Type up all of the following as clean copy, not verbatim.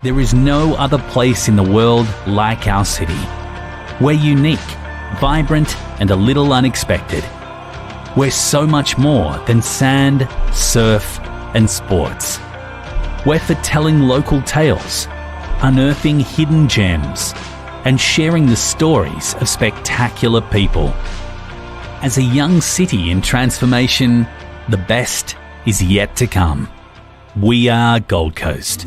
There is no other place in the world like our city. We're unique, vibrant, and a little unexpected. We're so much more than sand, surf, and sports. We're for telling local tales, unearthing hidden gems, and sharing the stories of spectacular people. As a young city in transformation, the best is yet to come. We are Gold Coast.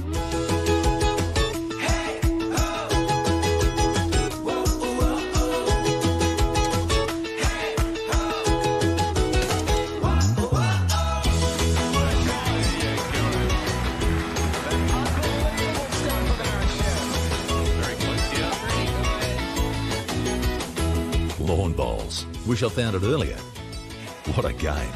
Lawn bowls. Wish I found it earlier. What a game.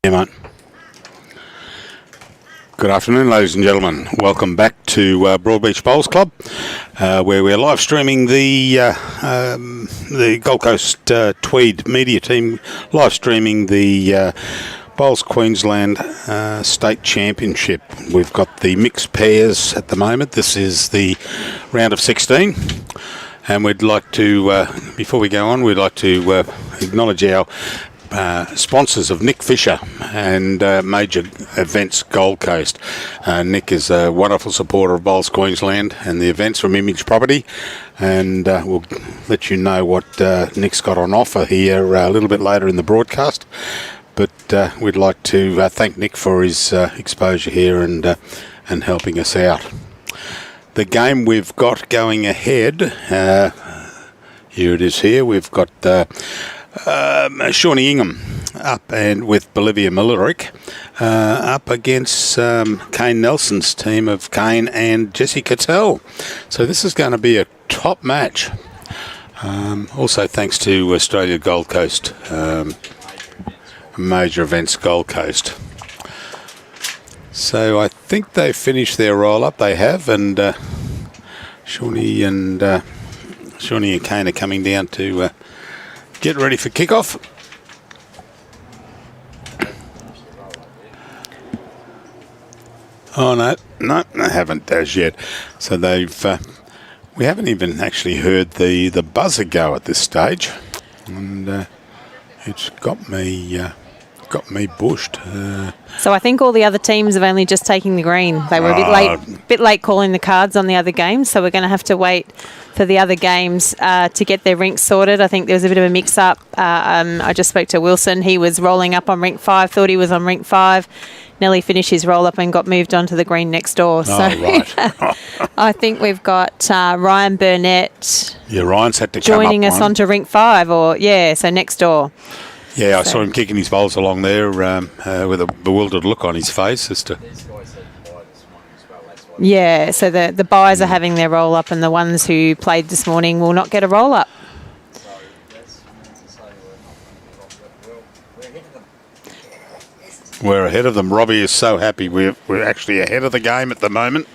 Yeah, mate. Good afternoon, ladies and gentlemen. Welcome back to Broadbeach Bowls Club, where we're live streaming the Gold Coast Tweed media team, live streaming the Bowls Queensland State Championship. We've got the mixed pairs at the moment. This is the round of 16. And we'd like to, before we go on, we'd like to acknowledge our sponsors of Nick Fisher and Major Events Gold Coast. Nick is a wonderful supporter of Bowls Queensland and the events from Image Property, and we'll let you know what Nick's got on offer here a little bit later in the broadcast. But we'd like to thank Nick for his exposure here and helping us out. The game we've got going ahead, here it is here, we've got Shawnee Ingham up and with Bolivia Millerick up against Kane Nelson's team of Kane and Jessie Cottell. So this is going to be a top match. Also thanks to Australia Gold Coast, Major Events Gold Coast. So I think they've finished their roll-up. They have, and Shawnee and Kane are coming down to get ready for kickoff. Oh no, I haven't as yet. So we haven't even actually heard the buzzer go at this stage, and it's got me bushed. So I think all the other teams have only just taken the green. They were a bit late calling the cards on the other games, so we're going to have to wait for the other games to get their rinks sorted. I think there was a bit of a mix-up. I just spoke to Wilson. He was rolling up on rink 5, thought he was on rink 5. Nelly finished his roll-up and got moved on to the green next door. So right. I think we've got Ryan Burnett Ryan's had to joining come up us onto rink 5, so next door. Yeah, I saw him kicking his bowls along there with a bewildered look on his face as to... Yeah, so the buyers are having their roll-up, and the ones who played this morning will not get a roll-up. We're ahead of them. Robbie is so happy. We're actually ahead of the game at the moment.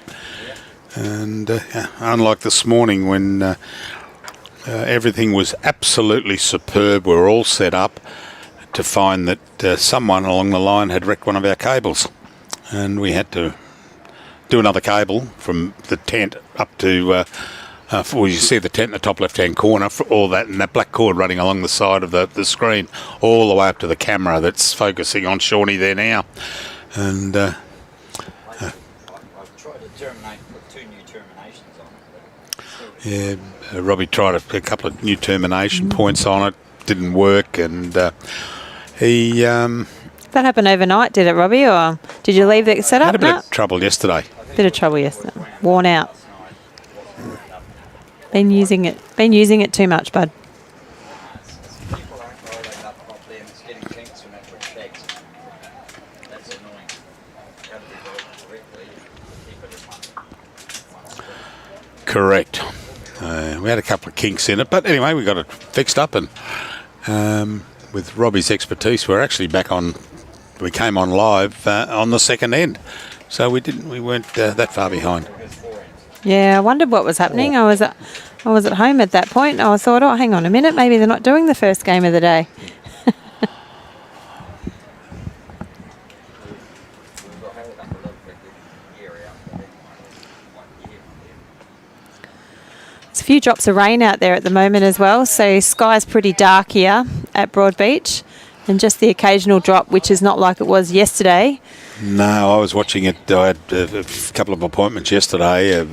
And unlike this morning when everything was absolutely superb, we were all set up to find that someone along the line had wrecked one of our cables. And we had to do another cable from the tent up to... you see the tent in the top left-hand corner, for all that, and that black cord running along the side of the screen, all the way up to the camera that's focusing on Shawnee there now. And I've tried to put 2 new terminations on it. yeah, Robbie tried a couple of new termination points on it, didn't work, and he... That happened overnight, did it, Robbie, or did you leave it set up? Had a bit of trouble yesterday. Bit of trouble yesterday. Worn out. Been using it too much, bud. Correct. we had a couple of kinks in it, but anyway, we got it fixed up, and with Robbie's expertise, we're actually back on. We came on live on the second end, so we weren't that far behind. Yeah, I wondered what was happening. I was at home at that point. I thought, oh, hang on a minute, maybe they're not doing the first game of the day. There's a few drops of rain out there at the moment as well, so sky's pretty dark here at Broadbeach, and just the occasional drop, which is not like it was yesterday. No, I was watching it. I had a couple of appointments yesterday,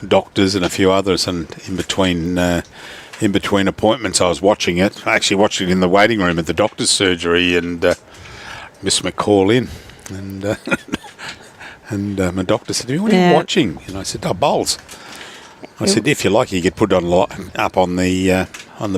doctors and a few others, and in between appointments, I was watching it. I actually watched it in the waiting room at the doctor's surgery, and missed my call in, and and my doctor said to me, "What are you watching?" And I said, "Oh, bowls." I said, "If you like, you get put on up on the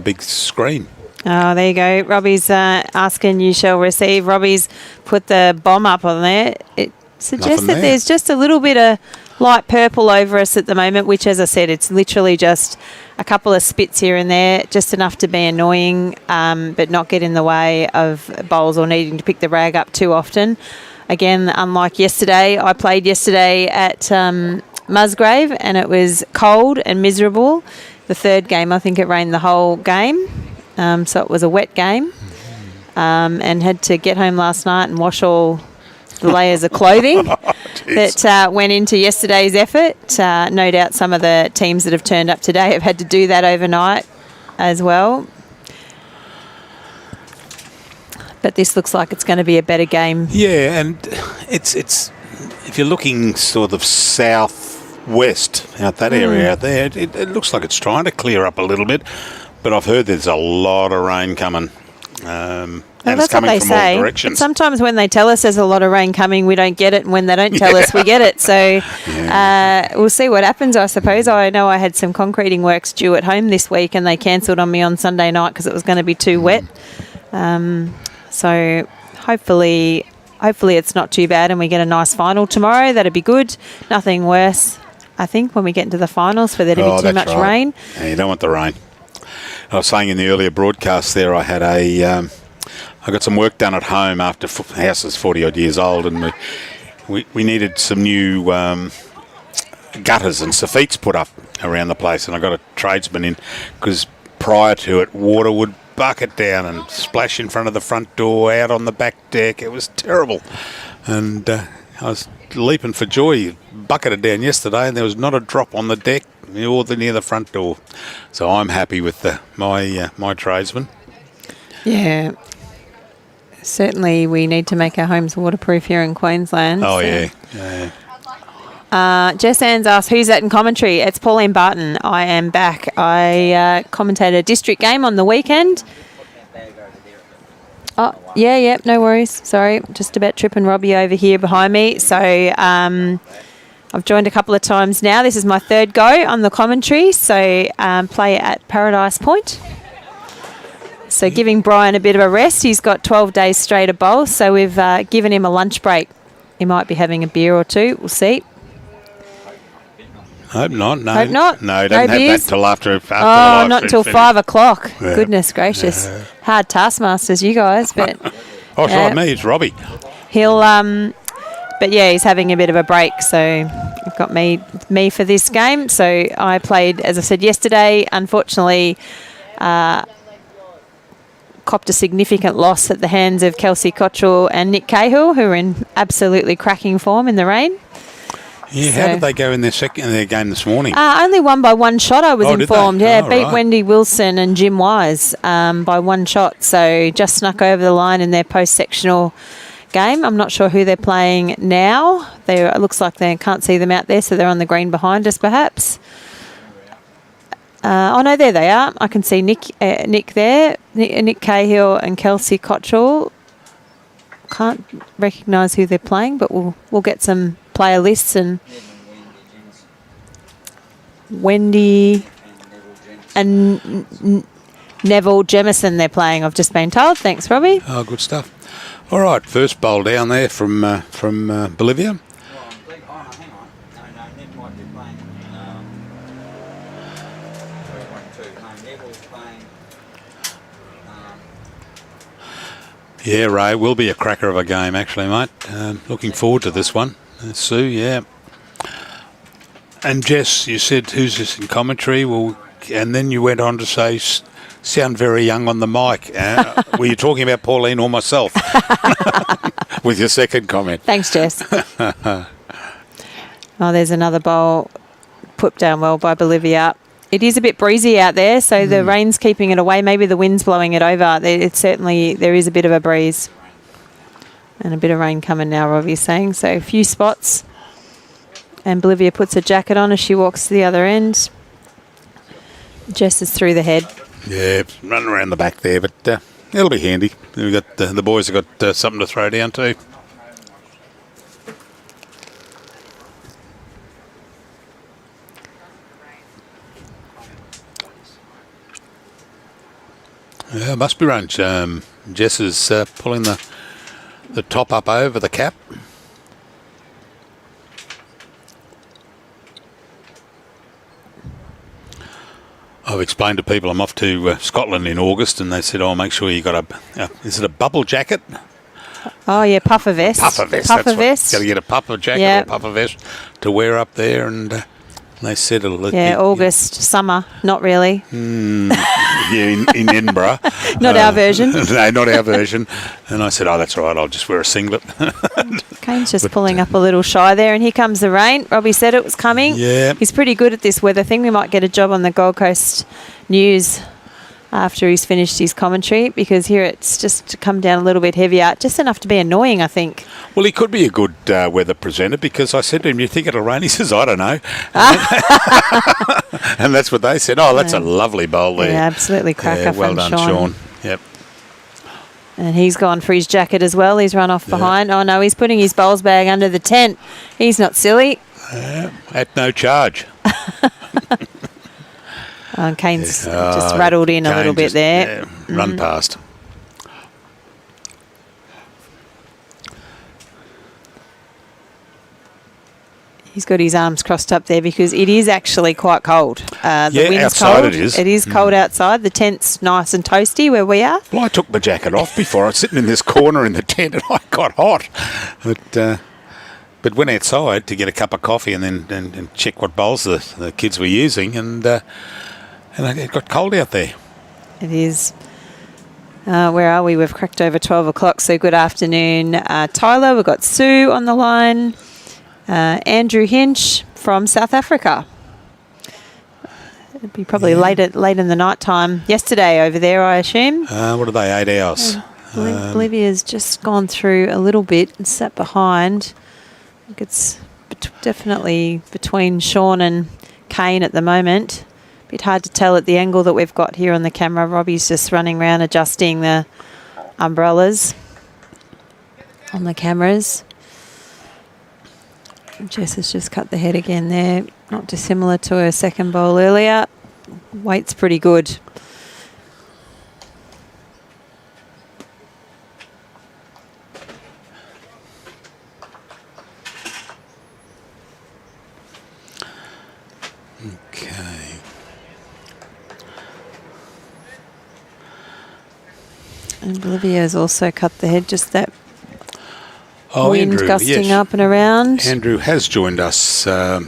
big screen." Oh, there you go. Robbie's asking, you shall receive. Robbie's put the bomb up on there. It suggests that there's just a little bit of light purple over us at the moment, which, as I said, it's literally just a couple of spits here and there, just enough to be annoying, but not get in the way of bowls or needing to pick the rag up too often. Again, unlike yesterday, I played yesterday at Musgrave, and it was cold and miserable. The third game, I think it rained the whole game. So it was a wet game, and had to get home last night and wash all the layers of clothing that went into yesterday's effort. No doubt some of the teams that have turned up today have had to do that overnight as well. But this looks like it's going to be a better game. Yeah, and it's if you're looking sort of southwest out that area out there, it looks like it's trying to clear up a little bit. But I've heard there's a lot of rain coming, and it's coming from all directions. But sometimes when they tell us there's a lot of rain coming, we don't get it, and when they don't tell us, we get it. So we'll see what happens, I suppose. I know I had some concreting works due at home this week, and they cancelled on me on Sunday night because it was going to be too wet. So hopefully it's not too bad, and we get a nice final tomorrow. That'd be good. Nothing worse, I think, when we get into the finals for there to be too much rain. Yeah, you don't want the rain. I was saying in the earlier broadcast there, I had I got some work done at home after the house is 40 odd years old, and we needed some new gutters and sophites put up around the place, and I got a tradesman in because prior to it, water would bucket down and splash in front of the front door, out on the back deck. It was terrible, and I was leaping for joy. Bucketed down yesterday, and there was not a drop on the deck or near the front door. So I'm happy with my tradesman. Yeah. Certainly we need to make our homes waterproof here in Queensland. Oh, so. yeah. Jess Ann's asked, who's that in commentary? It's Pauline Barton. I am back. I commentated a district game on the weekend. Oh, yeah, no worries. Sorry, just about tripping Robbie over here behind me. So I've joined a couple of times now. This is my third go on the commentary. So play at Paradise Point. So giving Brian a bit of a rest. He's got 12 days straight of bowl. So we've given him a lunch break. He might be having a beer or two. We'll see. Hope not. No. Hope not. No, don't have beers? that till after the Oh, not until 5 o'clock. Yeah. Goodness gracious. Yeah. Hard taskmasters, you guys. But oh, it's not me. It's Robbie. He'll, but yeah, he's having a bit of a break. So I've got me for this game. So I played, as I said yesterday, unfortunately, copped a significant loss at the hands of Kelsey Cottell and Nick Cahill, who are in absolutely cracking form in the rain. Yeah, how did they go in their game this morning? Only won by one shot, I was informed. Did they? Yeah, beat right. Wendy Wilson and Jim Wise by one shot. So just snuck over the line in their post-sectional game. I'm not sure who they're playing now. It looks like they can't see them out there, so they're on the green behind us, perhaps. Oh, no, there they are. I can see Nick there, Nick Cahill and Kelsey Cottell. Can't recognise who they're playing, but we'll get some player lists. And Wendy and Neville Jemison they're playing, I've just been told. Thanks, Robbie. Oh, good stuff. All right, first bowl down there from Bolivia. Yeah, Ray, will be a cracker of a game, actually, mate. Looking forward to this one. Sue, yeah. And Jess, you said, who's this in commentary? Well, and then you went on to say, sound very young on the mic. Were you talking about Pauline or myself? With your second comment. Thanks, Jess. Oh, there's another bowl put down well by Bolivia. It is a bit breezy out there, so the rain's keeping it away. Maybe the wind's blowing it over. It's certainly, there is a bit of a breeze. And a bit of rain coming now, Robbie's saying. So a few spots. And Bolivia puts a jacket on as she walks to the other end. Jess is through the head. Yeah, running around the back there, but it'll be handy. We've got the boys have got something to throw down too. Yeah, must be range. Jess is pulling the top up over the cap. I've explained to people I'm off to Scotland in August, and they said, "Oh, make sure you got is it a bubble jacket?" Oh yeah, puffer vest. Puffer vest. Puffer vest. Got to get a puffer jacket or a puffer vest to wear up there, and they said it'll. August, summer, not really. Yeah, in Edinburgh. Not our version. No, not our version. And I said, "Oh, that's all right. I'll just wear a singlet." Kane's just pulling up a little shy there, and here comes the rain. Robbie said it was coming. Yeah. He's pretty good at this weather thing. We might get a job on the Gold Coast News after he's finished his commentary, because here it's just come down a little bit heavier, just enough to be annoying, I think. Well, he could be a good weather presenter, because I said to him, "You think it'll rain?" He says, "I don't know." And that's what they said. Oh, that's a lovely bowl there. Yeah, absolutely cracker Yeah, well from done, Sean. Yep. And he's gone for his jacket as well. He's run off behind. Oh, no, he's putting his bowls bag under the tent. He's not silly. At no charge. And Kane's just rattled in a little bit there. Yeah, run past. He's got his arms crossed up there because it is actually quite cold. The wind's outside cold. it is. It is cold outside. The tent's nice and toasty where we are. Well, I took my jacket off before. I was sitting in this corner in the tent, and I got hot. But went outside to get a cup of coffee and then check what bowls the kids were using, and it got cold out there. It is. Where are we? We've cracked over 12 o'clock, so good afternoon, Tyler. We've got Sue on the line. Andrew Hinch from South Africa. It'd be probably late in the night time yesterday over there, I assume. What are they, 8 hours? Bolivia's just gone through a little bit and sat behind. I think it's definitely between Sean and Kane at the moment. A bit hard to tell at the angle that we've got here on the camera. Robbie's just running around adjusting the umbrellas on the cameras. Jess has just cut the head again there. Not dissimilar to her second bowl earlier. Weight's pretty good. Okay. And Bolivia's also cut the head, just that Oh, wind Andrew, gusting yes. up and around. Andrew has joined us from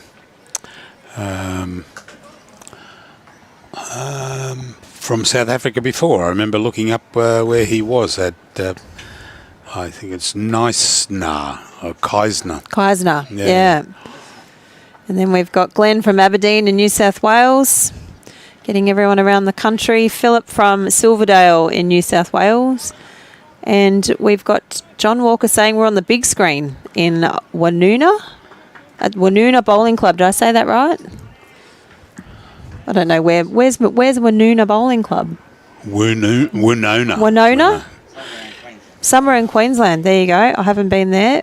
South Africa before. I remember looking up where he was at, I think it's Knysna or Keisner. Keisner, Yeah. yeah. And then we've got Glenn from Aberdeen in New South Wales, getting everyone around the country. Philip from Silverdale in New South Wales. And we've got John Walker saying we're on the big screen in Woonona, at Woonona Bowling Club. Did I say that right? I don't know where. Where's Woonona Bowling Club? Woonona. Woonona? Somewhere in Queensland. There you go. I haven't been there.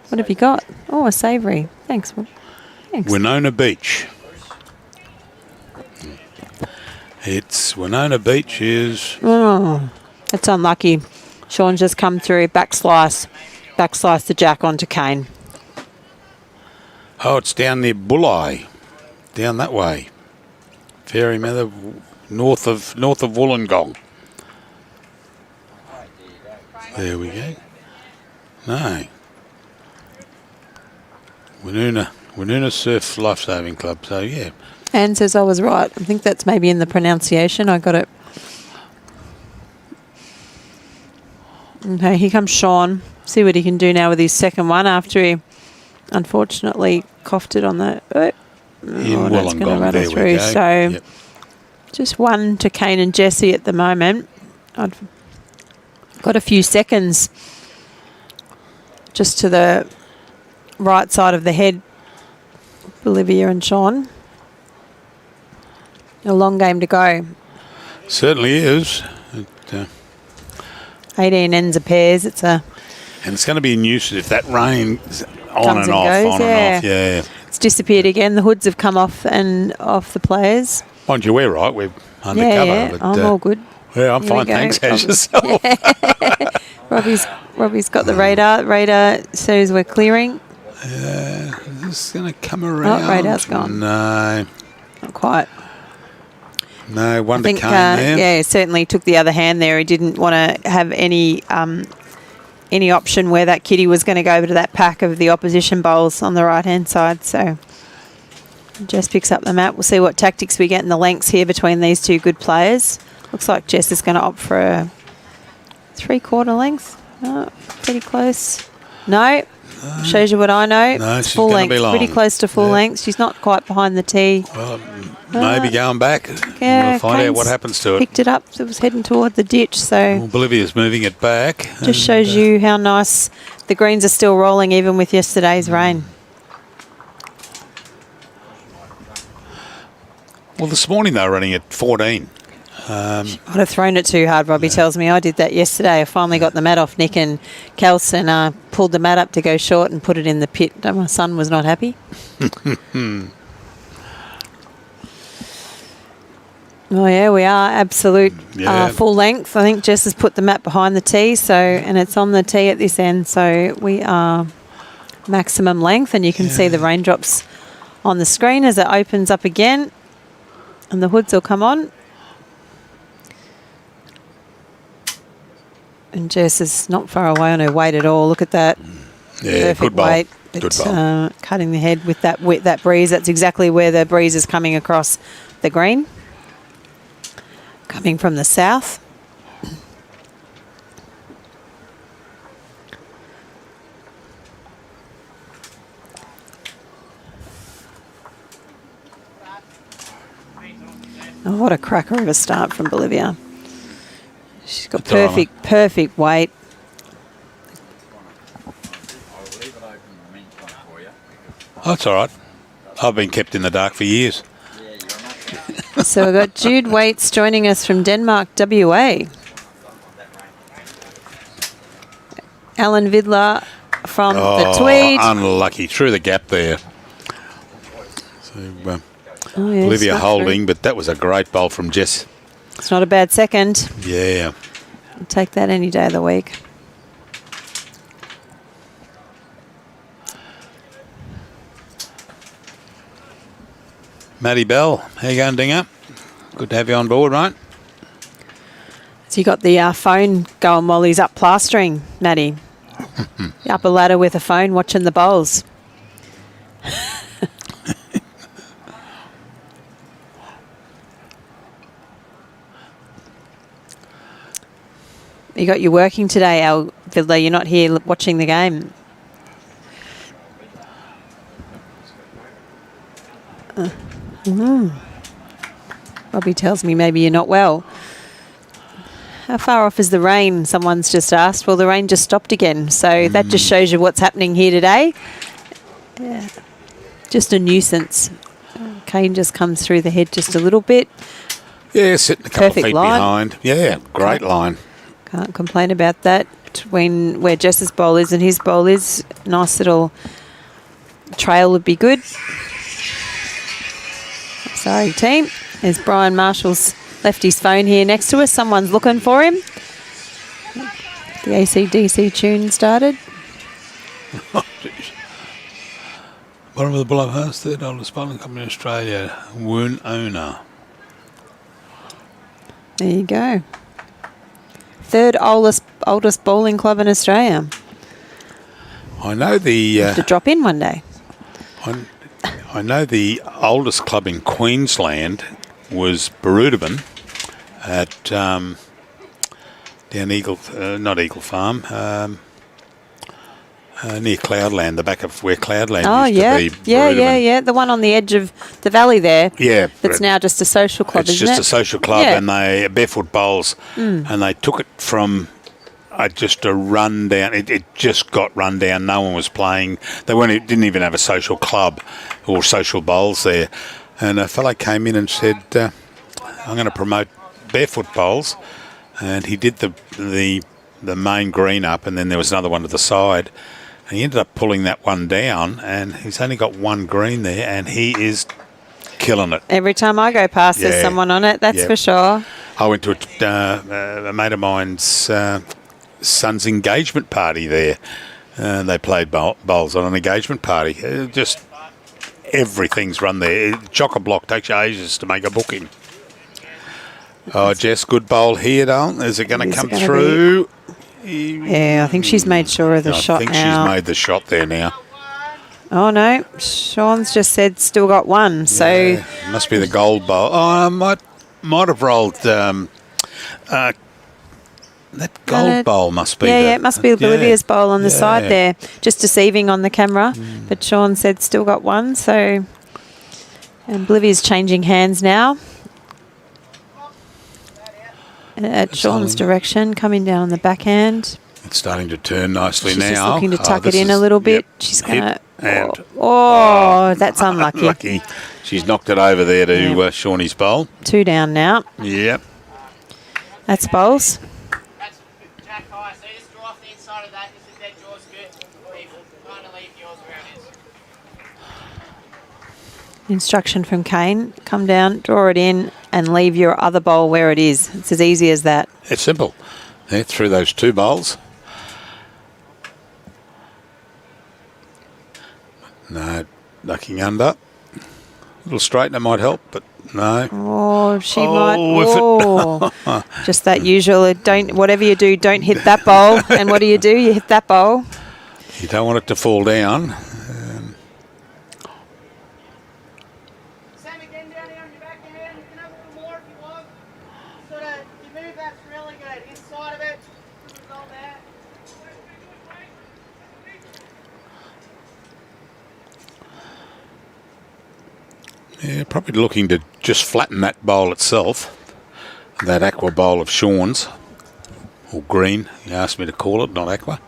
What have you got? Oh, a savoury. Thanks. Thanks. Woonona Beach. It's Woonona Beach is... Oh, that's unlucky. Sean's just come through, backslice the jack onto Kane. Oh, it's down near Bulli, down that way. Fairy Meadow, north of Wollongong. There we go. No. Woonona Surf Lifesaving Club. So, yeah. Anne says I was right. I think that's maybe in the pronunciation. I got it. Okay, here comes Sean. See what he can do now with his second one after he unfortunately coughed it on the... that's going to run it through. So, just one to Kane and Jessie at the moment. I've got a few seconds just to the right side of the head, Bolivia and Sean. A long game to go. Certainly is. 18 ends of pairs. And it's going to be a nuisance if that rain on and off, goes, on and off. Yeah. It's disappeared again. The hoods have come off the players. Mind you, we're right. We're undercover. Yeah. But, I'm all good. Yeah, I'm fine. Thanks. How's yourself? Robbie's got the radar. Radar says we're clearing. Is this going to come around? Oh, radar's gone. No. Not quite. No, one to Kane there. Yeah, certainly took the other hand there. He didn't want to have any option where that kitty was going to go over to that pack of the opposition bowls on the right-hand side. So Jess picks up the map. We'll see what tactics we get in the lengths here between these two good players. Looks like Jess is going to opt for a 3/4 length. Oh, pretty close. No. Shows you what I know. No, it's she's full going to length. be long. Pretty close to full length. She's not quite behind the tee. Well, maybe going back. Yeah, we'll find out what happens to it. Picked it up. It was heading toward the ditch. So Well, Bolivia's moving it back. just shows you how nice the greens are still rolling even with yesterday's rain. Well, this morning they were running at 14. I'd have thrown it too hard, Robbie tells me. I did that yesterday. I finally got the mat off Nick and Kels and pulled the mat up to go short and put it in the pit. My son was not happy. Oh, yeah, we are absolute full length. I think Jess has put the mat behind the tee, and it's on the tee at this end. So we are maximum length, and you can see the raindrops on the screen as it opens up again, and the hoods will come on. And Jess is not far away on her weight at all. Look at that. Yeah, perfect good bowl. weight. Good It's bowl. cutting the head with that breeze. That's exactly where the breeze is coming across the green. Coming from the south. Oh, what a cracker of a start from Bolivia. She's got perfect weight. Oh, that's all right. I've been kept in the dark for years. So we've got Jude Waits joining us from Denmark, WA. Alan Vidler from the Tweed. Unlucky. Through the gap there. So, Bolivia holding, but that was a great bowl from Jess. It's not a bad second. Yeah. I'll take that any day of the week. Maddie Bell, how you going, Dinger? Good to have you on board, mate. So you got the phone going while he's up plastering, Maddie. Up a ladder with a phone watching the bowls. You got you working today, Al Vidler. You're not here watching the game. Robbie tells me maybe you're not well. How far off is the rain? Someone's just asked. Well, the rain just stopped again. So that just shows you what's happening here today. Yeah. Just a nuisance. Kane just comes through the head just a little bit. Yeah, sitting a couple of Perfect feet line. behind. Yeah, great line. Can't complain about that. Between where Jess's bowl is and his bowl is, nice little trail would be good. Sorry, team. There's Brian Marshall's left his phone here next to us. Someone's looking for him. The AC/DC tune started. Bottom of the below house, third oldest bowling company in Australia, Woonona. There you go. Third oldest bowling club in Australia. I know the To drop in one day. I know the oldest club in Queensland was Broadbeach at down not Eagle Farm, near Cloudland, the back of where Cloudland used to be. Yeah. The one on the edge of the valley there. Yeah. That's now just a social club, It's isn't just it? a social club, Yeah. and they barefoot bowls, and they took it from just a run down. It just got run down. No one was playing. Didn't even have a social club or social bowls there. And a fellow came in and said, "I'm going to promote barefoot bowls," and he did the main green up, and then there was another one to the side. And he ended up pulling that one down, and he's only got one green there, and he is killing it. Every time I go past, there's Yeah. someone on it, that's Yeah. for sure. I went to a mate of mine's son's engagement party there. They played bowls on an engagement party. Just everything's run there. Chock-a-block takes you ages to make a booking. Oh, Jess, good bowl here, Dale. Is it going to Is it come gonna through? Yeah, I think she's made sure of the shot I think now. she's made the shot there now. Oh, no. Sean's just said still got one. So Yeah, must be the gold bowl. Oh, I might have rolled... that gold bowl must be... it must be Bolivia's bowl on the side there. Just deceiving on the camera. But Sean said still got one. So, and Bolivia's changing hands now. At Sean's direction, coming down on the backhand. It's starting to turn nicely She's now. just looking to tuck it this in a is- little bit. yep, She's hit going to... and Oh, that's unlucky. lucky. She's knocked it over there to Shawnee's bowl. 2 down now. Yep. That's bowls. That's Jack high, so you just draw off the inside of that, this is dead jaws good. Kind of leave yours where it is. Instruction from Kane. Come down, draw it in, and leave your other bowl where it is. It's as easy as that. It's simple. There, through those two bowls. No, ducking under. A little straightener might help, but no. Oh, she Oh, might. if it- Oh, just that usual. Whatever you do, don't hit that bowl. And what do? You hit that bowl. You don't want it to fall down. Sam, again down here on your backhand, you can have a little more if you want. Sort of, you move that's really good. Inside of it, good result there. Yeah, probably looking to just flatten that bowl itself. That aqua bowl of Sean's. Or green, you asked me to call it, not aqua.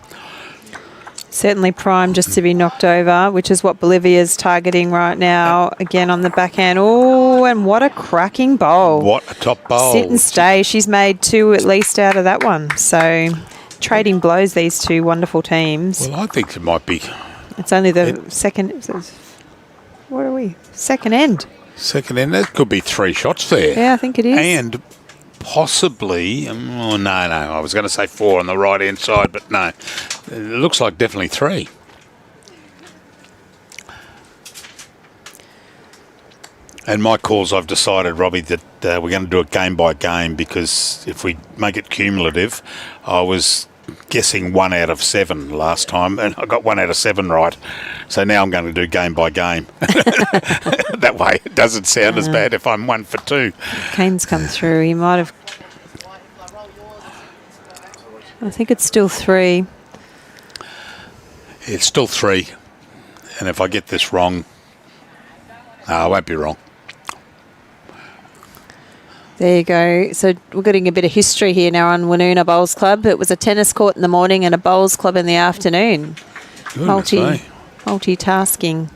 Certainly prime just to be knocked over, which is what Bolivia's targeting right now. Again on the backhand. Oh, and what a cracking bowl. What a top bowl. Sit and stay. She's made 2 at least out of that one. So trading blows, these two wonderful teams. Well, I think it might be It's only the second. What are we? Second end. second end. There could be 3 shots there. Yeah, I think it is. And possibly, no, I was going to say 4 on the right-hand side, but no. It looks like definitely 3. And my calls, I've decided, Robbie, that we're going to do it game by game, because if we make it cumulative, I was guessing 1 out of 7 last time, and I got 1 out of 7 right. So now I'm going to do game by game. That way it doesn't sound as bad if I'm 1 for 2. Kane's come through. He might have. I think it's still 3. It's still 3. And if I get this wrong, I won't be wrong. There you go. So we're getting a bit of history here now on Woonona Bowls Club. It was a tennis court in the morning and a bowls club in the afternoon. Goodness me. Multitasking.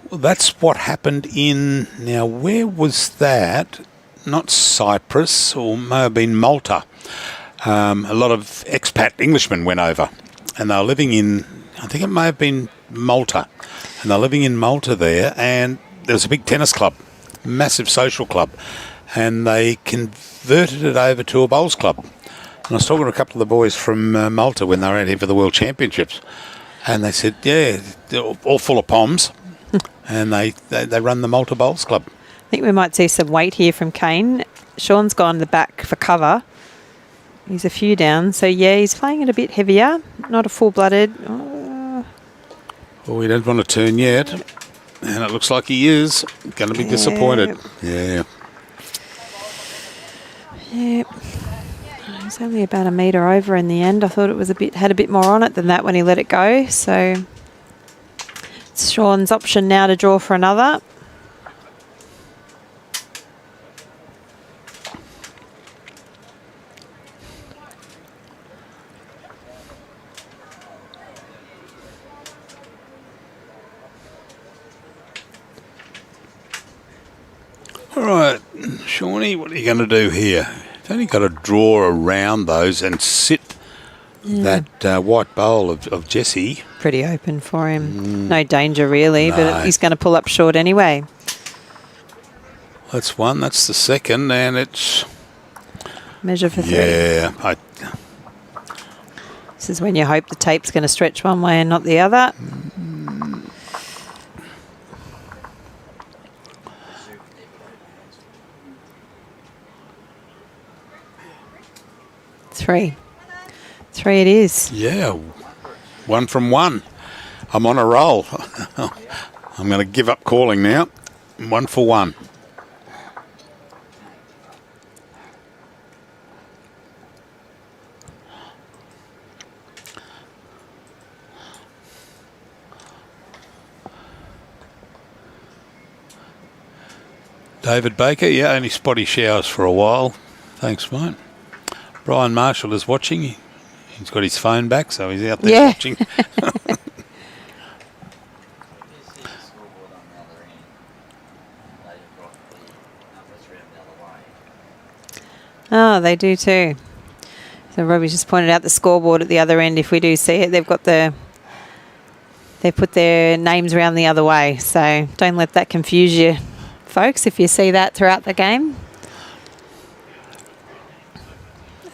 Well, that's what happened in... Now, where was that? Not Cyprus, or may have been Malta. A lot of expat Englishmen went over, and they were living in... I think it may have been Malta. And they're living in Malta there, and there's a big tennis club, massive social club, and they converted it over to a bowls club. And I was talking to a couple of the boys from Malta when they were out here for the World Championships, and they said, yeah, they're all full of poms, and they run the Malta Bowls Club. I think we might see some weight here from Kane. Sean's gone the back for cover. He's a few down. So, yeah, he's playing it a bit heavier. Not a full-blooded. Well, we don't want to turn yet. And it looks like he is going to be disappointed. Yeah. Yeah. It was only about a metre over in the end. I thought it was had a bit more on it than that when he let it go. So it's Sean's option now to draw for another. All right, Shawnee, what are you going to do here? You've only got to draw around those and sit that white bowl of Jessie. Pretty open for him. No danger really, but he's going to pull up short anyway. That's one. That's the second, and it's... Measure for 3. Yeah. This is when you hope the tape's going to stretch one way and not the other. Three it is. Yeah, 1 from 1. I'm on a roll. I'm going to give up calling now. 1 for 1. David Baker, yeah, only spotty showers for a while. Thanks, mate. Brian Marshall is watching. He's got his phone back, so he's out there watching. Oh, they do too. So Robbie just pointed out the scoreboard at the other end. If we do see it, they've put their names around the other way. So don't let that confuse you, folks, if you see that throughout the game.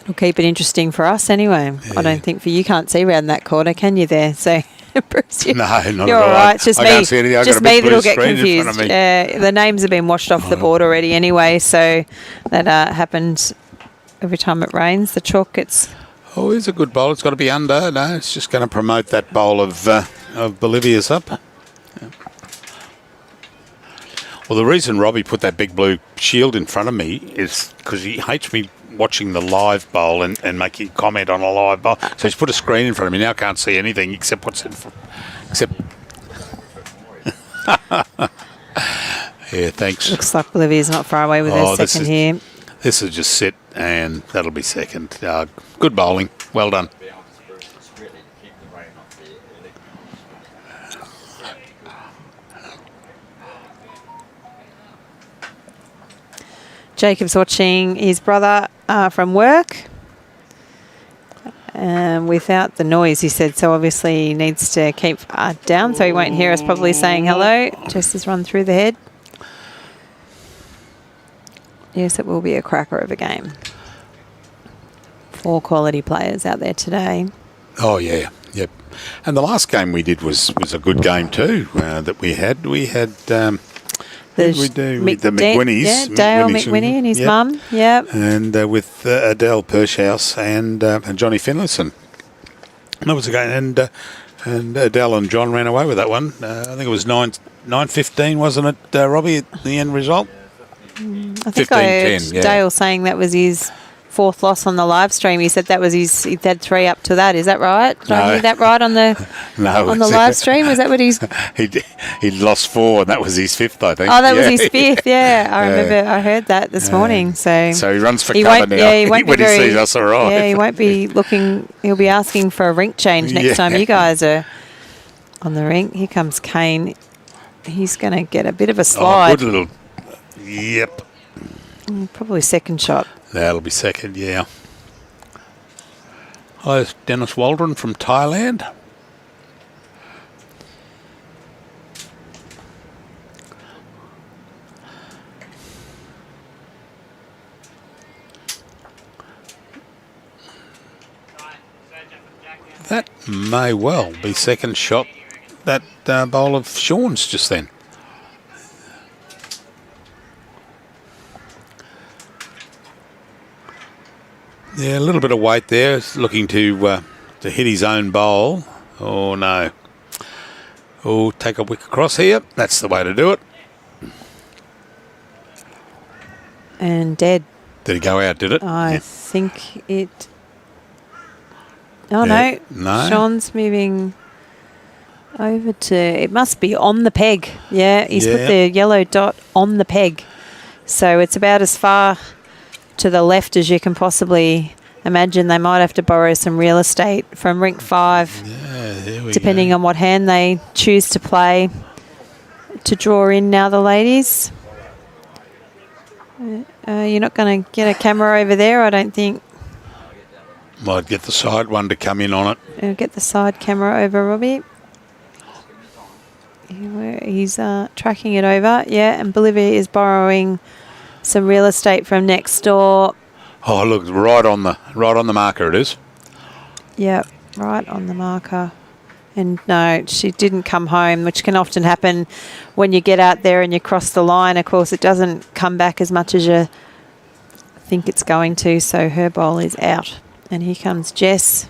It'll keep it interesting for us anyway. Yeah. I don't think for you can't see around that corner, can you there? So, Bruce, no, not you're all right. It's just I can't see anything. I've just got a me big that'll blue get screen in front confused. of me. The names have been washed off the board already anyway, so that happens every time it rains. The chalk gets... Oh, he's a good bowl. It's got to be under. No, it's just going to promote that bowl of Bolivia's up. Yeah. Well, the reason Robbie put that big blue shield in front of me is because he hates me watching the live bowl and making comment on a live bowl. So he's put a screen in front of me. Now I can't see anything except what's in front. Yeah, thanks. Looks like Bolivia's not far away with their second here. This will just sit, and that'll be second. Good bowling. Well done. Jacob's watching his brother from work without the noise, he said. So obviously he needs to keep down so he won't hear us probably saying hello. Just has run through the head. Yes, it will be a cracker of a game. 4 quality players out there today. Oh, yeah. Yep. And the last game we did was a good game too that we had. We had... the McWhinnies. Yeah, Dale McWhinney and his mum. Yep. And with Adele Pershaus and Johnny Finlayson. That was a game. And Adele and John ran away with that one. I think it was 9-15, wasn't it, Robbie, at the end result? I think I heard Dale saying that was his 4th loss on the live stream. He said that was he had 3 up to that. Is that right? Did I hear that right on the live stream? Was that what he's... He lost 4 and that was his 5th, I think. Oh, that was his 5th, yeah. I remember I heard that this morning. So he runs for cover now. Yeah, he won't when he sees us arrive. Yeah, he won't be looking... He'll be asking for a rink change next time you guys are on the rink. Here comes Kane. He's going to get a bit of a slide. Oh, good little... Yep. Probably second shot. That'll be second, yeah. Hi, it's Dennis Waldron from Thailand. That may well be second shot. That bowl of Sean's just then. Yeah, a little bit of weight there. He's looking to hit his own bowl. Oh, no. Oh, take a wick across here. That's the way to do it. And dead. Did it go out, did it? I think it... Oh, Yeah. no. No? Sean's moving over to... It must be on the peg. Yeah, he's put Yeah. the yellow dot on the peg. So it's about as far to the left as you can possibly imagine. They might have to borrow some real estate from rink 5, Yeah, there we depending go. on what hand they choose to play to draw in now, the ladies. You're not going to get a camera over there, I don't think. Might get the side one to come in on it. Get the side camera over, Robbie. He's tracking it over. Yeah, and Bolivia is borrowing some real estate from next door. Oh, look, right on the marker it is. Yep, right on the marker. And no, she didn't come home, which can often happen when you get out there and you cross the line. Of course, it doesn't come back as much as you think it's going to, so her bowl is out. And here comes Jess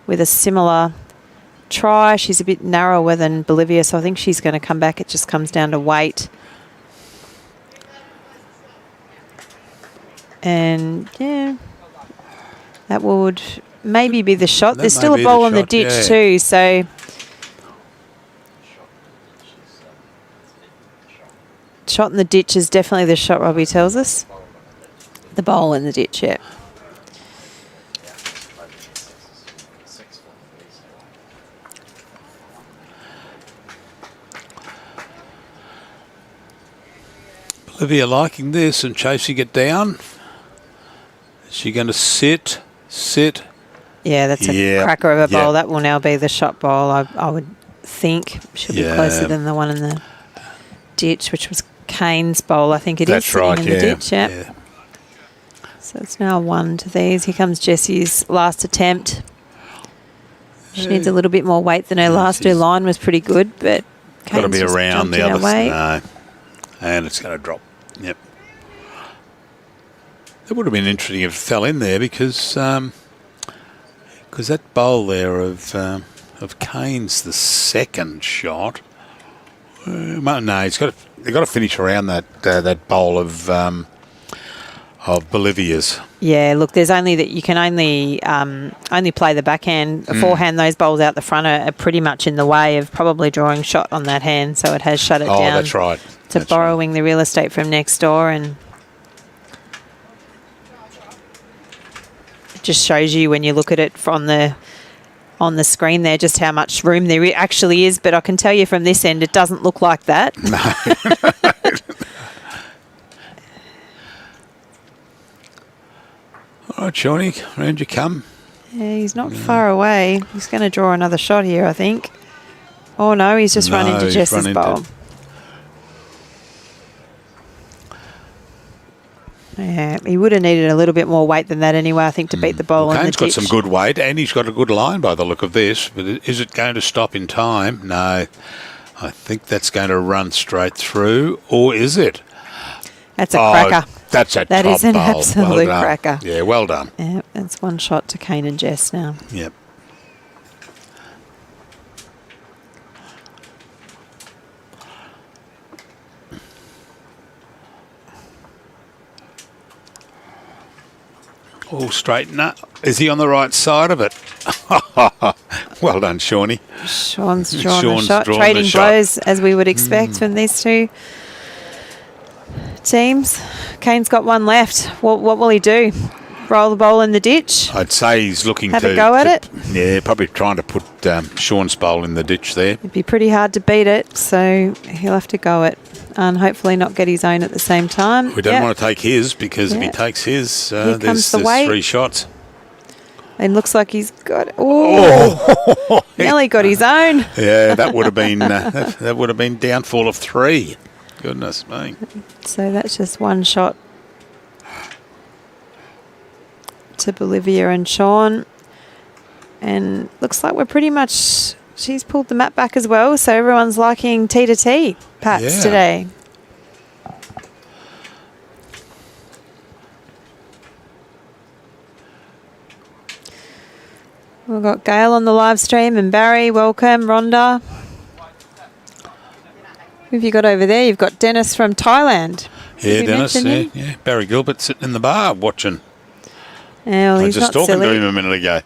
with a similar try. She's a bit narrower than Bolivia, so I think she's going to come back. It just comes down to weight. And, yeah, that would maybe be the shot. That There's may still a be bowl the on the shot, ditch yeah. too, so... Shot in the ditch is definitely the shot, Robbie tells us. The bowl in the ditch, yeah. Bolivia liking this and chasing it down. Is she going to sit? Yeah, that's a Yeah, cracker of a bowl. yeah. That will now be the shot bowl, I would think. Should be Yeah. closer than the one in the ditch, which was Kane's bowl, I think it is. That's sitting right, in yeah. the ditch, yeah. So it's now 1 to these. Here comes Jessie's last attempt. She needs a little bit more weight than her last. Her she's line was pretty good, but Got to Kane's be just around jumped the in her other way. No. And it's going to drop. Yep. It would have been interesting if it fell in there because that bowl there of Kane's the second shot. No, they've got to finish around that bowl of Bolivia's. Yeah, look, there's only that you can only play the backhand. Forehand, those bowls out the front are pretty much in the way of probably drawing shot on that hand, so it has shut it down. Oh, that's right. To That's borrowing the real estate from next door, and it just shows you when you look at it on the screen there just how much room there actually is. But I can tell you from this end, it doesn't look like that. All right, Shawnee, round you come. Yeah, he's not far away. He's going to draw another shot here, I think. Oh no, he's just run into he's Jess's run bowl. into- Yeah, he would have needed a little bit more weight than that anyway, I think, to beat the bowl in the Kane's got ditch. some good weight and he's got a good line by the look of this. But is it going to stop in time? No. I think that's going to run straight through. Or is it? That's a cracker. That's a That top is an bowl. absolute Well done. cracker. Yeah, well done. Yeah, that's one shot to Kane and Jess now. Yep. All straighten up. Is he on the right side of it? Well done, Shawnee. Sean's drawn a Sean's shot. drawn the Trading shot. blows, as we would expect from these two teams. Kane's got one left. What will he do? Roll the bowl in the ditch? I'd say he's looking Have to a go at it? Yeah, probably trying to put Sean's bowl in the ditch there. It'd be pretty hard to beat it, so he'll have to go it and hopefully not get his own at the same time. We don't Yep. want to take his because if he Yeah. takes his, Here there's comes the weight. 3 shots. And looks like he's got. Oh, nearly got his own. Yeah, that would have been that would have been downfall of 3. Goodness me. So that's just one shot to Bolivia and Sean. And looks like we're pretty much. She's pulled the map back as well, so everyone's liking T to T pats Yeah. today. We've got Gail on the live stream and Barry, welcome. Rhonda. Who have you got over there? You've got Dennis from Thailand. Yeah, Dennis. Yeah. Barry Gilbert sitting in the bar watching. Yeah, well, I was he's just not talking silly. to him a minute ago.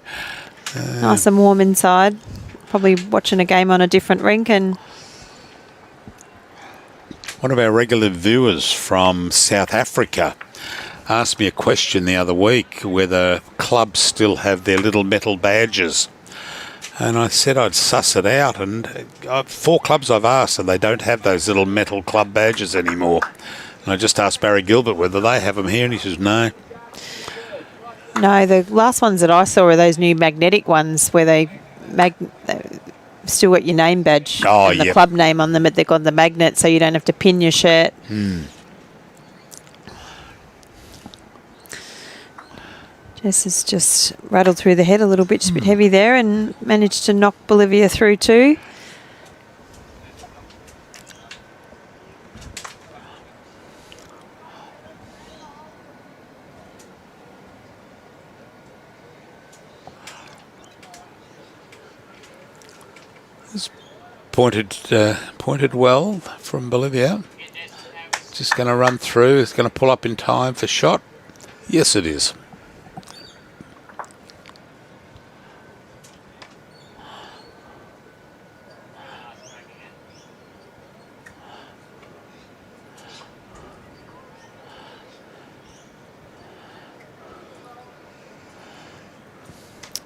Nice and warm inside. Probably watching a game on a different rink. And One of our regular viewers from South Africa asked me a question the other week whether clubs still have their little metal badges. And I said I'd suss it out. And 4 clubs I've asked, and they don't have those little metal club badges anymore. And I just asked Barry Gilbert whether they have them here, and he says no. no, the last ones that I saw are those new magnetic ones where they still got your name badge and the club name on them, but they've got the magnet so you don't have to pin your shirt. Jess has just rattled through the head a little bit, just a bit heavy there, and managed to knock Bolivia through too. Pointed well from Bolivia. Just going to run through. It's going to pull up in time for shot. Yes, it is.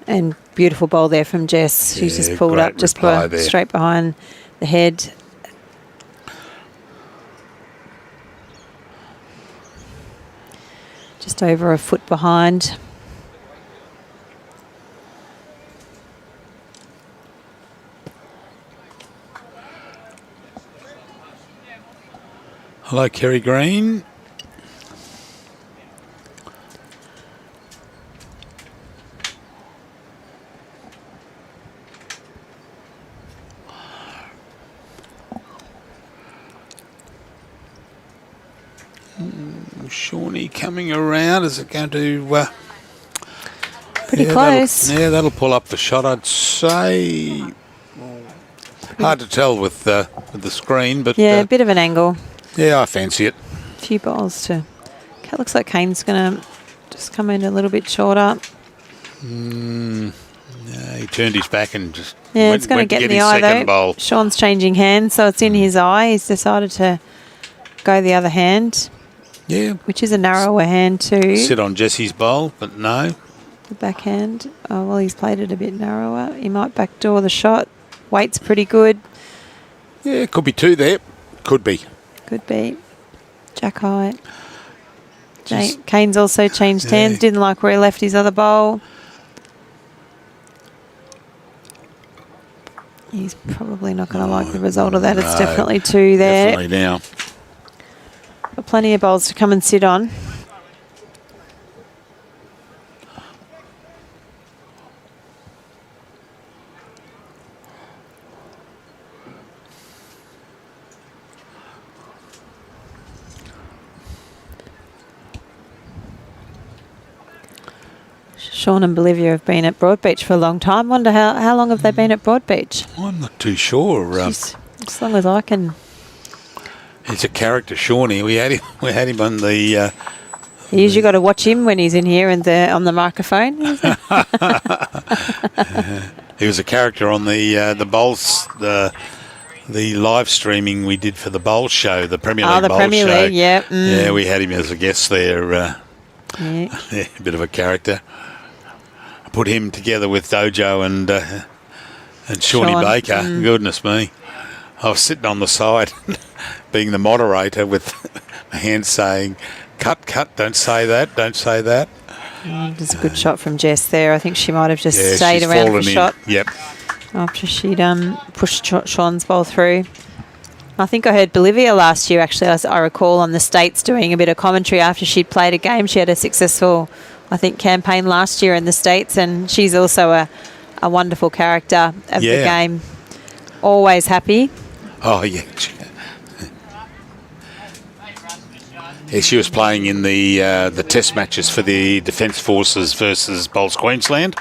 And beautiful bowl there from Jess. She's just pulled great up just reply there. straight behind the head. Just over a foot behind. Hello, Kerry Green. Shawnee coming around. Is it going to... Pretty close. That'll pull up the shot, I'd say. Hard to tell with the screen, but... Yeah, a bit of an angle. Yeah, I fancy it. A few bowls to... Okay, looks like Kane's going to just come in a little bit shorter. He turned his back and just it's going to get in the eye though. Bowl. Sean's changing hands, so it's in his eye. He's decided to go the other hand. Yeah. Which is a narrower hand too. Sit on Jessie's bowl, but no. The backhand. Oh, well, he's played it a bit narrower. He might backdoor the shot. Weight's pretty good. Yeah, could be 2 there. Could be. Could be. Jack high. Kane's also changed hands. Didn't like where he left his other bowl. He's probably not going to like the result of that. It's definitely 2 there. Definitely now. Got plenty of bowls to come and sit on. Sean and Bolivia have been at Broadbeach for a long time. Wonder how long have they been at Broadbeach? I'm not too sure. As long as I can. He's a character, Shawnee. We had him on the. You usually got to watch him when he's in here and on the microphone. He was a character on the bowls, the live streaming we did for the bowl show, the Premier League bowl Premier show. League, yeah. Yeah, we had him as a guest there. Yeah, a bit of a character. I put him together with Dojo and Shawnee Sean, Baker. Goodness me. I was sitting on the side, being the moderator with my hand saying, cut, don't say that, don't say that. There's a good shot from Jess there. I think she might have just Yeah, stayed she's around for fallen a in. shot. Yep. After she'd pushed Sean's bowl through. I think I heard Bolivia last year, actually, as I recall, on the States doing a bit of commentary after she'd played a game. She had a successful, I think, campaign last year in the States, and she's also a wonderful character of the game. Always happy. Oh, yeah. Yeah, she was playing in the test matches for the Defence Forces versus Bowls Queensland.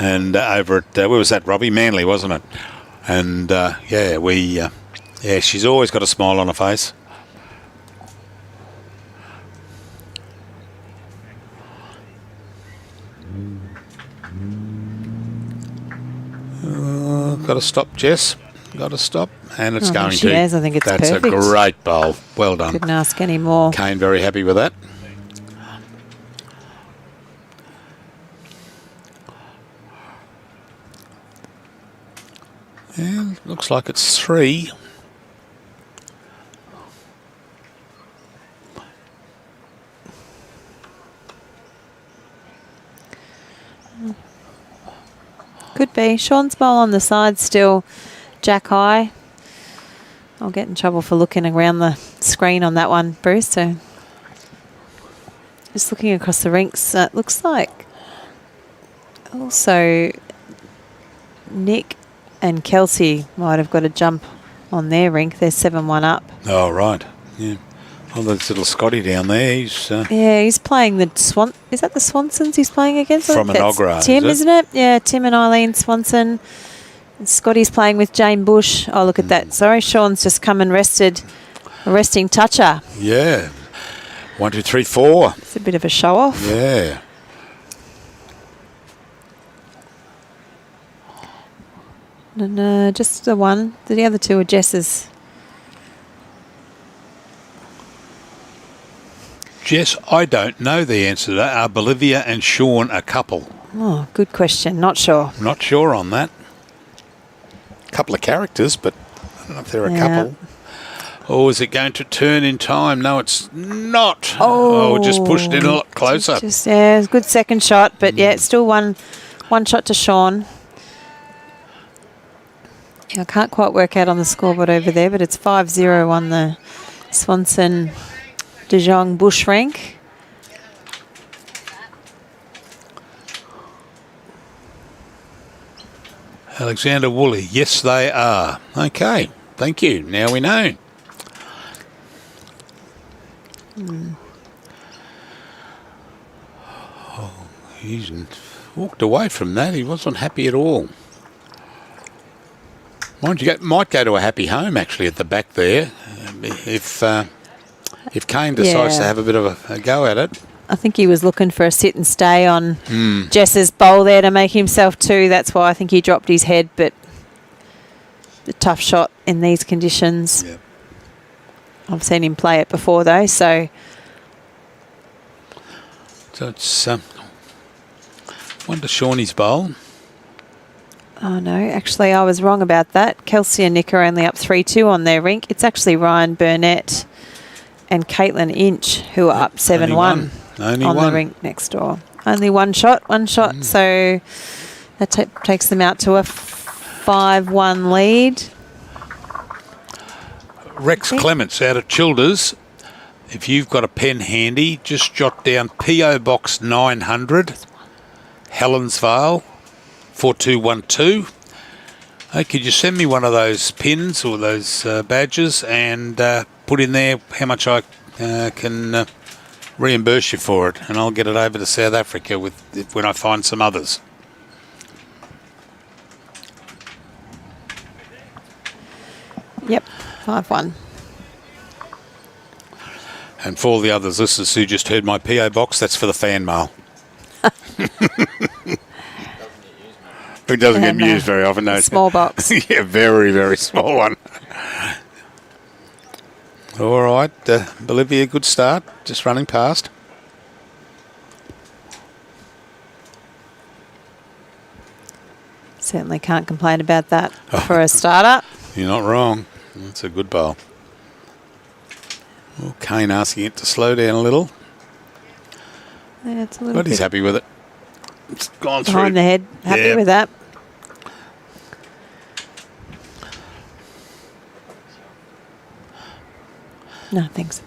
and over at where was that, Robbie? Manly, wasn't it? And yeah, she's always got a smile on her face. Got to stop, Jess. Got to stop. And it's going to. She has. I think it's That's perfect. a great bowl. Well done. Couldn't ask any more. Kane very happy with that. And looks like it's 3. Could be. Sean's bowl on the side still jack high. I'll get in trouble for looking around the screen on that one, Bruce. So just looking across the rinks, it looks like also Nick and Kelsey might have got a jump on their rink. They're 7-1 up. Oh, right. Yeah. Oh, there's little Scotty down there. He's playing the Swan. Is that the Swansons he's playing against? From Inogra, Tim, isn't it? Yeah, Tim and Eileen Swanson. And Scotty's playing with Jane Bush. Oh, look at that. Sorry, Sean's just come and rested. A resting toucher. Yeah. 1, 2, 3, 4. It's a bit of a show off. Yeah. No, just the one. The other two are Jess's. Jess, I don't know the answer to that. Are Bolivia and Sean a couple? Oh, good question. Not sure. Not sure on that. Couple of characters, but I don't know if they're a couple. Oh, is it going to turn in time? No, it's not. Oh, just pushed in a lot closer. It was a good second shot, but yeah, it's still one shot to Sean. I can't quite work out on the scoreboard over there, but it's 5-0 on the Swanson De Jong Bush rank. Alexander Woolley. Yes, they are. Okay. Thank you. Now we know. Oh, he's walked away from that. He wasn't happy at all. Might go to a happy home actually at the back there, if Kane decides to have a bit of a go at it. I think he was looking for a sit and stay on Jess's bowl there to make himself 2. That's why I think he dropped his head, but the tough shot in these conditions. Yep. I've seen him play it before though, so it's one to Shawnee's bowl. Oh no, actually I was wrong about that. Kelsey and Nick are only up 3-2 on their rink. It's actually Ryan Burnett and Caitlin Inch who are up 7-1 on the rink next door. Only one shot. So that takes them out to a 5-1 lead. Rex Clements out of Childers. If you've got a pen handy, just jot down P.O. Box 900, Helensvale, 4212. Hey, could you send me one of those pins or those badges and put in there how much I can reimburse you for it, and I'll get it over to South Africa when I find some others. Yep, 5-1. And for all the other listeners who just heard my P.O. box, that's for the fan mail. It doesn't get used very often, no. Small box. Yeah, very, very small one. All right, Bolivia, good start. Just running past. Certainly can't complain about that for a starter. You're not wrong. That's a good bowl. Well, Kane asking it to slow down a little. Yeah, it's a little But he's happy with it. It's gone through. behind the head. Happy with that. No, thanks.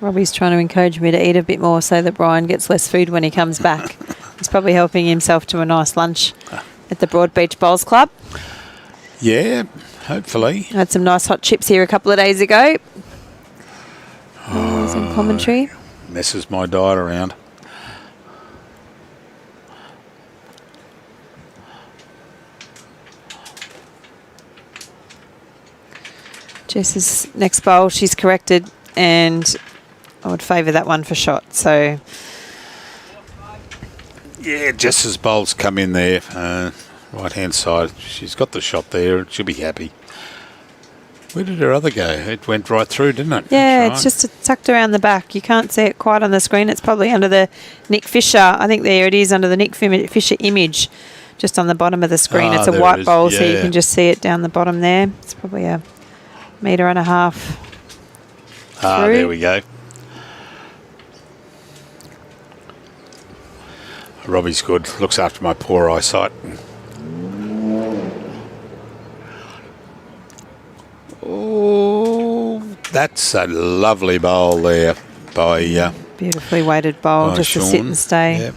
Robbie's trying to encourage me to eat a bit more so that Brian gets less food when he comes back. He's probably helping himself to a nice lunch at the Broadbeach Bowls Club. Yeah, hopefully. I had some nice hot chips here a couple of days ago. Bowls and commentary. Messes my diet around. Jess's next bowl, she's corrected, and I would favour that one for shot. So, Yeah, Jess's bowls come in there. Right-hand side. She's got the shot there. She'll be happy. Where did her other go? It went right through, didn't it? yeah, That's it's just tucked around the back. You can't see it quite on the screen. It's probably under the Nick Fisher. I think there it is, under the Nick Fisher image, just on the bottom of the screen. It's a there it white is. bowl, so you Yeah. can just see it down the bottom there. It's probably a 1.5 metres. right. There we go. Robbie's good. Looks after my poor eyesight. Oh, that's a lovely bowl there by Beautifully weighted bowl, by just to Sean. sit and stay. Yep.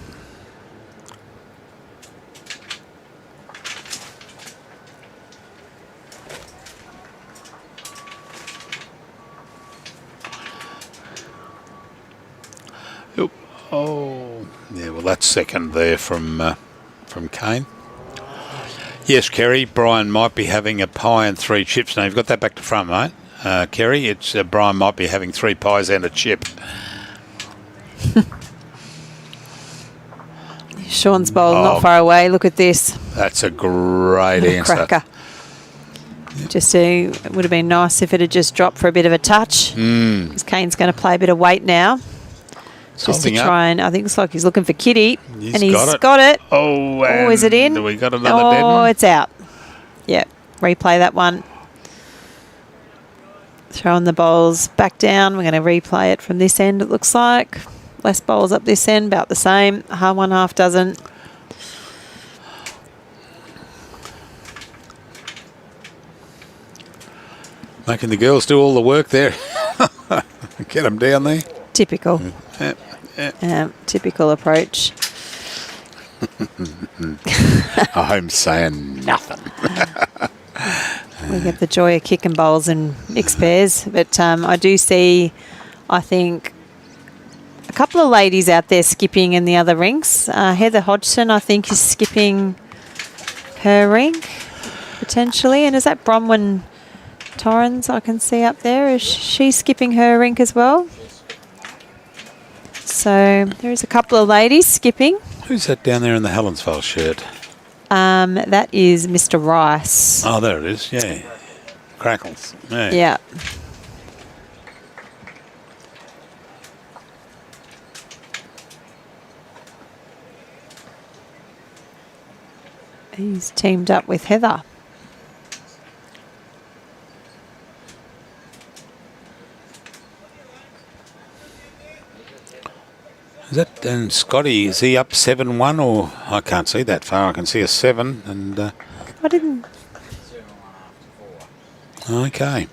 Oop. Oh, yeah. Well, that's second there from Kane. Yes, Kerry. Brian might be having a pie and 3 chips. Now you've got that back to front, mate. Kerry, it's Brian might be having 3 pies and a chip. Sean's bowl not far away. Look at this. That's a great answer. Cracker. Just it would have been nice if it had just dropped for a bit of a touch. Because Kane's going to play a bit of weight now. Just to Holding up. try and, I think it's like he's looking for Kitty. He's and he's got it. got it. Oh, Oh, is it in? We got another dead Oh, one. it's out. Yep. Replay that one. Throwing the bowls back down. We're going to replay it from this end, it looks like. Less bowls up this end, about the same. 1/2 dozen. Making the girls do all the work there. Get them down there. Typical. Yeah. Typical approach. I'm saying nothing. We get the joy of kicking bowls and mixed pairs. But I do see, I think, a couple of ladies out there skipping in the other rinks. Heather Hodgson, I think, is skipping her rink, potentially. And is that Bronwyn Torrens I can see up there? Is she skipping her rink as well? So there is a couple of ladies skipping. Who's that down there in the Helensville shirt? That is Mr. Rice. Oh, there it is. Yeah. Crackles. Yeah. Yeah. He's teamed up with Heather. Is that and Scotty? Is he up 7-1 or I can't see that far? I can see a 7 and. I didn't. Okay.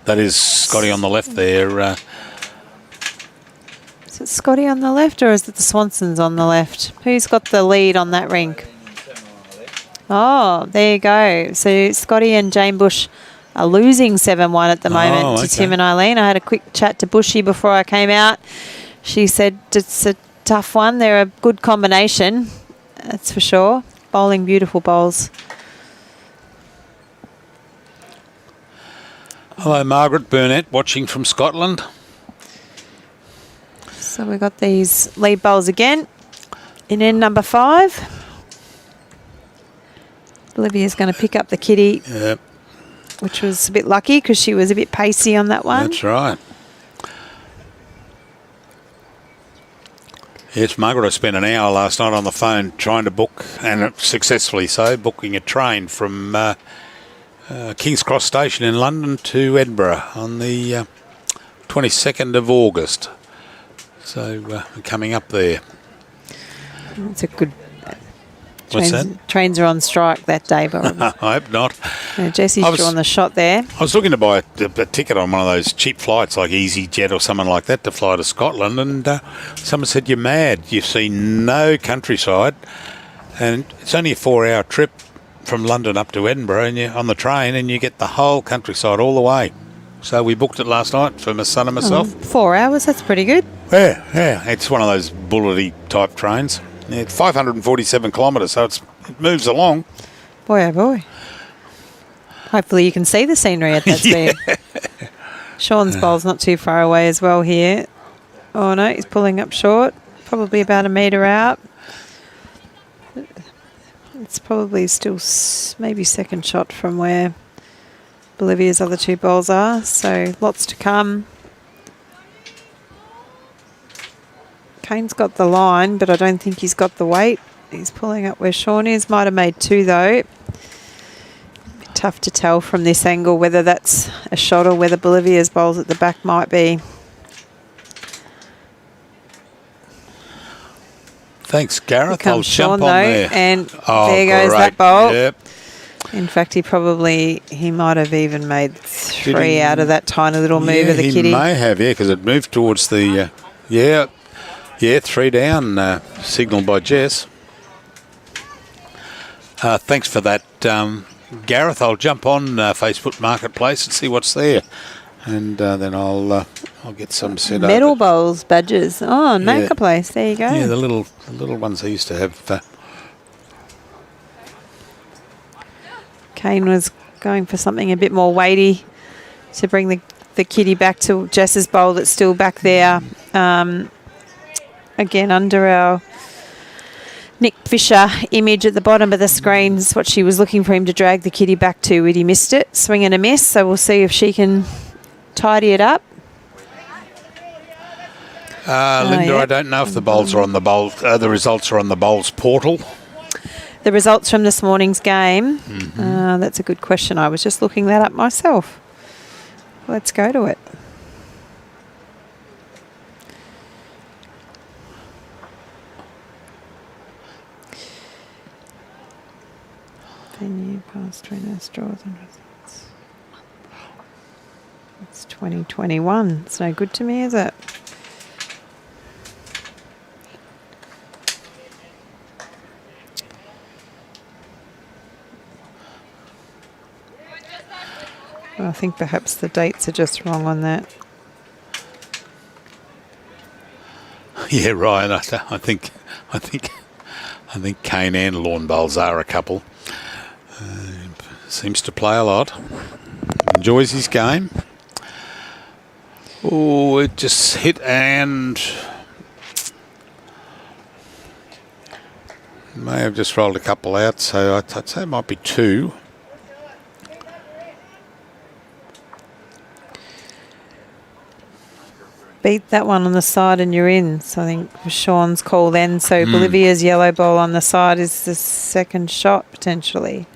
That is Scotty on the left there. Is it Scotty on the left or is it the Swansons on the left? Who's got the lead on that rink? Oh, there you go. So Scotty and Jane Bush are losing 7-1 at the moment to Tim and Eileen. I had a quick chat to Bushy before I came out. She said it's a tough one. They're a good combination, that's for sure. Bowling beautiful bowls. Hello, Margaret Burnett, watching from Scotland. So we've got these lead bowls again in end number 5. Bolivia's going to pick up the kitty, Yep, which was a bit lucky because she was a bit pacey on that one. that's right. Yes, Margaret, I spent an hour last night on the phone trying to book, and successfully so, booking a train from King's Cross Station in London to Edinburgh on the 22nd of August. So we're coming up there. It's a good... What's that? Trains are on strike that day, but I hope not. Jesse's drawn the shot there. I was looking to buy a ticket on one of those cheap flights like EasyJet or something like that to fly to Scotland, and someone said, you're mad. You've seen no countryside, and it's only a 4-hour trip from London up to Edinburgh and you're on the train, and you get the whole countryside all the way. So we booked it last night for my son and myself. 4 hours, that's pretty good. Yeah. It's one of those bullety type trains. Yeah, it's 547 kilometres, so it moves along. Boy, oh boy. Hopefully you can see the scenery at that speed. Sean's bowl's not too far away as well here. Oh no, he's pulling up short. Probably about a metre out. It's probably still maybe second shot from where Bolivia's other two bowls are. So lots to come. Kane's got the line, but I don't think he's got the weight. He's pulling up where Sean is. Might have made two though. Tough to tell from this angle whether that's a shot or whether Bolivia's bowls at the back might be. Thanks, Gareth. Here I'll comes Sean jump on though, there. and Oh, there goes great. that bowl. Yep. In fact, he might have even made three out of that tiny little move of the he kitty. may have, because it moved towards the, three down, signalled by Jess. Thanks for that, Gareth. I'll jump on Facebook Marketplace and see what's there, and then I'll get some set up. Medal bowls, badges. Oh, Marketplace. There you go. Yeah, the little ones I used to have. Kane was going for something a bit more weighty to bring the kitty back to Jess's bowl that's still back there. Again, under our Nick Fisher image at the bottom of the screen is what she was looking for him to drag the kitty back to, but he missed it. Swing and a miss, so we'll see if she can tidy it up. Linda, I don't know if the bowls are on the results are on the bowls portal. The results from this morning's game. That's a good question. I was just looking that up myself. Let's go to it. Venue, past winners, draws and results. It's 2021. It's no good to me, is it? I think perhaps the dates are just wrong on that. Yeah, Ryan. I think Kane and Lawn Bowls are a couple. Seems to play a lot. Enjoys his game. Oh, it just hit and may have just rolled a couple out. So I'd say it might be two. Beat that one on the side and you're in. So I think Sean's call then. So Bolivia's yellow ball on the side is the second shot potentially.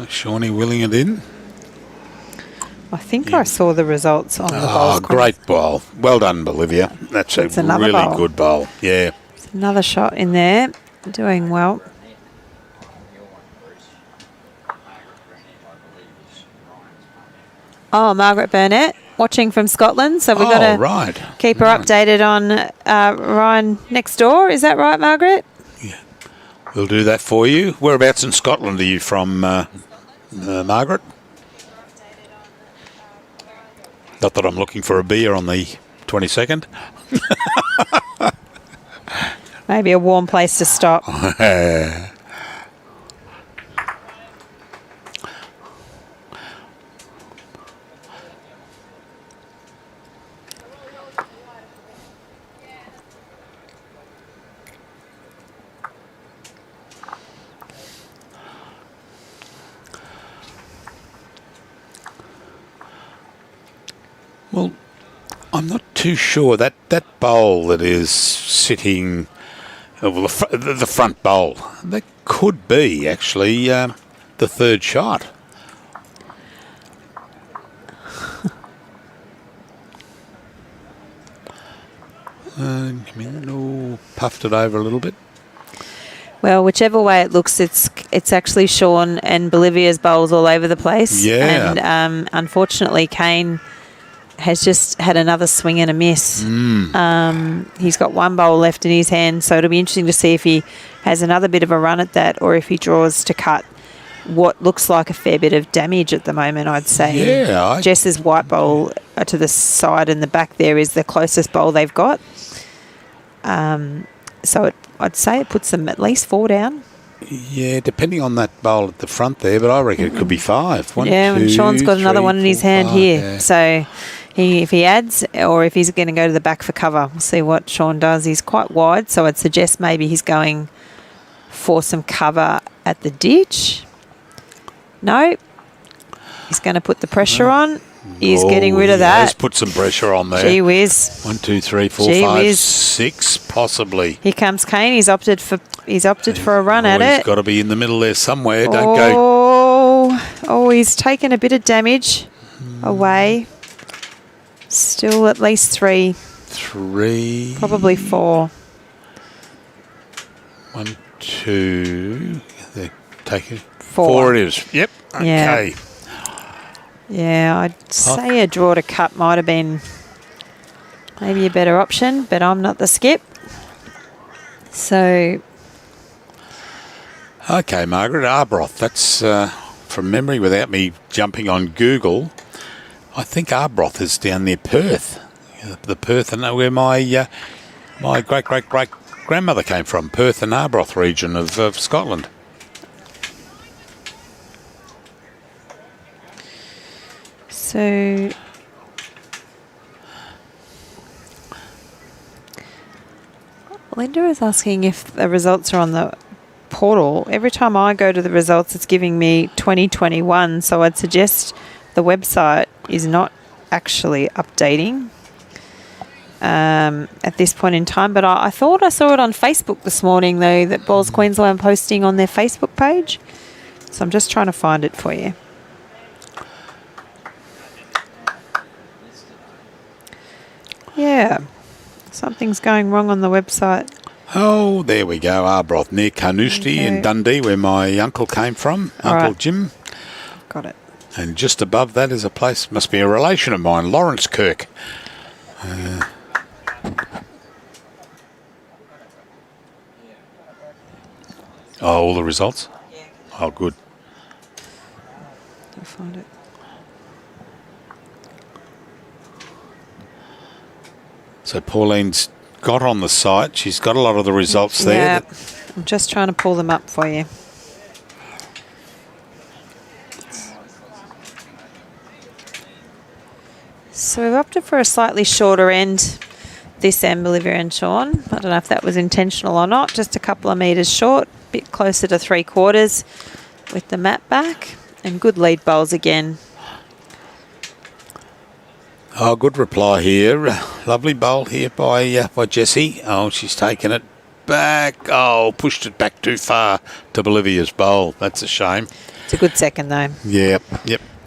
Shawnee willing it in. I think I saw the results on the bowls. Great bowl. Well done, Bolivia. That's a another really bowl. good bowl. Yeah. It's another shot in there. Doing well. Oh, Margaret Burnett watching from Scotland. So we've got to keep her updated on Ryan next door. Is that right, Margaret? Yeah. We'll do that for you. Whereabouts in Scotland are you from, Margaret? Not that I'm looking for a beer on the 22nd. Maybe a warm place to stop. Well, I'm not too sure. That bowl that is sitting, well, the front bowl, that could be actually the third shot. Puffed it over a little bit. Well, whichever way it looks, it's actually Sean and Bolivia's bowls all over the place. Yeah. And unfortunately, Kane has just had another swing and a miss. He's got one bowl left in his hand, so it'll be interesting to see if he has another bit of a run at that or if he draws to cut what looks like a fair bit of damage at the moment, I'd say. Yeah. Jess's white bowl to the side and the back there is the closest bowl they've got. So I'd say it puts them at least 4 down. Yeah, depending on that bowl at the front there, but I reckon it could be 5. And Sean's got another one in his hand here. Yeah. So if he adds or if he's going to go to the back for cover, we'll see what Sean does. He's quite wide, so I'd suggest maybe he's going for some cover at the ditch. No, he's going to put the pressure on. He's getting rid of that. Let's put some pressure on there. Gee whiz. 1, 2, 3, 4, Gee 5, whiz. 6, possibly. Here comes Kane. He's opted for a run at it. He's got to be in the middle there somewhere. Don't go. Oh, he's taken a bit of damage away. Still at least 3. 3. Probably 4. 1, 2. They're taking 4. it is. Yep. Yeah. Okay. Yeah, I'd say a draw to cut might have been maybe a better option, but I'm not the skip. So, Okay, Margaret, Arbroath. That's from memory without me jumping on Google. I think Arbroath is down near Perth. The Perth, and where my my great-great-great-grandmother came from, Perth and Arbroath region of Scotland. So Linda is asking if the results are on the portal. Every time I go to the results, it's giving me 2021. So I'd suggest the website is not actually updating at this point in time. But I thought I saw it on Facebook this morning, though, that Bowls Queensland posting on their Facebook page. So I'm just trying to find it for you. Yeah, something's going wrong on the website. Oh, there we go, Arbroath, near Carnoustie in Dundee, where my uncle came from, Uncle Jim. Got it. And just above that is a place, must be a relation of mine, Lawrence Kirk. All the results? Oh, good. I'll find it. So Pauline's got on the site. She's got a lot of the results there. Yeah, I'm just trying to pull them up for you. So we've opted for a slightly shorter end this end, Bolivia and Sean. I don't know if that was intentional or not. Just a couple of metres short, a bit closer to 3/4 with the mat back. And good lead bowls again. Oh, good reply here. Lovely bowl here by Jessie. Oh, she's taken it back. Oh, pushed it back too far to Bolivia's bowl. That's a shame. It's a good second, though, Yep.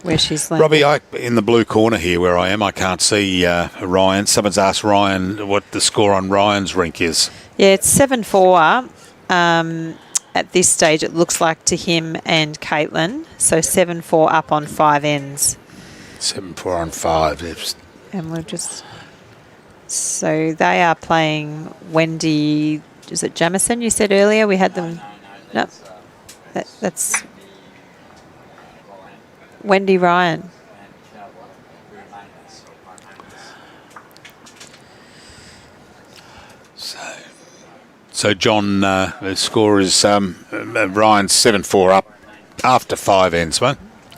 where she's landed. Robbie, in the blue corner here where I am, I can't see Ryan. Someone's asked Ryan what the score on Ryan's rink is. Yeah, it's 7-4. At this stage, it looks like to him and Caitlin. So 7-4 up on 5 ends. 7-4 on 5. And we'll just... So they are playing Wendy... Is it Jamison you said earlier? We had them... No. That's... Wendy Ryan. So John, the score is Ryan's 7-4 up after 5 ends, right?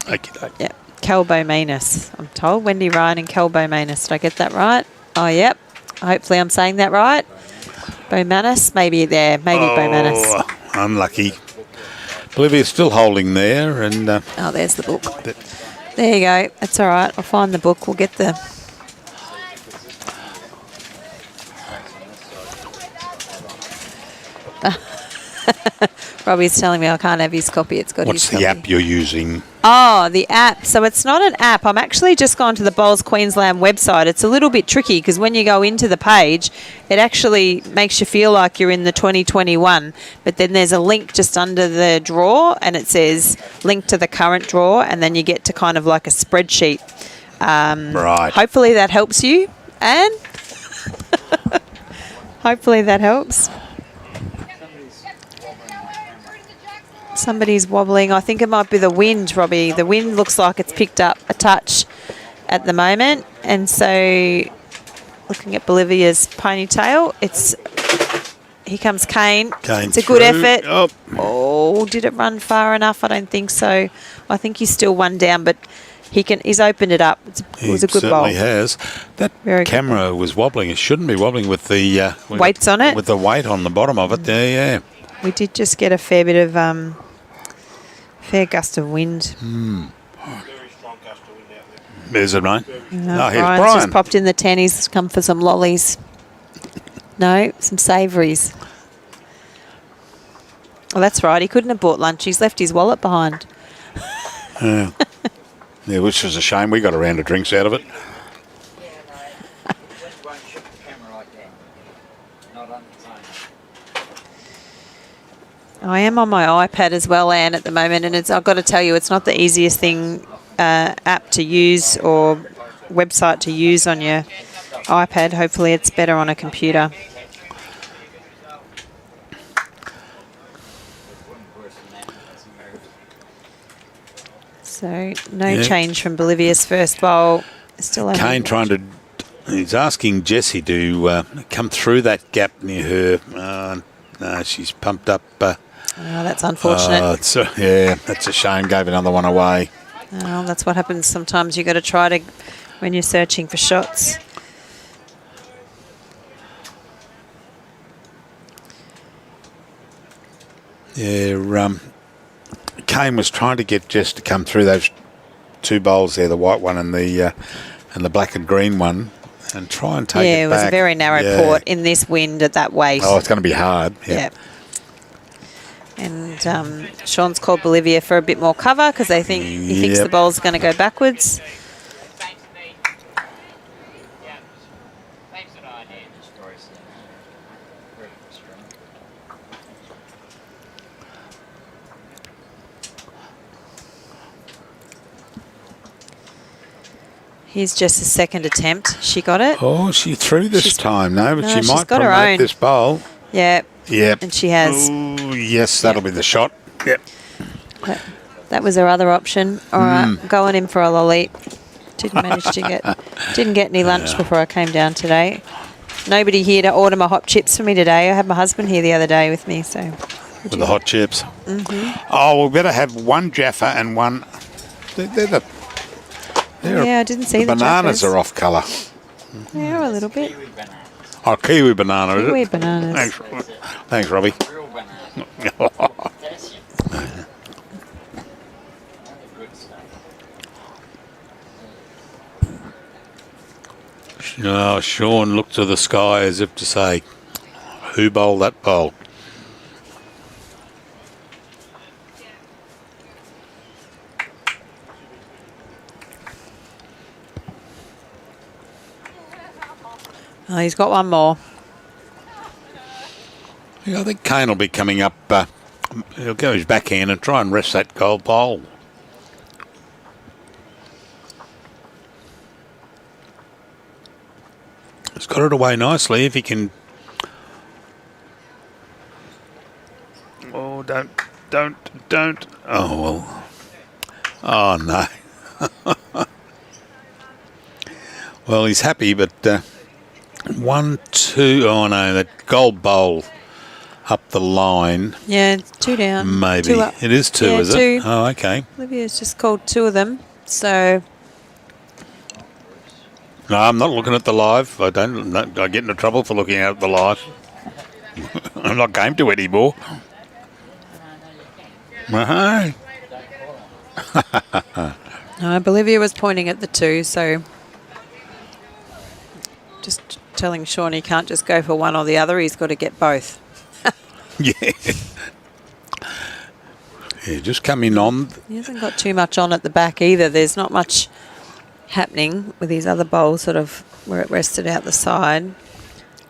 Okay. Yeah. Kelbo Manus, I'm told. Wendy Ryan and Kelbo Manus. Did I get that right? Oh, yep. Hopefully I'm saying that right. Bomanus, maybe there. Maybe Bomanus. Unlucky. Bolivia's still holding there. And oh, there's the book. There you go. That's all right. I'll find the book. We'll get the... Robbie's telling me I can't have his copy. It's got what's his the copy. app you're using? Oh, the app. So it's not an app. I'm actually just gone to the Bowls Queensland website. It's a little bit tricky because when you go into the page, it actually makes you feel like you're in the 2021. But then there's a link just under the draw and it says link to the current draw, and then you get to kind of like a spreadsheet Right. Hopefully that helps you, Anne. Hopefully that helps. Somebody's wobbling. I think it might be the wind, Robbie. The wind looks like it's picked up a touch at the moment. And so looking at Bolivia's ponytail, here comes Kane. It's a good effort. Oh, did it run far enough? I don't think so. I think he's still one down, but he's opened it up. It was a good bowl. He certainly has. That camera was wobbling. It shouldn't be wobbling with the weights on it. With the weight on the bottom of it there, yeah. We did just get a fair bit of fair gust of wind. There's it, mate. No, here's Brian's Brian. just popped in the tent. He's come for some lollies. No, some savouries. Oh, that's right. He couldn't have bought lunch. He's left his wallet behind. Yeah. Yeah, which was a shame. We got a round of drinks out of it. I am on my iPad as well, Anne, at the moment, and I've got to tell you, it's not the easiest thing app to use or website to use on your iPad. Hopefully it's better on a computer. So no change from Bolivia's first bowl. Still Kane he's asking Jessie to come through that gap near her. No, she's pumped up. That's unfortunate. That's a shame. Gave another one away. Oh, that's what happens sometimes. You've got to try to, when you're searching for shots. Yeah, Kane was trying to get Jess to come through those two bowls there, the white one and the black and green one, and try and take it back. Yeah, it was a very narrow port in this wind at that weight. Oh, it's going to be hard. Yeah. And Sean's called Bolivia for a bit more cover because he thinks the bowl's going to go backwards. Here's just a second attempt. She got it. Oh, she threw this time. No, but she might got her own. this bowl. Yeah. Yep. And she has. Ooh, yes, that'll be the shot. Yep. That was her other option. All right, going in for a lolly. Didn't get any lunch before I came down today. Nobody here to order my hot chips for me today. I had my husband here the other day with me, so. With the hot chips. Oh, we better have one Jaffa and one. I didn't see the bananas are off colour. Yeah, a little bit. Oh, kiwi banana, is it? Kiwi bananas. Thanks, Robbie. Sean looked to the sky as if to say, who bowled that bowl? Oh, he's got one more. Yeah, I think Kane will be coming up. He'll go his backhand and try and rest that gold bowl. He's got it away nicely if he can. Oh, don't. Oh, well. Oh, no. Well, he's happy, but 1, 2. Oh, no, that gold bowl up the line. Yeah, 2 down. Maybe. 2 up. It is 2, yeah, is 2. it? Oh, okay. Olivia's just called 2 of them, so. No, I'm not looking at the live. I get into trouble for looking at the live. I'm not game to anymore. No, Bolivia was pointing at the 2, so just telling Sean he can't just go for one or the other. He's got to get both. Yeah. Yeah, just coming on. He hasn't got too much on at the back either. There's not much happening with his other bowl, sort of where it rested out the side.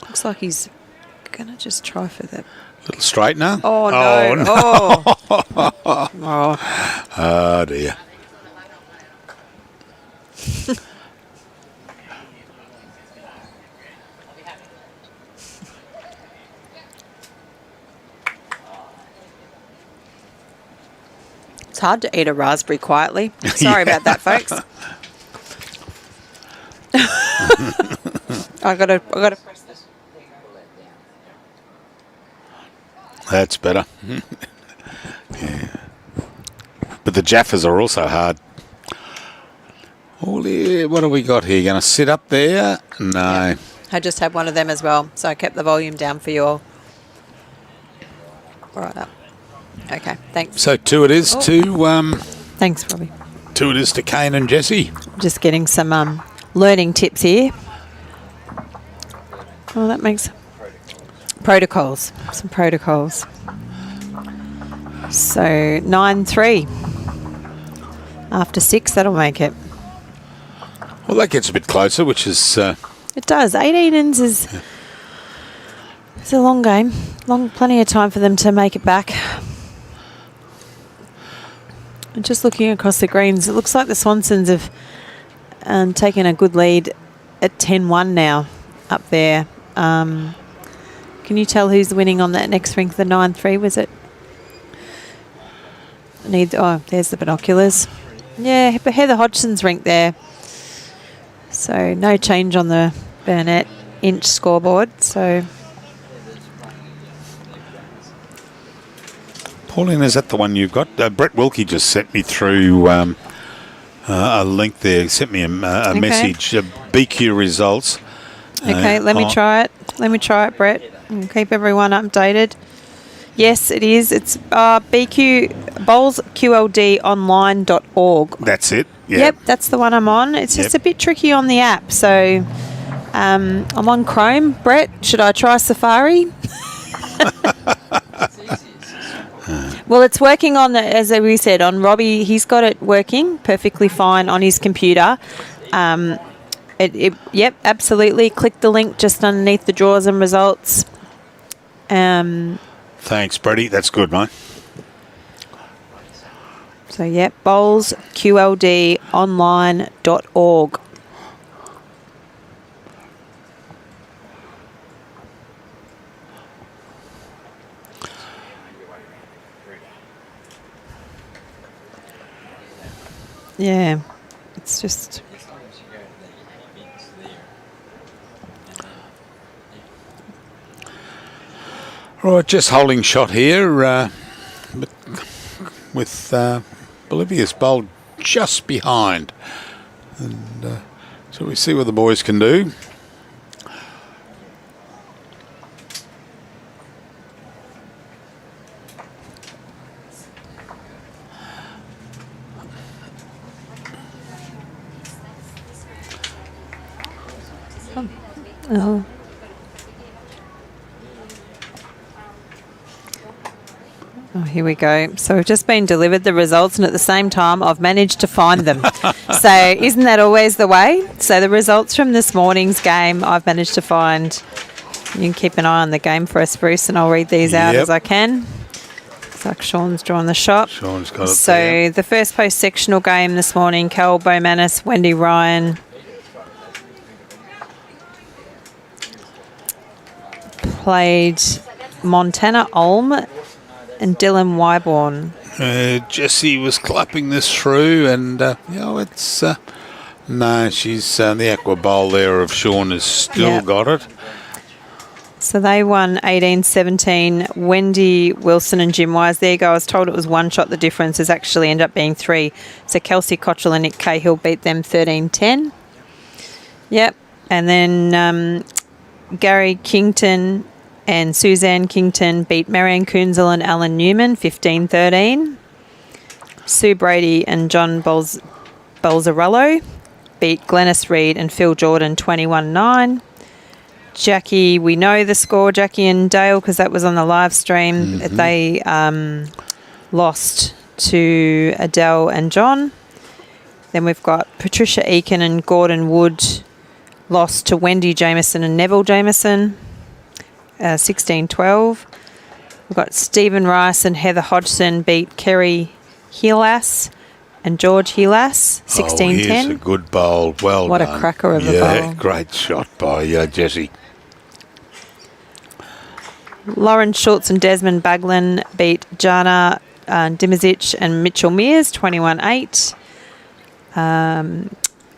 Looks like he's going to just try for the Little straightener. Oh, no. Oh, oh dear. hard to eat a raspberry quietly. Sorry about that, folks. I gotta press this. That's better. Yeah. But the Jaffas are also hard. Oh, yeah, what have we got here? Going to sit up there? No. Yeah. I just had one of them as well, so I kept the volume down for you all. Right up. Okay, thanks. So 2 it is to Thanks, Robbie. 2 it is to Kane and Jessie. Just getting some learning tips here. Oh, that makes protocols. Some protocols. So 9-3. After 6, that'll make it. Well, that gets a bit closer, which is... It does. 18 ins is it's a long game. Plenty of time for them to make it back. And just looking across the greens, it looks like the Swansons have taken a good lead at 10-1 now up there. Can you tell who's winning on that next rink? The 9-3, was it? There's the binoculars. Yeah, Heather Hodgson's rink there. So no change on the Burnett inch scoreboard. So Pauline, is that the one you've got? Brett Wilkie just sent me through a link there. Sent me a message. BQ results. Okay, let me try it. Let me try it, Brett. And keep everyone updated. Yes, it is. It's bowlsqldonline.org. That's it. Yeah. Yep, that's the one I'm on. It's just a bit tricky on the app. So I'm on Chrome. Brett, should I try Safari? Well, it's working on, as we said, on Robbie. He's got it working perfectly fine on his computer. Yep, absolutely. Click the link just underneath the draws and results. Thanks, Brady. That's good, mate. So, yep, bowlsqldonline.org. Yeah, it's just... Right, just holding shot here, but with Bolivia's bowled just behind. And so we see what the boys can do. Oh. Oh, here we go. So we've just been delivered the results, and at the same time I've managed to find them. So isn't that always the way? So the results from this morning's game I've managed to find. You can keep an eye on the game for us, Bruce, and I'll read these out as I can. It's like Sean's drawn the shot. Sean's got it So there. the first post-sectional game this morning, Carol Bowmanis, Wendy Ryan, played Montana Ulm and Dylan Wyborn. Jessie was clapping this through, and it's no, she's the aqua bowl there of Sean has still got it. So they won 18-17. Wendy Wilson and Jim Wise. There you go. I was told it was one shot. The difference has actually ended up being 3. So Kelsey Cottell and Nick Cahill beat them 13-10. Yep. And then Gary Kington and Suzanne Kington beat Marianne Kunzel and Alan Newman 15-13. Sue Brady and John Bolzarello beat Glennis Reid and Phil Jordan 21-9. Jackie, we know the score, Jackie and Dale, because that was on the live stream. Mm-hmm. They lost to Adele and John. Then we've got Patricia Eakin and Gordon Wood lost to Wendy Jameson and Neville Jameson, 16-12. We've got Stephen Rice and Heather Hodgson beat Kerry Helas and George Helas, 16-10. Oh, here's a good bowl. Well what done. A cracker of a bowl. Yeah, great shot by Jessie. Lauren Schultz and Desmond Baglin beat Jana Dimizic and Mitchell Mears, 21-8.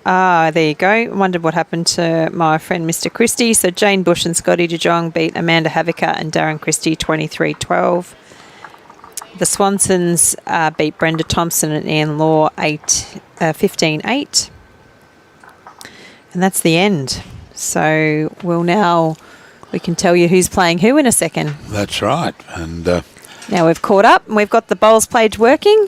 There you go. I wondered what happened to my friend Mr. Christie. So Jane Bush and Scotty De Jong beat Amanda Havicker and Darren Christie 23-12. The Swansons beat Brenda Thompson and Ian Law 15-8. And that's the end. So we can tell you who's playing who in a second. That's right. And now we've caught up and we've got the bowls page working.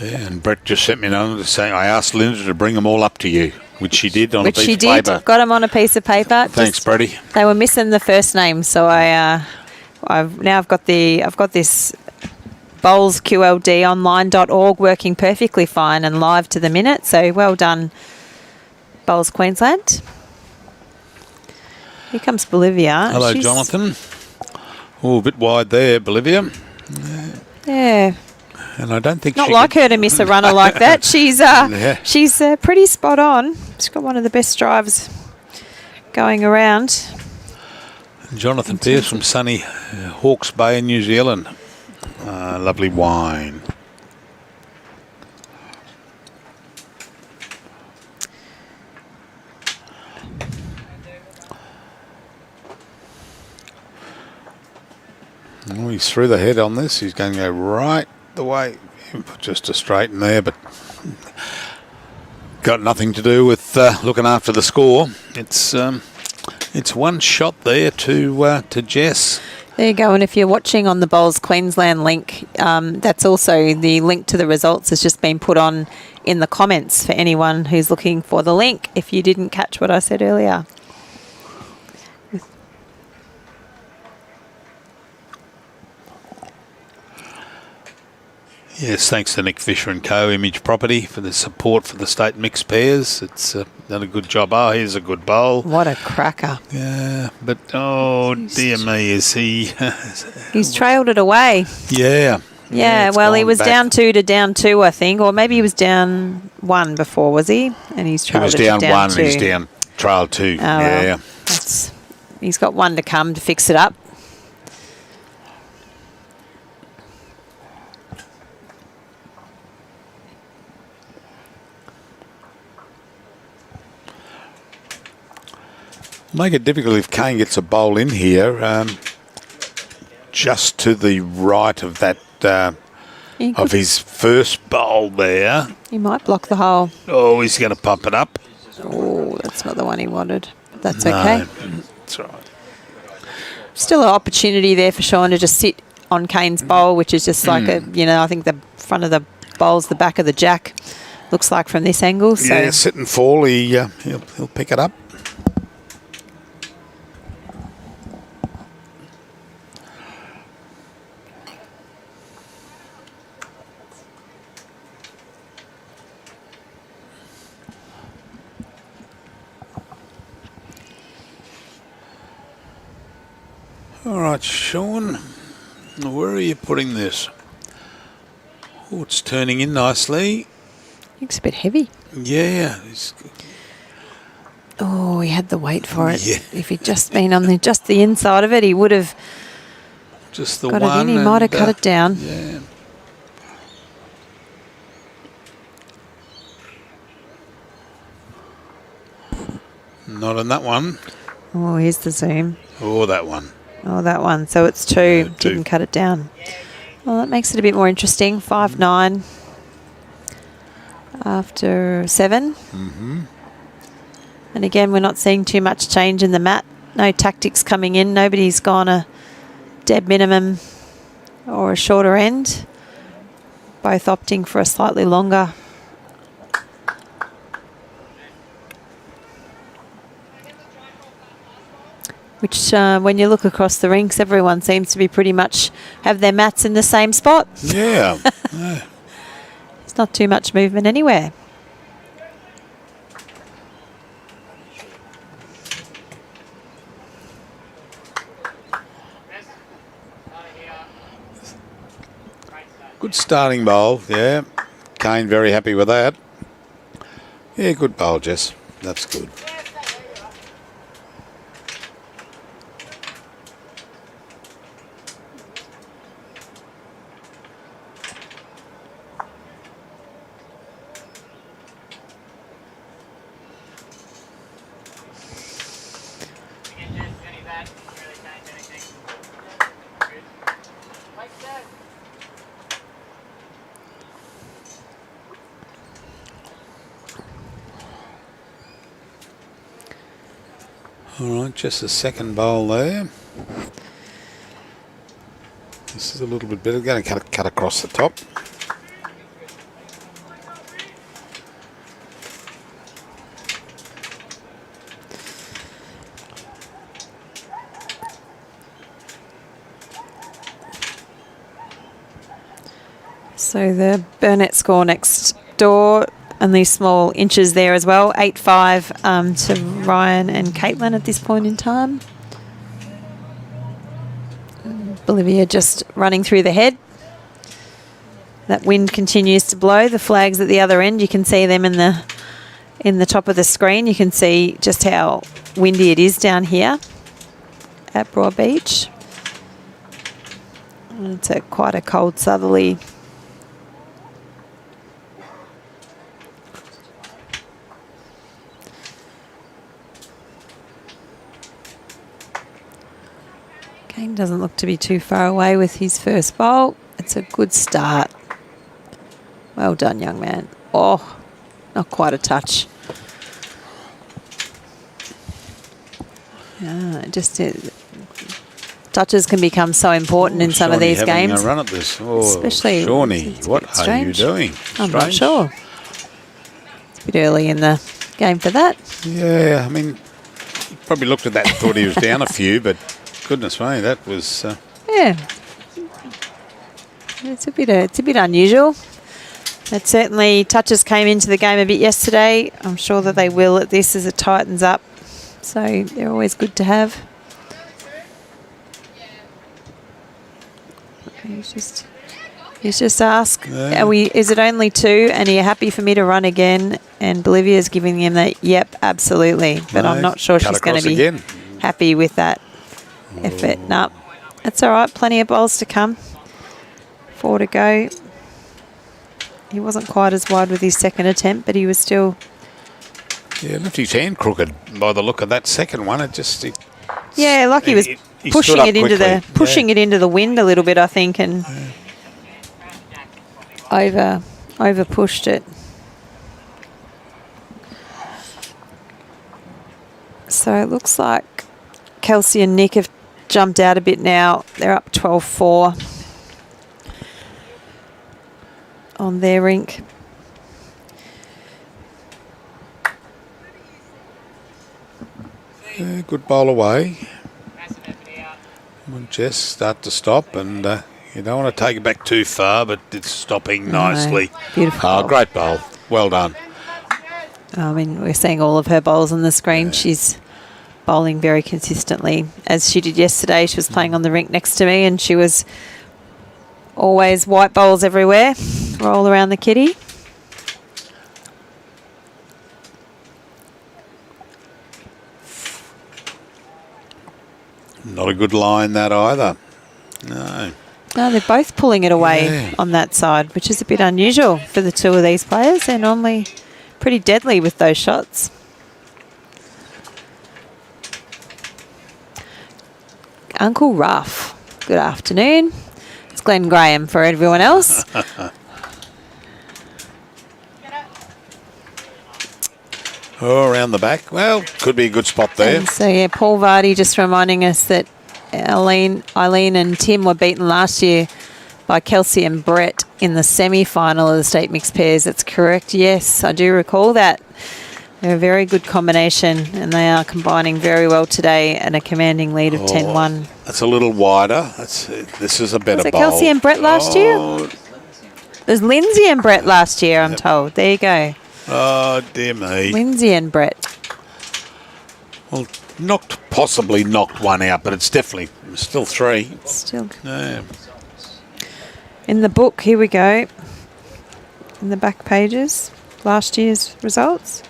yeah, and Brett just sent me a note saying I asked Linda to bring them all up to you, which she did on a piece of paper. Got them on a piece of paper. Thanks, Bretty. They were missing the first name, so I've got this bowls QLDonline.org working perfectly fine and live to the minute. So well done, Bowls Queensland. Here comes Bolivia. Hello, Jonathan. Oh, a bit wide there, Bolivia. Yeah. And I don't think Not like her to miss a runner like that. She's pretty spot on. She's got one of the best drives going around. Jonathan Pearce from sunny Hawke's Bay in New Zealand. Lovely wine. Oh, he's through the head on this. He's going to go right the way. Just a straighten there, but got nothing to do with looking after the score. It's one shot there to Jess. There you go. And if you're watching on the Bowls Queensland link, that's also the link to the results has just been put on in the comments for anyone who's looking for the link if you didn't catch what I said earlier. Yes, thanks to Nick Fisher and Co. Image Property for the support for the state mixed pairs. It's done a good job. Oh, here's a good bowl. What a cracker. Yeah, but oh dear me, is he... He's trailed it away. Yeah. Yeah, well, he was down 2 to down 2, I think, or maybe he was down 1 before, was he? And he's trailed it to down 2. He was down 1 and he's down trail 2. Oh, yeah. Well, he's got 1 to come to fix it up. Make it difficult if Kane gets a bowl in here, just to the right of that of his first bowl there. He might block the hole. Oh, he's going to pump it up. Oh, that's not the one he wanted. But that's okay. That's right. Still an opportunity there for Sean to just sit on Kane's bowl, which is just like I think the front of the bowl's the back of the jack. Looks like from this angle. So. Yeah, sit and fall. He'll pick it up. All right, Sean, where are you putting this? Oh, it's turning in nicely. Looks a bit heavy. Yeah. Oh, he had the weight for it. Yeah. If he'd just been on just the inside of it, he would have just the got one. it in. He might have cut it down. Yeah. Not on that one. Oh, here's the zoom. Oh, that one. Oh, that one. So it's 2. Didn't cut it down. Well, that makes it a bit more interesting. 5-9 after 7. Mm-hmm. And again, we're not seeing too much change in the mat. No tactics coming in. Nobody's gone a dead minimum or a shorter end. Both opting for a slightly longer. Which, when you look across the rinks, everyone seems to be pretty much have their mats in the same spot. Yeah. There's not too much movement anywhere. Good starting bowl, yeah. Kane very happy with that. Yeah, good bowl, Jess. That's good. All right, just a second bowl there. This is a little bit better. Going to cut across the top. So the Burnett score next door, only small inches there as well. 8-5 to Ryan and Caitlin at this point in time. Bolivia just running through the head. That wind continues to blow. The flags at the other end, you can see them in the top of the screen. You can see just how windy it is down here at Broadbeach. And it's quite a cold southerly. Kane doesn't look to be too far away with his first bowl. It's a good start. Well done, young man. Oh, not quite a touch. Yeah, touches can become so important in some of these games. Having a run at this. Oh, especially Shawnee, what are you doing? I'm not sure. It's a bit early in the game for that. Yeah, I mean, he probably looked at that and thought he was down a few, but goodness me, that was... yeah. It's a bit unusual. It certainly, touches came into the game a bit yesterday. I'm sure that they will at this as it tightens up. So they're always good to have. He's just asked, is it only 2? And are you happy for me to run again? And Bolivia's giving him that, yep, absolutely. But I'm not sure she's going to be happy with that effort. No, that's all right. Plenty of bowls to come. 4 to go. He wasn't quite as wide with his second attempt, but he was still... Yeah, left his hand crooked by the look of that second one. Yeah, like he was pushing it into the wind a little bit, I think, and over pushed it. So it looks like Kelsey and Nick have jumped out a bit now. They're up 12-4 on their rink. Yeah, good bowl away. Come on, Jess, start to stop, and you don't want to take it back too far, but it's stopping nicely. Beautiful. Oh, great bowl. Well done. I mean, we're seeing all of her bowls on the screen. Yeah. She's bowling very consistently, as she did yesterday. She was playing on the rink next to me, and she was always white bowls everywhere, all around the kitty. Not a good line, that either. No. No, they're both pulling it away on that side, which is a bit unusual for the two of these players. They're normally pretty deadly with those shots. Uncle Ruff, good afternoon. It's Glenn Graham for everyone else. Oh, around the back. Well, could be a good spot there. And so, yeah, Paul Vardy just reminding us that Eileen and Tim were beaten last year by Kelsey and Brett in the semi-final of the state mixed pairs. That's correct. Yes, I do recall that. They're a very good combination, and they are combining very well today and a commanding lead of 10-1. That's a little wider. This is a better bowl. Was it Kelsey and Brett last year? It was Lindsay and Brett last year, I'm told. There you go. Oh, dear me. Lindsay and Brett. Well, possibly knocked one out, but it's definitely still 3. Still. Yeah. In the book, here we go. In the back pages, last year's results.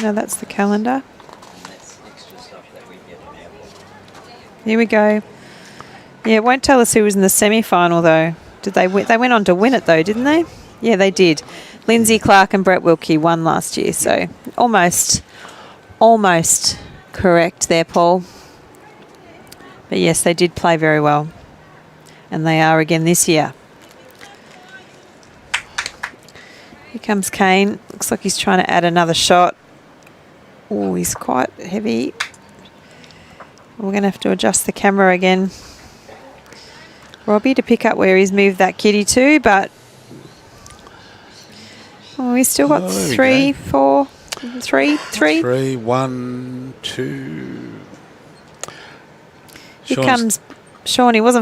No, that's the calendar. Here we go. Yeah, it won't tell us who was in the semi-final, though. Did they win? They went on to win it, though, didn't they? Yeah, they did. Lindsay Clark and Brett Wilkie won last year, so almost correct there, Paul. But yes, they did play very well, and they are again this year. Here comes Kane. Looks like he's trying to add another shot. Oh, he's quite heavy. We're going to have to adjust the camera again, Robbie, to pick up where he's moved that kitty to, but he's still got three, 1, 2. Here comes Sean. He was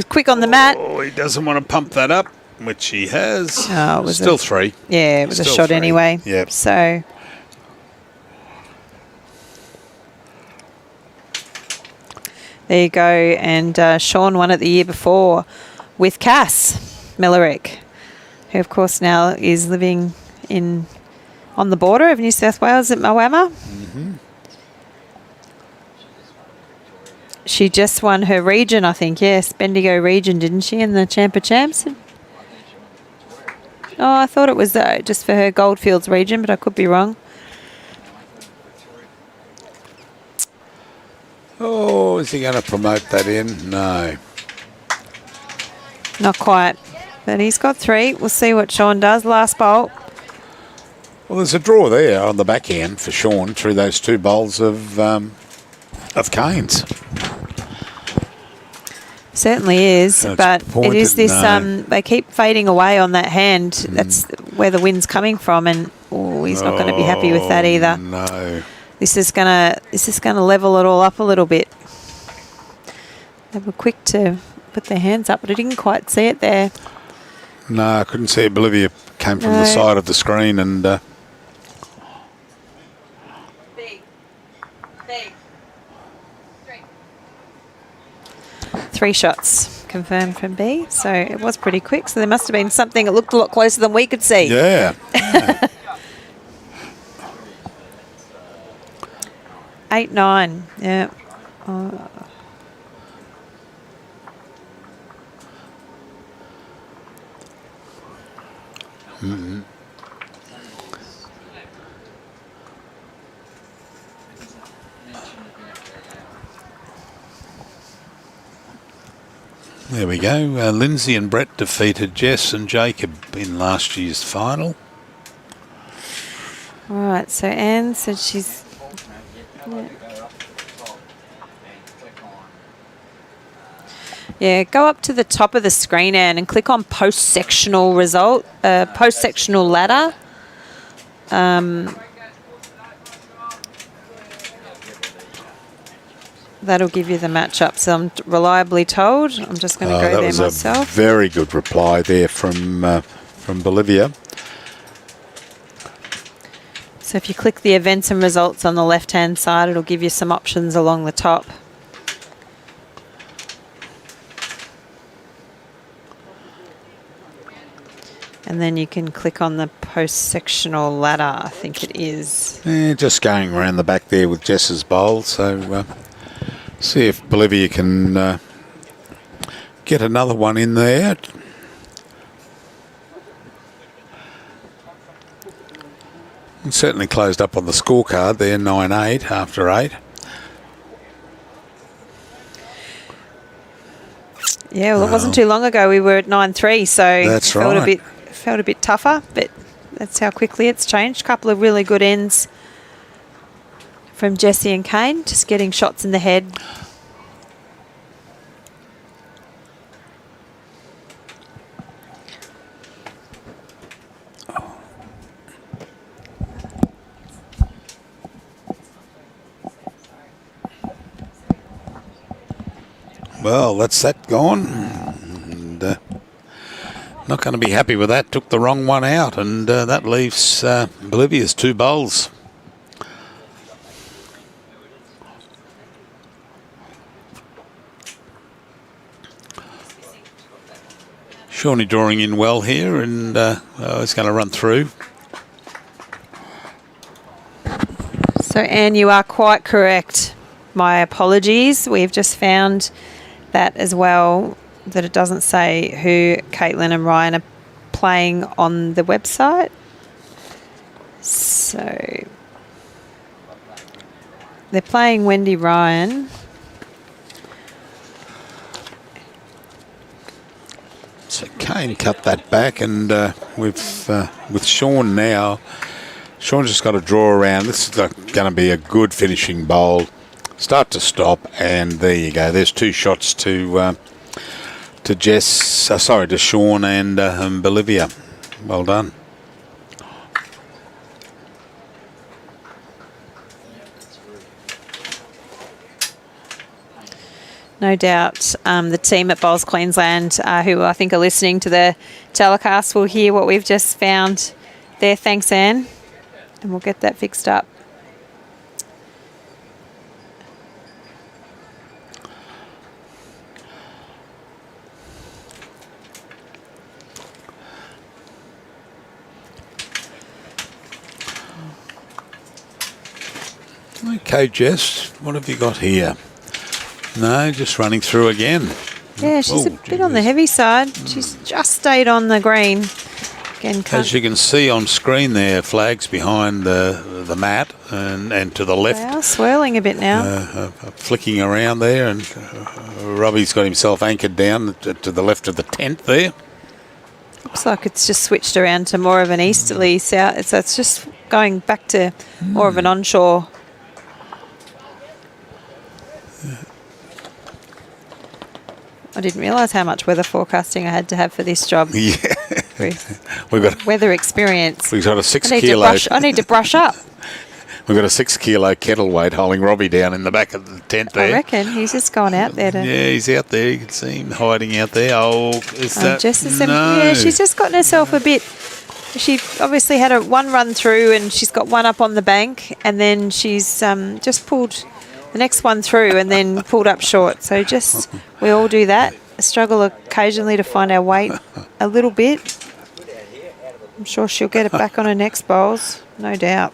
quick on the mat. Oh, he doesn't want to pump that up, which he has. Oh, it was still 3. Yeah, it was Still a shot 3. anyway. Yep. So there you go. And Sean won it the year before with Cass Millerick, who of course now is living on the border of New South Wales at Moama. Mm-hmm. She just won her region, I think. Yes, Bendigo region, didn't she, in the Champa Champs? Oh, I thought it was just for her Goldfields region, but I could be wrong. Oh, is he going to promote that in? No. Not quite. But he's got 3. We'll see what Sean does. Last bolt. Well, there's a draw there on the backhand for Sean through those 2 bowls of Kane's. Certainly is, but it is this. No. They keep fading away on that hand. That's where the wind's coming from, and he's not going to be happy with that either. No. This is gonna level it all up a little bit. They were quick to put their hands up, but I didn't quite see it there. No, I couldn't see it. Bolivia came from the side of the screen and. Big. 3 shots confirmed from B, so it was pretty quick. So there must have been something that looked a lot closer than we could see. Yeah. 8-9. Yeah. Mm-hmm. There we go. Lindsay and Brett defeated Jess and Jacob in last year's final. All right, so Anne said she's... Yeah, go up to the top of the screen, Anne, and click on post-sectional result, post-sectional ladder. That'll give you the matchups, I'm reliably told. I'm just going to go there myself. That was a very good reply there from Bolivia. So if you click the events and results on the left-hand side, it'll give you some options along the top. And then you can click on the post-sectional ladder, I think it is. Yeah, just going around the back there with Jess's bowl, so see if Bolivia can get another one in there. And certainly closed up on the scorecard there, 9-8 after 8. Yeah, well, it wasn't too long ago we were at 9-3, so that's it felt a bit tougher, but that's how quickly it's changed. A couple of really good ends from Jessie and Kane, just getting shots in the head. Well, that's that gone. And, not going to be happy with that. Took the wrong one out, and that leaves Bolivia's 2 bowls. Shawnee drawing in well here, and it's going to run through. So, Anne, you are quite correct. My apologies. We've just found that as well, that it doesn't say who Caitlin and Ryan are playing on the website. So they're playing Wendy Ryan. So Kane cut that back, and with Sean now Sean's just got to draw around. This is going to be a good finishing bowl. Start to stop, and there you go. There's 2 shots to to Sean and Bolivia. Well done. No doubt the team at Bowls Queensland, who I think are listening to the telecast, will hear what we've just found there. Thanks, Anne. And we'll get that fixed up. Okay, Jess, what have you got here? No, just running through again. Yeah, she's a bit on the heavy side. She's just stayed on the green. Again, as you can see on screen there, flags behind the mat and to the left. They are swirling a bit now. Flicking around there, and Robbie's got himself anchored down to the left of the tent there. Looks like it's just switched around to more of an easterly south. So it's just going back to more of an onshore. I didn't realise how much weather forecasting I had to have for this job. Yeah. We've got weather experience. We've got a 6 kilo. I need to brush up. We've got a 6 kilo kettle weight holding Robbie down in the back of the tent there. I reckon he's just gone out there to. Yeah, he's out there. You can see him hiding out there. Oh, is that? No. Yeah, she's just gotten herself a bit. She obviously had one run through, and she's got one up on the bank, and then she's just pulled the next one through, and then pulled up short. So we all do that. Struggle occasionally to find our weight a little bit. I'm sure she'll get it back on her next bowls, no doubt.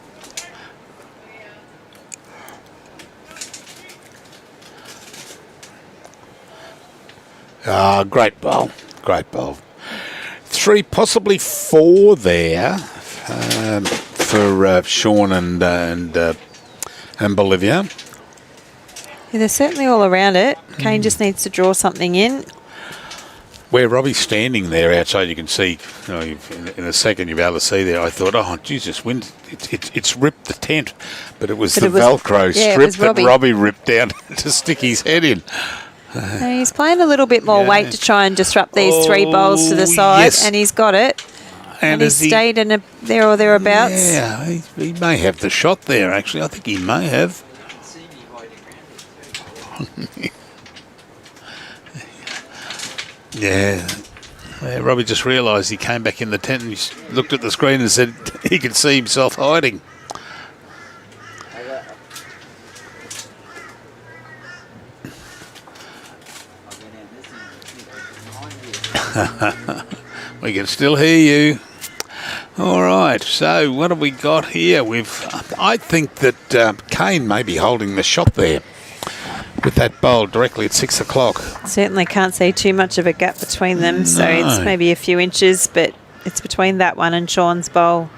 Great bowl. Great bowl. 3, possibly 4 there for Sean and Bolivia. Yeah, they're certainly all around it. Kane just needs to draw something in. Where Robbie's standing there outside, you can see, in a second you'll be able to see there. I thought, oh, Jesus, it's ripped the tent. But it was Velcro strip that Robbie ripped down to stick his head in. And he's playing a little bit more weight to try and disrupt these 3 bowls to the side, and he's got it. And he's stayed in there or thereabouts. Yeah, he may have the shot there, actually. I think he may have. Yeah. Robbie just realised he came back in the tent and he looked at the screen and said he could see himself hiding. We can still hear you. All right, so what have we got here? I think that Kane may be holding the shot there with that bowl directly at 6 o'clock. Certainly can't see too much of a gap between them, so it's maybe a few inches, but it's between that one and Sean's bowl.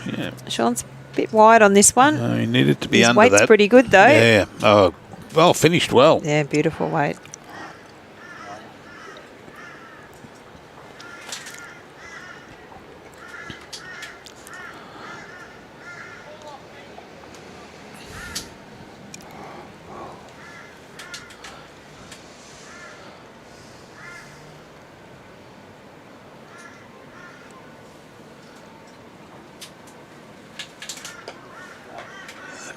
Yeah. Sean's a bit wide on this one. He needed to be under that. His weight's pretty good, though. Yeah. Oh, well, finished well. Yeah, beautiful weight.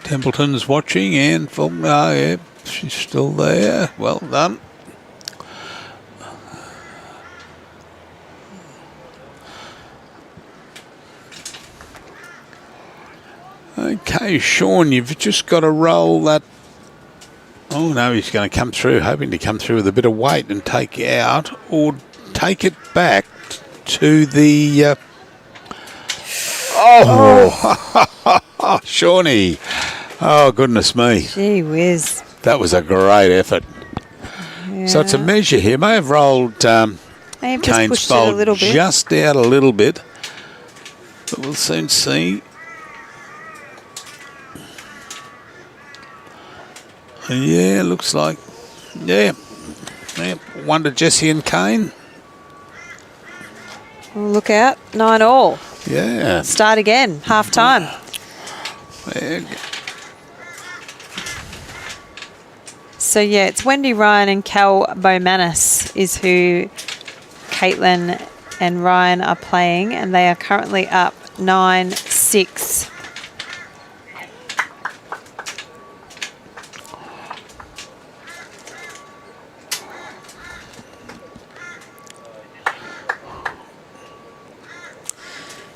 Templeton's watching, and yeah, she's still there. Well done. Okay, Sean, you've just got to roll that. Oh no, he's going to come through, hoping to come through with a bit of weight and take out, or take it back to the. Shawnee. Oh, goodness me. Gee whiz. That was a great effort. Yeah. So it's a measure here. May have rolled Kane's bowl just out a little bit. But we'll soon see. Yeah, looks like. Yeah. One to Jessie and Kane. Well, look out. 9 all. Yeah. Start again, half time. So yeah, it's Wendy Ryan and Cal Bowmanis is who Caitlin and Ryan are playing, and they are currently up 9-6.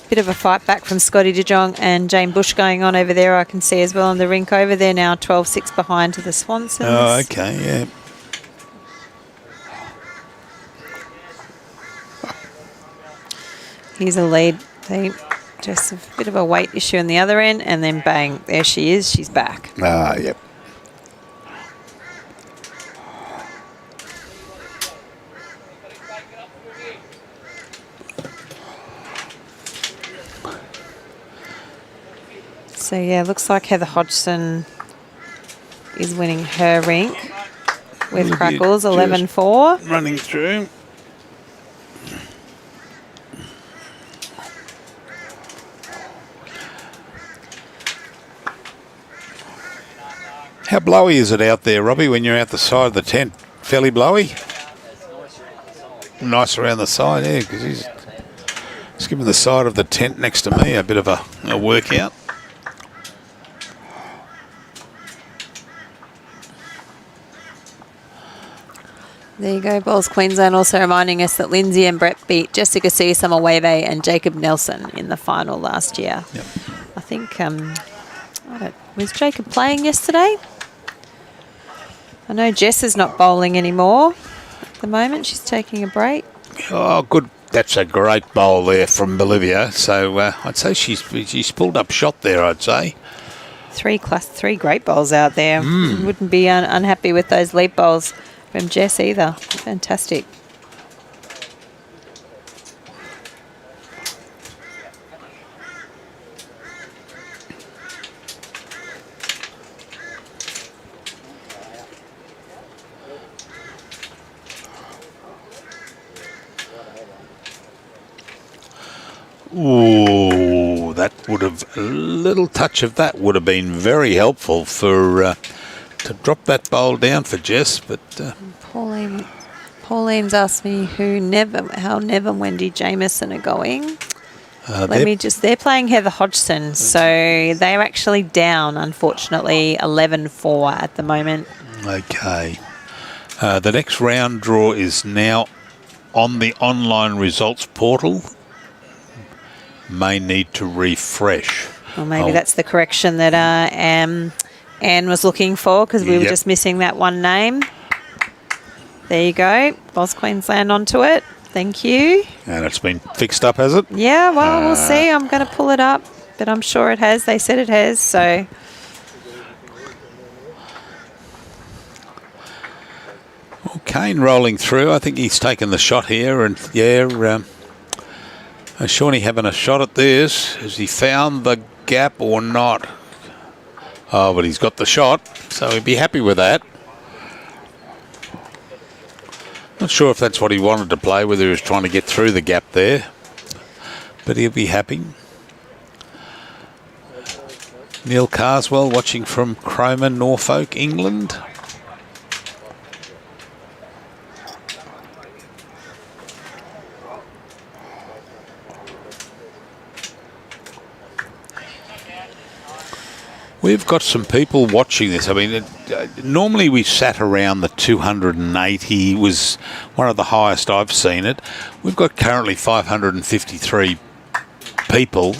Bit of a fight back from Scotty De Jong and Jane Bush going on over there, I can see as well on the rink over there now, 12-6 behind to the Swansons. Oh, okay, yeah. Here's a lead. Just a bit of a weight issue on the other end, and then bang, there she is. She's back. Ah, yep. So yeah, looks like Heather Hodgson is winning her rink with Crackles, 11-4. Running through. How blowy is it out there, Robbie, when you're out the side of the tent? Fairly blowy? Nice around the side, yeah, because he's giving the side of the tent next to me a bit of a workout. There you go, Bowls Queensland also reminding us that Lindsay and Brett beat Jessica Samawave and Jacob Nelson in the final last year. Yep. I think, was Jacob playing yesterday? I know Jess is not bowling anymore at the moment. She's taking a break. Oh, good. That's a great bowl there from Bolivia. So I'd say she's pulled up shot there, I'd say. Three great bowls out there. Wouldn't be unhappy with those leap bowls from Jess either. Fantastic. Ooh, that would have, a little touch of that would have been very helpful for to drop that bowl down for Jess, but Pauline's asked me how Nev and Wendy Jameson are going. They're playing Heather Hodgson, so they're actually down, unfortunately, 11-4 at the moment. Okay. The next round draw is now on the online results portal. May need to refresh. Well, maybe that's the correction that Anne was looking for, because we were just missing that one name. There you go. Boss Queensland onto it. Thank you. And it's been fixed up, has it? Yeah, well, we'll see. I'm going to pull it up, but I'm sure it has. They said it has, so. Well, Kane rolling through. I think he's taken the shot here, and Shawnee having a shot at this. Has he found the gap or not? Oh, but he's got the shot, so he'd be happy with that. Not sure if that's what he wanted to play, whether he was trying to get through the gap there, but he'll be happy. Neil Carswell watching from Cromer, Norfolk, England. We've got some people watching this. I mean, normally we sat around the 280. It was one of the highest I've seen it. We've got currently 553 people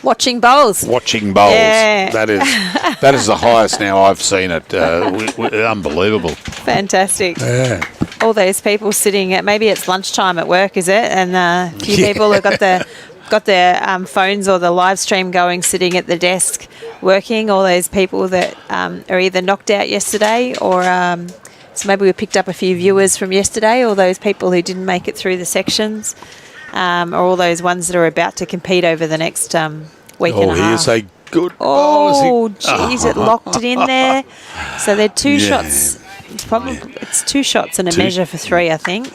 Watching bowls. watching bowls. Yeah. That is the highest now I've seen it. Unbelievable. Fantastic. Yeah. All those people sitting at, maybe it's lunchtime at work, is it? And a few people have got their phones or the live stream going, sitting at the desk working. All those people that are either knocked out yesterday, or so maybe we picked up a few viewers from yesterday, or those people who didn't make it through the sections, or all those ones that are about to compete over the next week and a half. Here's a good Oh, ball. geez, it locked it in there. So they're two shots. It's two shots and a measure for three, I think.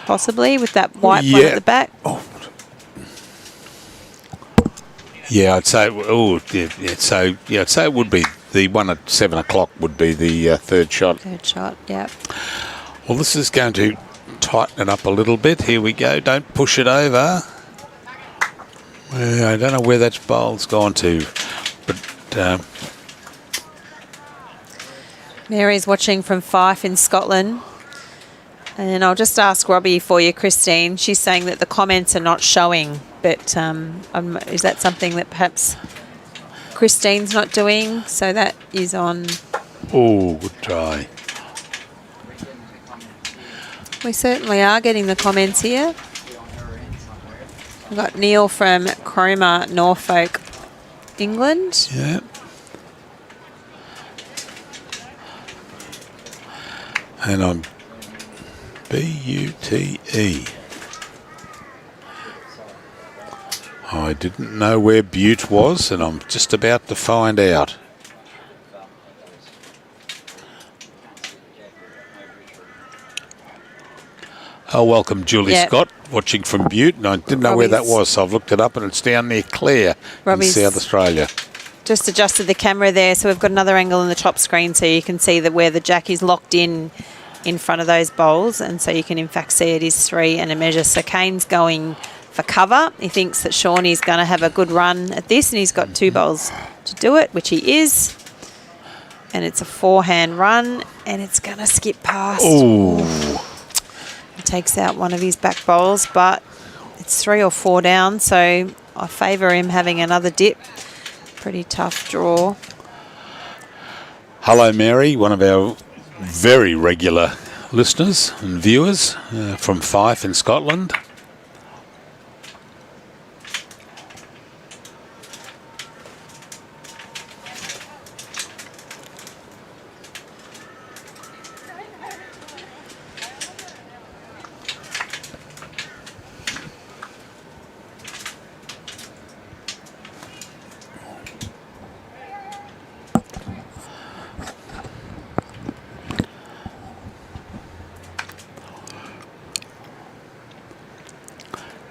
Possibly, with that white one at the back. Oh. Yeah, I'd say. Oh, yeah. So yeah, I'd say it would be the one at 7 o'clock would be the third shot. Third shot, yeah. Well, this is going to tighten it up a little bit. Here we go. Don't push it over. I don't know where that bowl's gone to, but Mary's watching from Fife in Scotland. And I'll just ask Robbie for you, Christine. She's saying that the comments are not showing, but is that something that perhaps Christine's not doing? So that is on. Oh, good try. We certainly are getting the comments here. We've got Neil from Cromer, Norfolk, England. Yeah. And I'm B-U-T-E. I didn't know where Butte was, and I'm just about to find out. Oh, welcome, Julie Scott, watching from Butte. And I didn't know where that was, so I've looked it up, and it's down near Clare in South Australia. Just adjusted the camera there, so we've got another angle in the top screen, so you can see that where the jack is locked in front of those bowls, and so you can in fact see it is 3 and a measure. So Kane's going for cover. He thinks that Shawnee's going to have a good run at this, and he's got 2 bowls to do it, which he is. And it's a 4-hand run, and it's going to skip past. Ooh. He takes out one of his back bowls, but it's 3 or 4 down, so I favour him having another dip. Pretty tough draw. Hello, Mary, one of our very regular listeners and viewers from Fife in Scotland.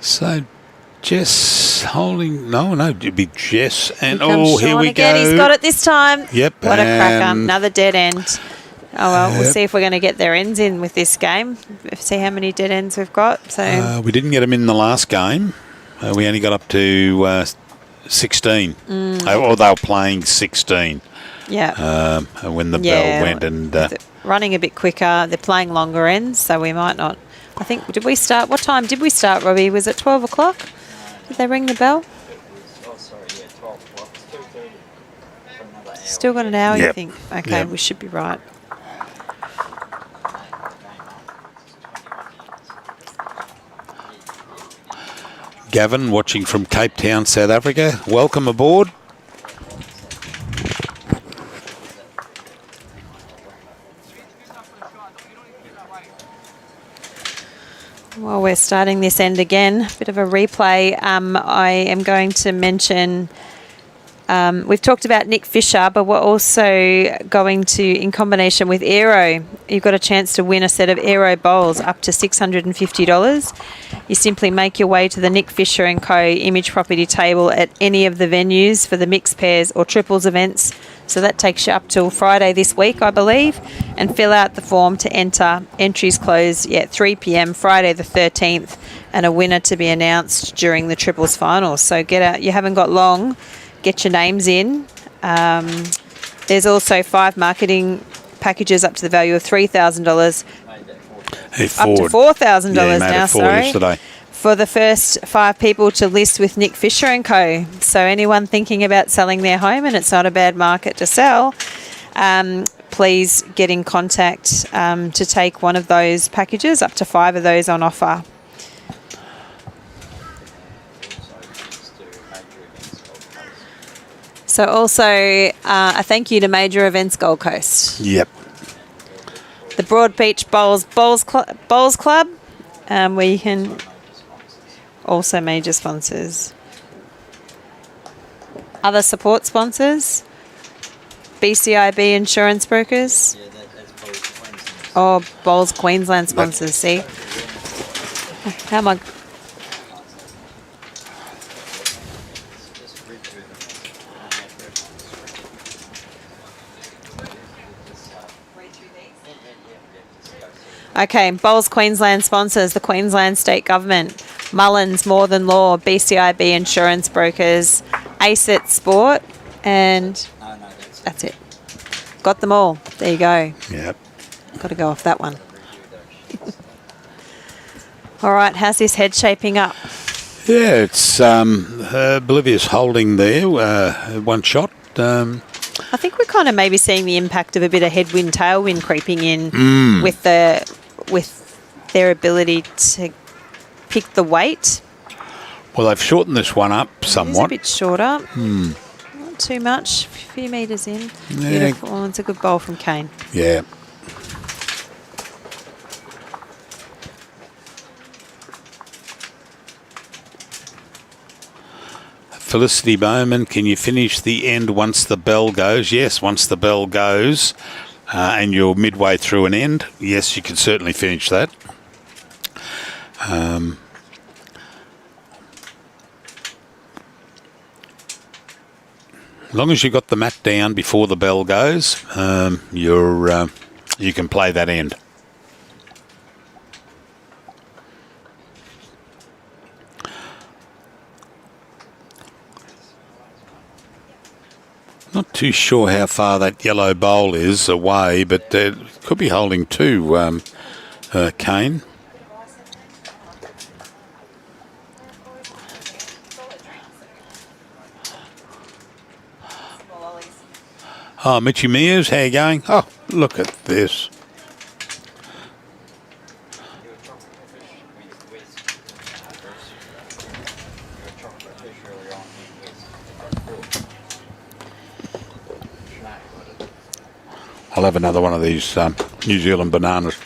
So, Jess holding... No, it'd be Jess. And, here we again. go. He's got it this time. Yep. What a cracker. Another dead end. Oh, well, we'll see if we're going to get their ends in with this game. See how many dead ends we've got. So we didn't get them in the last game. We only got up to 16. Or they were playing 16. Yeah. When the bell went. And running a bit quicker. They're playing longer ends, so we might not... I think, did we start? What time did we start, Robbie? Was it 12 o'clock? Did they ring the bell? Oh, sorry, yeah, 12 o'clock. It's 2:30 for another hour. Still got an hour, you Yep. think? Okay, Yep. we should be right. Gavin, watching from Cape Town, South Africa. Welcome aboard. While we're starting this end again, a bit of a replay. I am going to mention, we've talked about Nick Fisher, but we're also going to, in combination with Aero, you've got a chance to win a set of Aero bowls up to $650. You simply make your way to the Nick Fisher & Co. image property table at any of the venues for the mixed pairs or triples events. So that takes you up till Friday this week, I believe, and fill out the form to enter. Entries close at 3 p.m. Friday the 13th, and a winner to be announced during the triples final. So get out. You haven't got long. Get your names in. There's also 5 marketing packages up to the value of $3,000. Up to $4,000 now. Sorry. Yesterday. For the first 5 people to list with Nick Fisher & Co. So anyone thinking about selling their home, and it's not a bad market to sell, please get in contact to take one of those packages, up to 5 of those on offer. So also a thank you to Major Events Gold Coast. Yep. The Broadbeach Bowls Club, where you can... Also major sponsors. Other support sponsors. BCIB Insurance Brokers. Yeah, that's probably Queensland. Oh, Bowls Queensland sponsors, see? How am I... Okay, Bowls Queensland sponsors the Queensland State Government, Mullins More Than Law, BCIB Insurance Brokers, ACET Sport, and No, that's it. Got them all. There you go. Yep. Got to go off that one. All right, how's this head shaping up? Yeah, it's Bolivia's holding there, one shot. I think we're kind of maybe seeing the impact of a bit of headwind, tailwind creeping in with their ability to pick the weight. Well, they've shortened this one up It's a somewhat. bit shorter. Not too much. A few metres in. Yeah. Beautiful. Oh, it's a good bowl from Kane. Yeah. Felicity Bowman, can you finish the end once the bell goes? Yes, once the bell goes and you're midway through an end, yes, you can certainly finish that. As long as you've got the mat down before the bell goes, you can play that end. Not too sure how far that yellow bowl is away, but it could be holding two, Kane. Oh, Mitchy Mears, how you going? Oh, look at this. I'll have another one of these New Zealand bananas.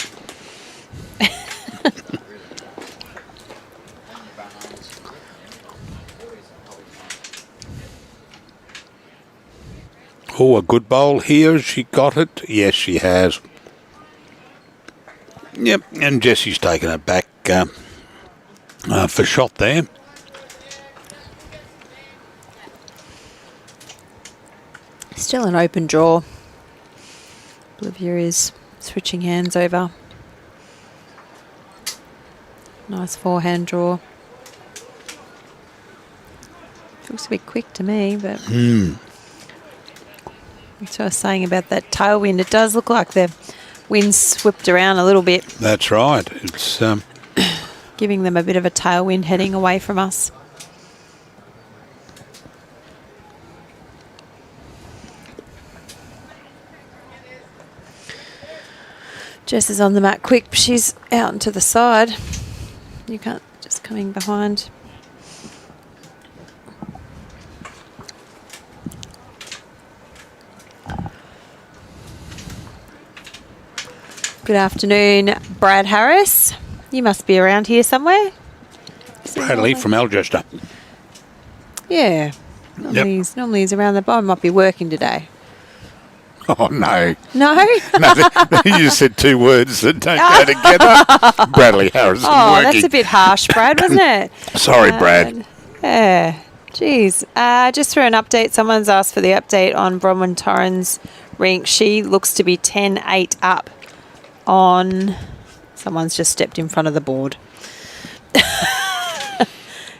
Oh, a good bowl here. She got it. Yes, she has. Yep, and Jessie's taken it back for shot there. Still an open draw. Bolivia is switching hands over. Nice forehand draw. Looks a bit quick to me, but that's what I was saying about that tailwind. It does look like the wind's whipped around a little bit, That's right. It's giving them a bit of a tailwind heading away from us. Jess is on the mat quick, but she's out and to the side. You can't, just coming behind. Good afternoon, Brad Harris. You must be around here somewhere. Bradley from Algester. Yeah. Normally he's around the bar. Might be working today. Oh, no. No? No, you just said two words that don't go together. Bradley Harrison Oh, working. that's a bit harsh, Brad, wasn't it? Sorry, Brad. Yeah. Jeez. Just for an update, someone's asked for the update on Bronwyn Torrens' rink. She looks to be 10-8 up on... Someone's just stepped in front of the board.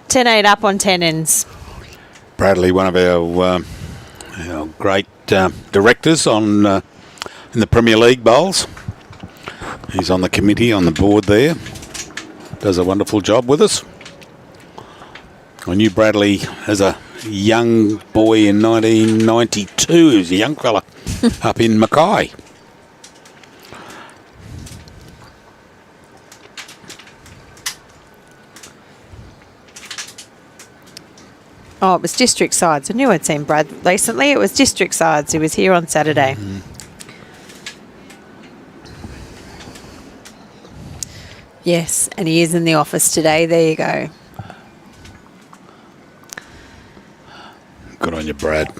10-8 up on 10 ends. Bradley, one of our great directors on in the Premier League bowls. He's on the committee, on the board there. Does a wonderful job with us. I knew Bradley as a young boy in 1992. He was a young fella up in Mackay. Oh, it was District Sides. I knew I'd seen Brad recently. It was District Sides. He was here on Saturday. Yes, and he is in the office today. There you go. Good on you, Brad.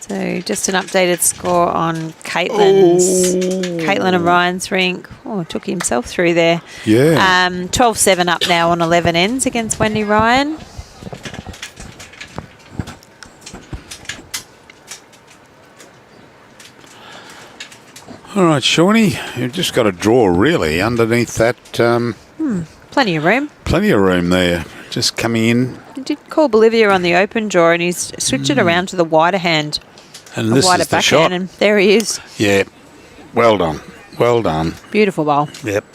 So just an updated score on Caitlin and Ryan's rink. Oh, took himself through there. Yeah. 12-7 up now on 11 ends against Wendy Ryan. All right, Shawnee, you've just got to draw really underneath that. Plenty of room. Plenty of room there. Just coming in. He did call Bolivia on the open draw, and he's switched it around to the wider hand. And the this wider is the backhand, shot. and there he is. Yeah. Well done. Well done. Beautiful bowl. Yep.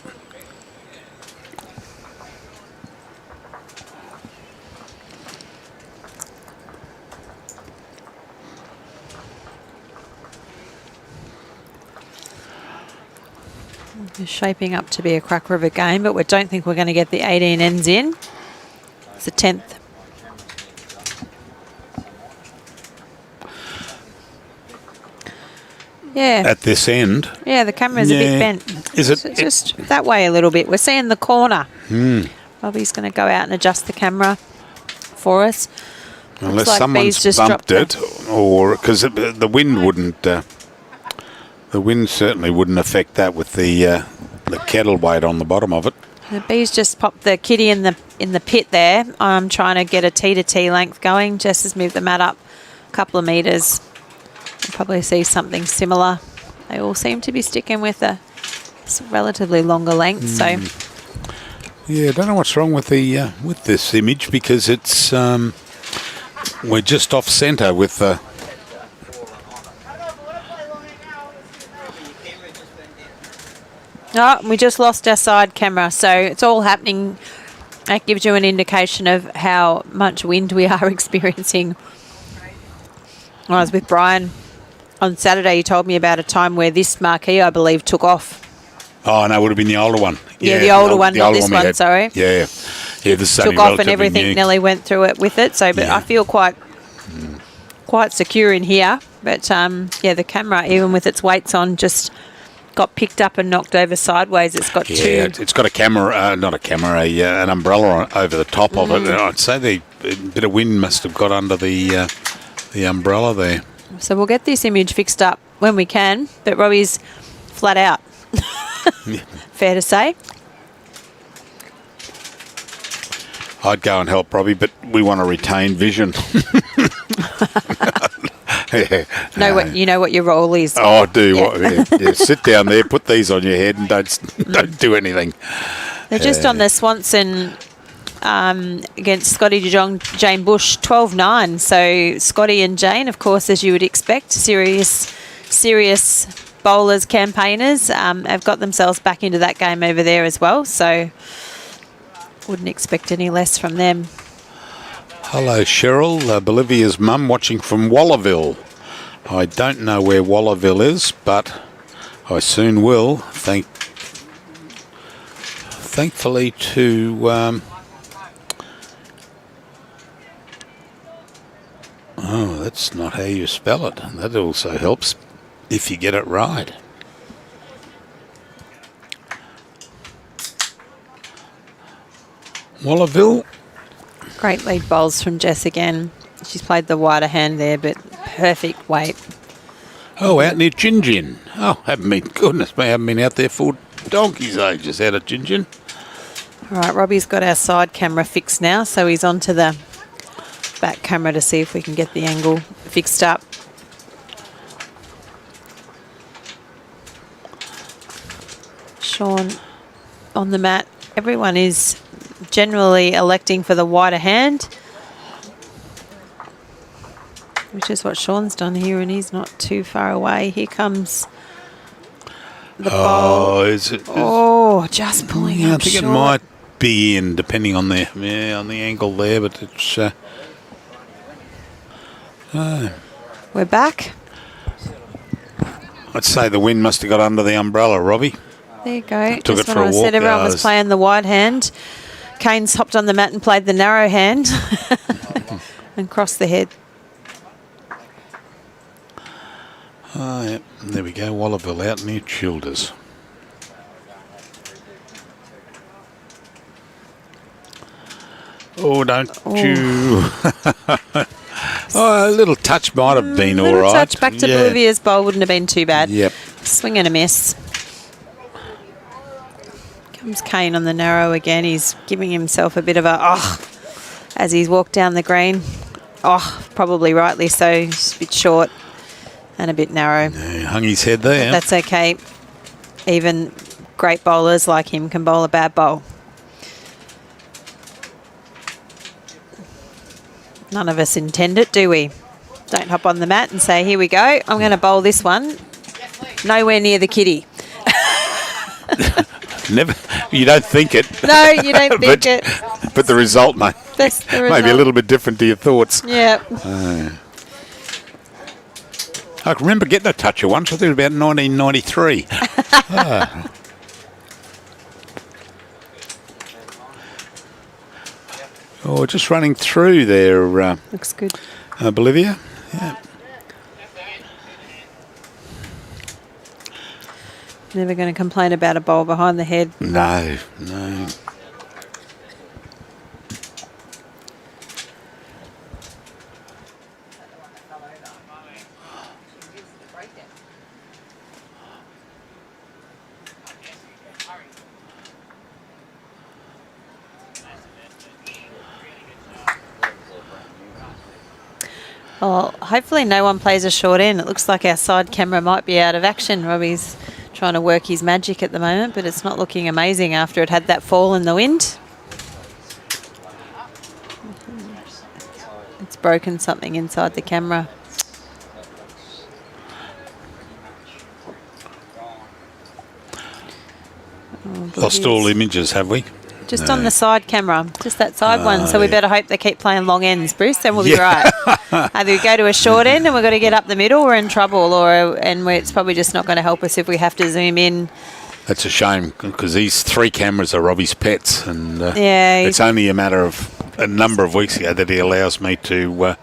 It's shaping up to be a cracker of a game, but we don't think we're going to get the 18 ends in. It's the 10th. Yeah. At this end. Yeah, the camera's a bit bent. Is it? So just that way a little bit. We're seeing the corner. Bobby's going to go out and adjust the camera for us. Unless like someone's B's just bumped dropped it, or because the wind wouldn't. The wind certainly wouldn't affect that with the kettle weight on the bottom of it. The B's just popped the kitty in the pit there. I'm trying to get a T to T length going. Jess has moved the mat up a couple of metres. We'll probably see something similar. They all seem to be sticking with a relatively longer length. So yeah, I don't know what's wrong with the with this image because it's we're just off centre with the. Oh, we just lost our side camera, so it's all happening. That gives you an indication of how much wind we are experiencing. I was with Brian on Saturday. He told me about a time where this marquee, I believe, took off. Oh, no, it would have been the older one. Yeah, the older one, not this one, sorry. Yeah. Yeah, this is took off and everything. Nelly went through it with it. So, but Yeah. I feel quite secure in here. But, yeah, the camera, even with its weights on, just got picked up and knocked over sideways. It's got Yeah, two. it's got a camera, not a camera, an umbrella over the top of it. And I'd say the bit of wind must have got under the umbrella there. So we'll get this image fixed up when we can, but Robbie's flat out. Fair to say. I'd go and help Robbie, but we want to retain vision. You know what your role is. Oh, I do. Yeah, sit down there, put these on your head, and don't do anything. They're just on the Swanson against Scotty de Jong, Jane Bush, 12-9. So Scotty and Jane, of course, as you would expect, serious bowlers, campaigners, have got themselves back into that game over there as well. So wouldn't expect any less from them. Hello, Cheryl, Bolivia's mum, watching from Wallerville. I don't know where Wallerville is, but I soon will. Thankfully to... oh, that's not how you spell it. That also helps if you get it right. Wallerville. Great lead bowls from Jess again. She's played the wider hand there, but perfect weight. Oh, out near Gin. Oh, goodness me, haven't been out there for donkey's ages out of Gin. All right, Robbie's got our side camera fixed now, so he's onto the back camera to see if we can get the angle fixed up. Sean on the mat. Everyone is generally electing for the wider hand, which is what Sean's done here, and he's not too far away. Here comes the bowl. Is it? Just pulling I up think short. it might be in, depending on the angle there, but it's... We're back. I'd say the wind must have got under the umbrella, Robbie. There you go. Took Just it when for a I walk. said everyone was Yes. playing the wide hand, Kane's hopped on the mat and played the narrow hand and crossed the head. Oh, yeah. There we go. Wallerville out near Childers. Oh, don't you... Oh, a little touch might have been all Little right. touch back to Bolivia's bowl wouldn't have been too bad. Yep. Swing and a miss. Comes Kane on the narrow again. He's giving himself a bit of a as he's walked down the green. Probably rightly so. He's a bit short. and a bit narrow. He hung his head there. That's okay. Even great bowlers like him can bowl a bad bowl. None of us intend it, do we? Don't hop on the mat and say, here we go, I'm going to bowl this one. Nowhere near the kitty. Never. You don't think it. No, you don't think it. But the result, mate, That's the result. maybe a little bit different to your thoughts. Yeah. I can remember getting a toucher once. I think it was about 1993. Oh, just running through there. Looks good. Bolivia. Yeah. Never going to complain about a bowl behind the head. No, no. Well, hopefully no one plays a short end. It looks like our side camera might be out of action. Robbie's trying to work his magic at the moment, but it's not looking amazing after it had that fall in the wind. It's broken something inside the camera. Lost all images, have we? Just on the side camera, just that side one. So we better hope they keep playing long ends, Bruce, then we'll be right. Either we go to a short end and we've got to get up the middle, we're in trouble, it's probably just not going to help us if we have to zoom in. That's a shame, because these 3 cameras are Robbie's pets, and Yeah, it's only a matter of a number of weeks ago that he allows me to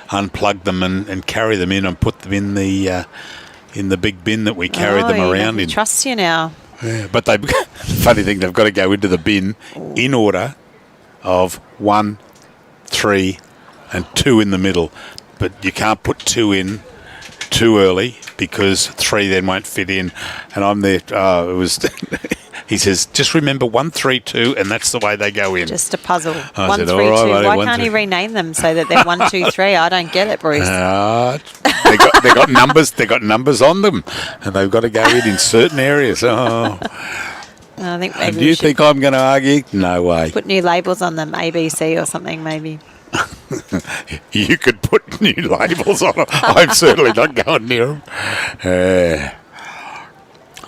unplug them and carry them in and put them in the big bin that we carry them around in. Trust you now. Yeah, but funny thing, they've got to go into the bin in order of 1, 3, and 2 in the middle. But you can't put 2 in too early because 3 then won't fit in. And I'm there. It was. He says, just remember 1, 3, 2, and that's the way they go in. Just a puzzle. I 1, said, 3, 2. all right, Why 1, can't 3. he rename them so that they're 1, 2, 3? I don't get it, Bruce. They got numbers. They got numbers on them, and they've got to go in certain areas. Oh. I think maybe Do you think I'm going to argue? No way. put new labels on them, ABC or something maybe. You could put new labels on them. I'm certainly not going near them.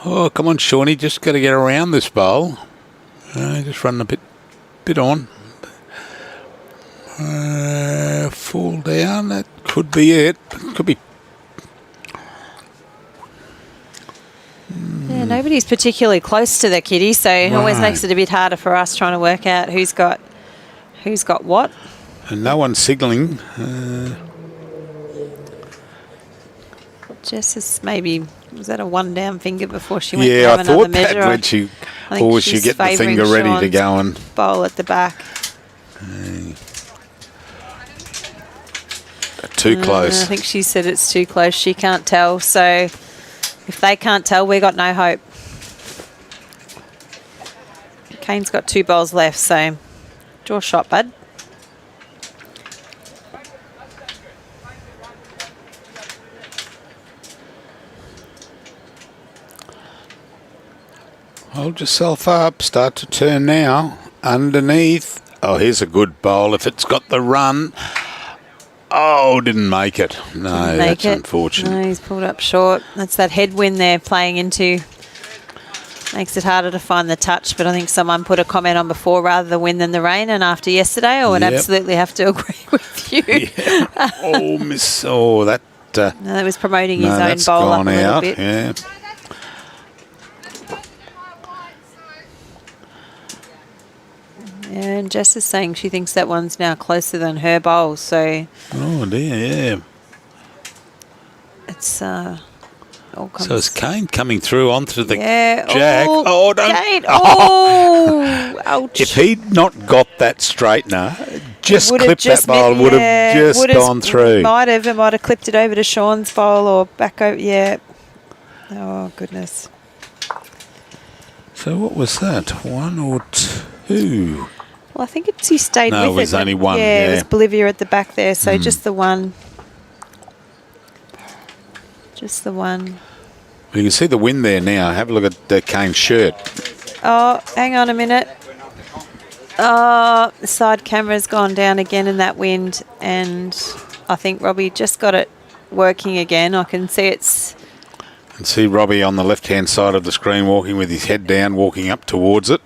Oh, come on, Shawnee. Just got to get around this bowl. Just run a bit on. Fall down. That could be it. Could be. Yeah, nobody's particularly close to the kitty, so it always makes it a bit harder for us trying to work out who's got what. And no one's signalling. Jess is maybe, was that a 1 down finger before she went to Yeah, have I another thought measure? that when she, I think or she she's get the favouring finger ready to Sean's go and. bowl at the back. Too close. I think she said it's too close. She can't tell. So if they can't tell, we got no hope. Kane's got 2 bowls left, so draw shot, bud. Hold yourself up. Start to turn now. Underneath. Oh, here's a good bowl. If it's got the run. Oh, didn't make it. No, that's unfortunate. No, he's pulled up short. That's that headwind they're playing into. Makes it harder to find the touch, but I think someone put a comment on before, rather the wind than the rain, and after yesterday I would absolutely have to agree with you. Yeah. Oh, miss. Oh, that. No, that was promoting his own that's bowl up gone a little out. bit. Yeah. Yeah, and Jess is saying she thinks that one's now closer than her bowl, so Oh dear, yeah. it's all comes. So is Kane coming through onto the Yeah. jack? Oh, don't. Kane. Oh, ouch. If he'd not got that straightener, just Would've clipped just that bowl, would have yeah, just would've- gone through. It might have clipped it over to Sean's bowl or back over. Yeah. Oh goodness. So what was that? 1 or 2? Well, I think he stayed No, with it. it was only one, Yeah, it was yeah. Bolivia at the back there, so just the one. Just the one. You can see the wind there now. Have a look at Kane's shirt. Oh, hang on a minute. Oh, the side camera's gone down again in that wind, and I think Robbie just got it working again. I can see it's... You can see Robbie on the left-hand side of the screen walking with his head down, walking up towards it.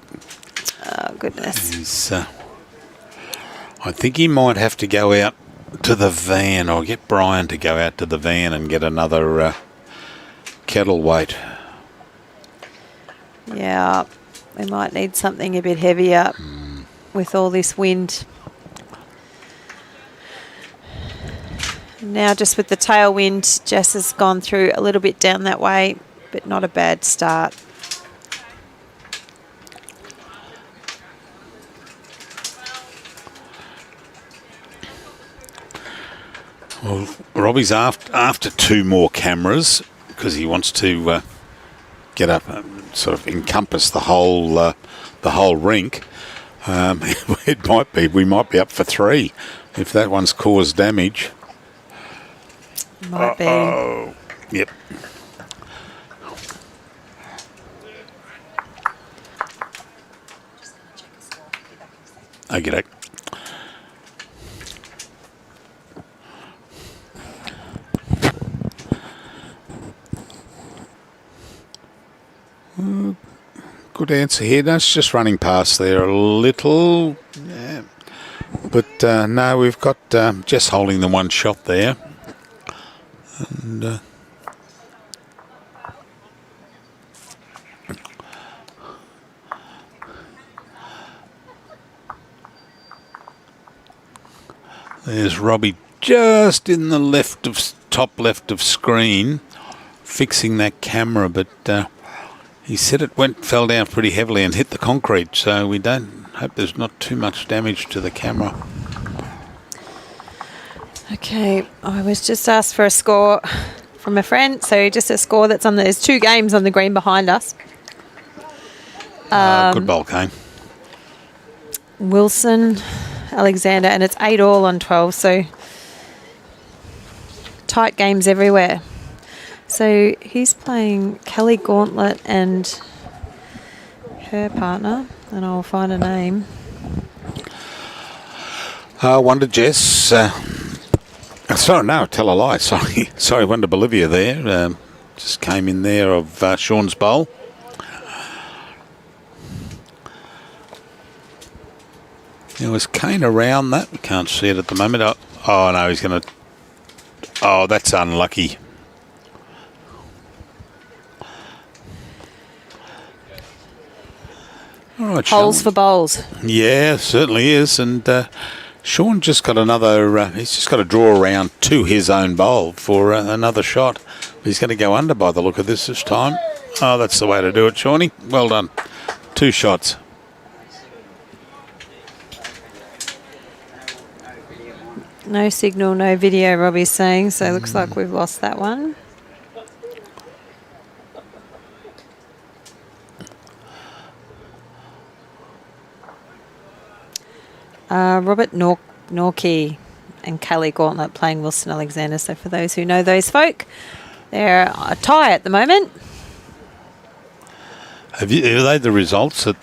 Oh, goodness. He's, I think he might have to go out to the van, or get Brian to go out to the van and get another kettle weight. Yeah, we might need something a bit heavier with all this wind. Now just with the tailwind, Jess has gone through a little bit down that way, but not a bad start. Well, Robbie's after 2 more cameras because he wants to get up, sort of encompass the whole rink. We might be up for 3 if that one's caused damage. Might be. Oh, yep. Okay. Good answer here. That's just running past there a little. Yeah. But no, we've got Jess holding the one shot there. And there's Robbie just in the top left of screen, fixing that camera, but he said it fell down pretty heavily and hit the concrete, so we don't hope there's not too much damage to the camera. Okay, I was just asked for a score from a friend, so just a score that's on there's 2 games on the green behind us. Good bowl, Kane. Wilson, Alexander, and it's 8-all on 12, so tight games everywhere. So he's playing Kelly Gauntlet and her partner, and I'll find a name. Wonder Jess. Sorry, no, tell a lie. Sorry, Wonder Bolivia there. Just came in there of Sean's bowl. Now, is Kane around that? We can't see it at the moment. Oh no, he's going to... Oh, that's unlucky. All right, Holes Sean. for bowls. Yeah, certainly is. And Sean just got another... he's just got to draw around to his own bowl for another shot. He's going to go under by the look of this time. Oh, that's the way to do it, Shawnee. Well done. 2 shots. No signal, no video, Robbie's saying, so it looks like we've lost that one. Robert Norkey and Kelly Gauntlet playing Wilson Alexander. So for those who know those folk, they're a tie at the moment. Are they the results that...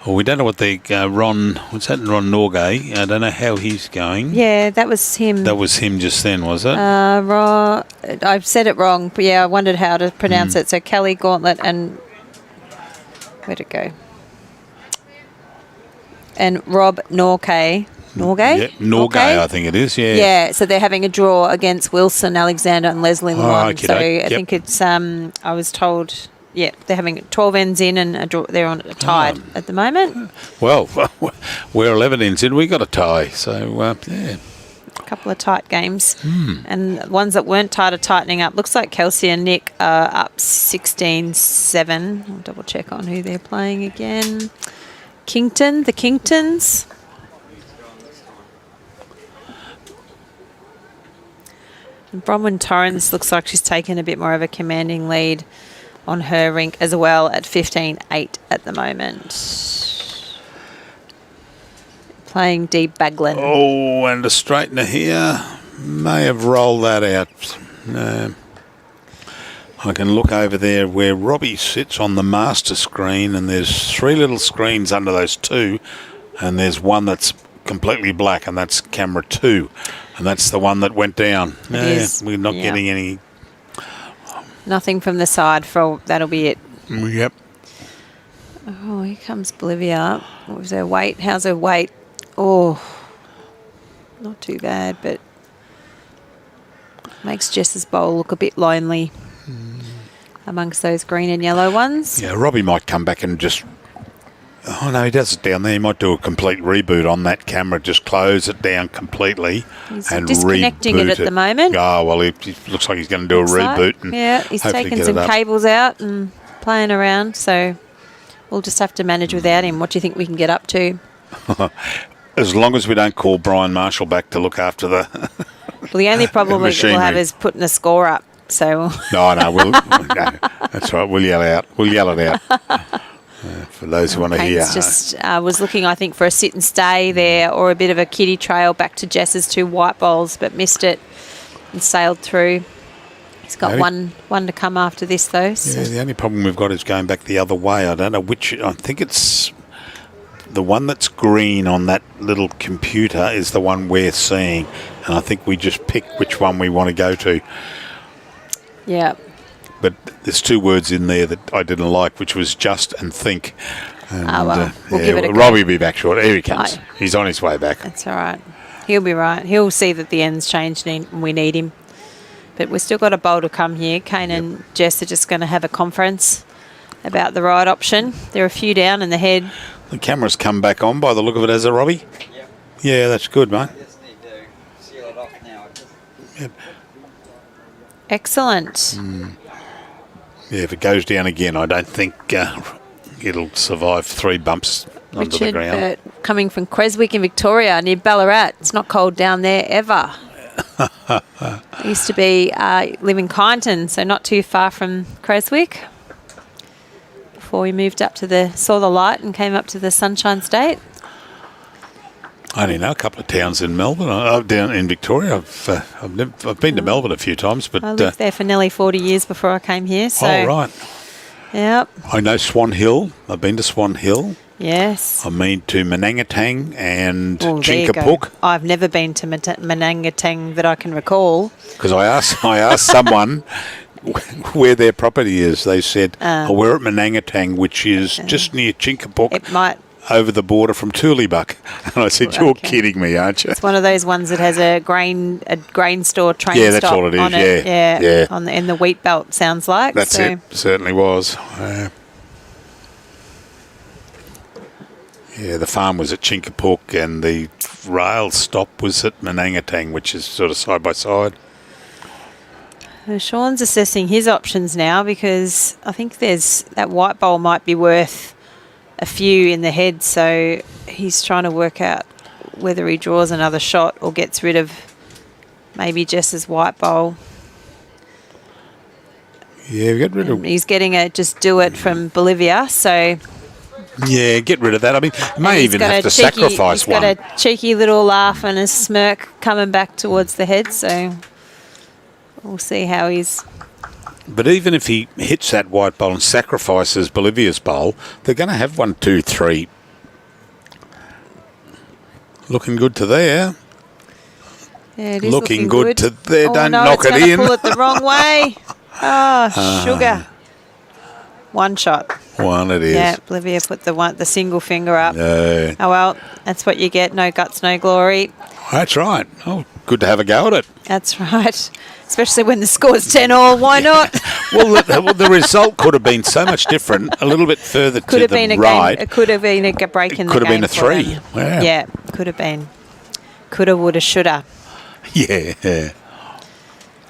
we don't know what the Ron Norgay. I don't know how he's going. Yeah, that was him. That was him just then, was it? I've said it wrong, but yeah, I wondered how to pronounce it. So Kelly Gauntlet and... Where'd it go? And Rob Norgay. Norgay? Yeah, Norgay, I think it is, yeah. Yeah, so they're having a draw against Wilson, Alexander and Leslie Lamont. So I think it's, I was told, yeah, they're having 12 ends in and a draw, they're on a tied at the moment. Well, we're 11 ends in, we got a tie, so yeah. A couple of tight games. And ones that weren't tight are tightening up. Looks like Kelsey and Nick are up 16-7. I'll double check on who they're playing again. The Kingtons. And Bronwyn Torrens looks like she's taken a bit more of a commanding lead on her rink as well at 15-8 at the moment. Playing Deep Baglin. Oh, and a straightener here. May have rolled that out. I can look over there where Robbie sits on the master screen, and there's 3 little screens under those 2, and there's one that's completely black, and that's camera 2, and that's the one that went down. We're not getting any. Nothing from the side. That'll be it. Yep. Oh, here comes Bolivia. What was her weight? How's her weight? Oh, not too bad, but makes Jess's bowl look a bit lonely amongst those green and yellow ones. Yeah, Robbie might come back and just... Oh, no, he does it down there. He might do a complete reboot on that camera, just close it down completely and disconnecting reboot it at the moment. Oh, well, it looks like he's going to do a reboot. And he's taking some cables out and playing around, so we'll just have to manage without him. What do you think we can get up to? As long as we don't call Brian Marshall back to look after the Well, the only problem we'll have is putting the score up. So no, no, that's right. We'll yell it out. For those who want to hear. Just was looking, I think, for a sit and stay there or a bit of a kiddie trail back to Jess's 2 white bowls, but missed it and sailed through. He's got one to come after this, though. So. Yeah, the only problem we've got is going back the other way. I don't know which. I think it's the one that's green on that little computer is the one we're seeing, and I think we just pick which one we want to go to. Yeah. But there's 2 words in there that I didn't like, which was just and think. And, we'll give it a go. Robbie will be back short. Here he comes. He's on his way back. That's all right. He'll be right. He'll see that the end's changed and we need him. But we've still got a bowl to come here. Kane and Jess are just going to have a conference about the right option. There are a few down in the head. The camera's come back on by the look of it, has it, Robbie? Yep. Yeah, that's good, mate. I just need to seal it off now. Yep. Excellent. Yeah, if it goes down again, I don't think it'll survive 3 bumps under the ground. Richard coming from Creswick in Victoria near Ballarat. It's not cold down there ever. I used to be live in Kyneton, so not too far from Creswick. Before we moved up to saw the light and came up to the Sunshine State. I only know a couple of towns in Melbourne. Down in Victoria. I've been to Melbourne a few times, but I lived there for nearly 40 years before I came here. So, oh, right. Yep. I know Swan Hill. I've been to Swan Hill. Yes. I've been to Manangatang and Chinkapook. I've never been to Manangatang that I can recall. Because I asked someone where their property is. They said, we're at Manangatang, which is just near Chinkapook. It might. Over the border from Tooleybuck. And I said, you're kidding me, aren't you? It's one of those ones that has a grain store train stop that's all it is, on it. Yeah. In the wheat belt, sounds like. That's it. Certainly was. The farm was at Chinkapook and the rail stop was at Manangatang, which is sort of side by side. Sean's assessing his options now because I think that white bowl might be worth a few in the head, so he's trying to work out whether he draws another shot or gets rid of maybe Jess's white bowl. Yeah, get rid of... He's getting a just do it from Bolivia, so... Yeah, get rid of that. I mean, you may even have to sacrifice one. He's got a cheeky little laugh and a smirk coming back towards the head, so we'll see how he's... But even if he hits that white bowl and sacrifices Bolivia's bowl, they're going to have 1, 2, 3. Looking good to there. Yeah, it is looking good to there. Don't no, knock it in. Pull it the wrong way. Oh, sugar. One shot. One it is. Yeah, Bolivia put the single finger up. No. Oh, well, that's what you get. No guts, no glory. That's right. Oh, good to have a go at it. That's right. Especially when the score's 10-all. Why not? Well, the result could have been so much different. A little bit further to the right. It could have been a break in the game. Could have been a 3. Wow. Yeah, could have been. Coulda, woulda, shoulda. Yeah.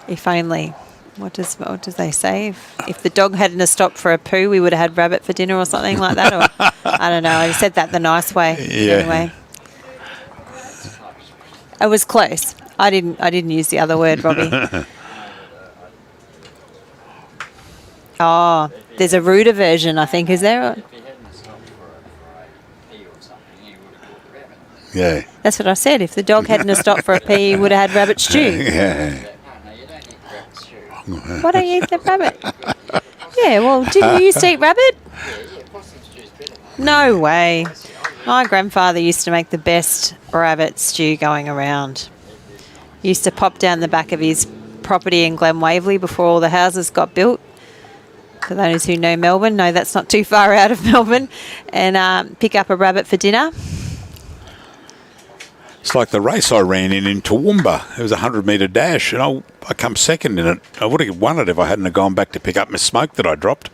If only. What does they say? If the dog hadn't have stopped for a poo, we would have had rabbit for dinner or something like that. Or I don't know. I said that the nice way. Yeah. Anyway, it was close. I didn't use the other word, Robbie. Oh, there's a ruder version, I think. Is there? Yeah. That's what I said. If the dog hadn't have stopped for a pee, he would have had rabbit stew. Yeah. Why don't you eat the rabbit? Yeah, well, didn't you used to eat rabbit? No way. My grandfather used to make the best rabbit stew going around. He used to pop down the back of his property in Glen Waverley before all the houses got built. For those who know Melbourne, no, that's not too far out of Melbourne. And pick up a rabbit for dinner. It's like the race I ran in Toowoomba. It was a 100-metre dash, and I come second in it. I would have won it if I hadn't have gone back to pick up my smoke that I dropped.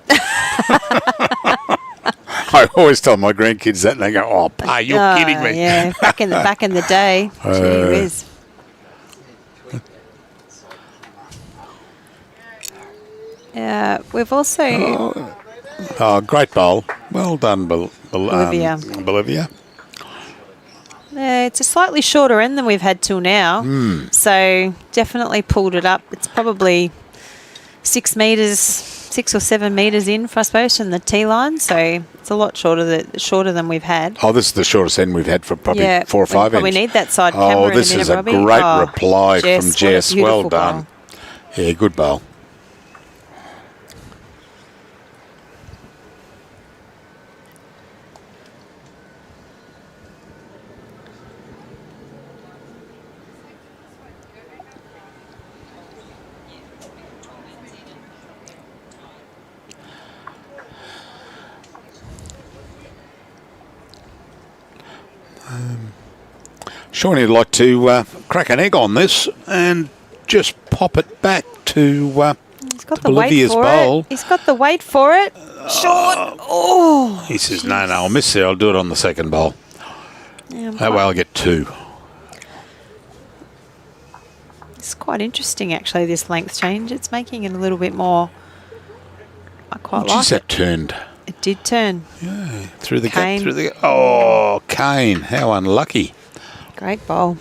I always tell my grandkids that, and they go, "Oh, Pa, you're kidding me." Yeah, back in the day. Gee whiz. We've also... Great bowl. Well done, Bolivia. Bolivia. Yeah, it's a slightly shorter end than we've had till now. So definitely pulled it up. It's probably 6 or 7 metres in, I suppose, from the tee line. So it's a lot shorter than we've had. Oh, this is the shortest end we've had for probably 4 or 5 inches. We need that side camera in a minute, this is a Robbie. great reply Jess, from Jess. Well done. Bowl. Yeah, good bowl. Shawnee would like to crack an egg on this and just pop it back to He's got the Bolivia's weight for bowl. it. He's got the weight for it. Short. Oh. He says, no, I'll miss there. I'll do it on the second bowl. Yeah, That way I'll get 2. it's quite interesting, actually, this length change. It's making it a little bit more... I quite like Geez, it. that turned. It did turn. Yeah, through the Kane. gap. Oh, Kane. How unlucky. Great bowl.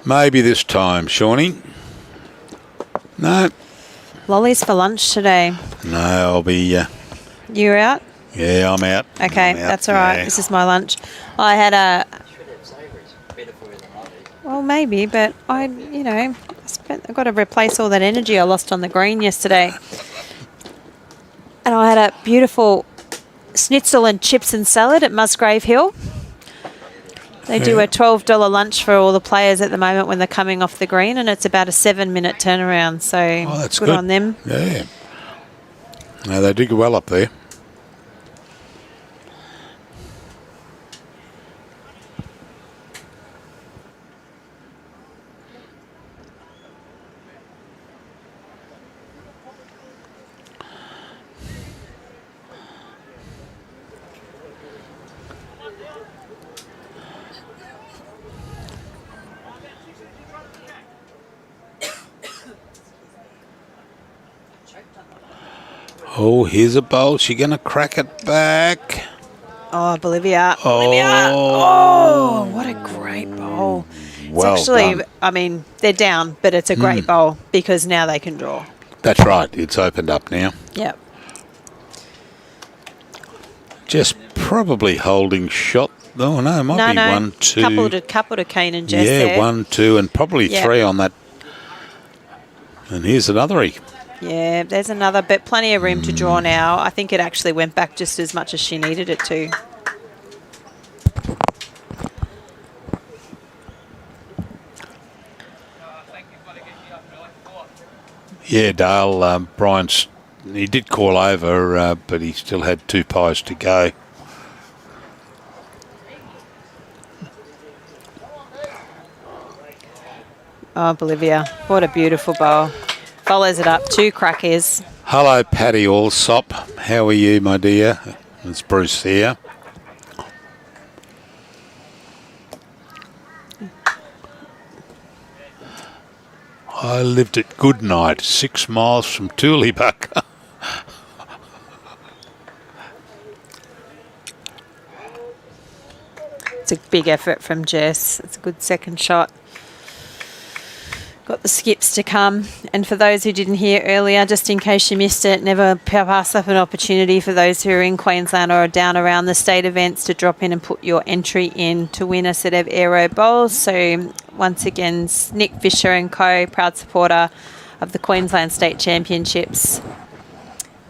Maybe this time, Shawnee. No. Lollies for lunch today. No, I'll be... You're out? yeah, I'm out. Okay, I'm out. that's all right. Yeah. This is my lunch. I had a... Better for you than I do. Well, maybe, but I got to replace all that energy I lost on the green yesterday. And I had a beautiful schnitzel and chips and salad at Musgrave Hill. They do a $12 lunch for all the players at the moment when they're coming off the green, and it's about a 7-minute turnaround. So That's good on them. Yeah. No, they do go well up there. Oh, here's a bowl. She going to crack it back. Oh, Bolivia. Oh. Bolivia. Oh, what a great bowl. Well it's actually, done. I mean, they're down, but it's a great bowl because now they can draw. That's right. It's opened up now. Yep. Just probably holding shot. Oh, no, it might be 1, 2. Couple to Kane and Jess Yeah, there. 1, 2, and probably Yeah. 3 on that. And here's another E. Yeah, there's another, but plenty of room to draw now. I think it actually went back just as much as she needed it to. Yeah, Dale, Brian's, he did call over, but he still had 2 pies to go. Oh, Bolivia. What a beautiful bowl. Follows it up. 2 crackers. Hello, Paddy Allsop. How are you, my dear? It's Bruce here. I lived at Goodnight, 6 miles from Tooleybuck. It's a big effort from Jess. It's a good second shot. got the skips to come. And for those who didn't hear earlier, just in case you missed it, never pass up an opportunity for those who are in Queensland or down around the state events to drop in and put your entry in to win a set of aero bowls. So once again, Nick Fisher and Co, proud supporter of the Queensland State Championships.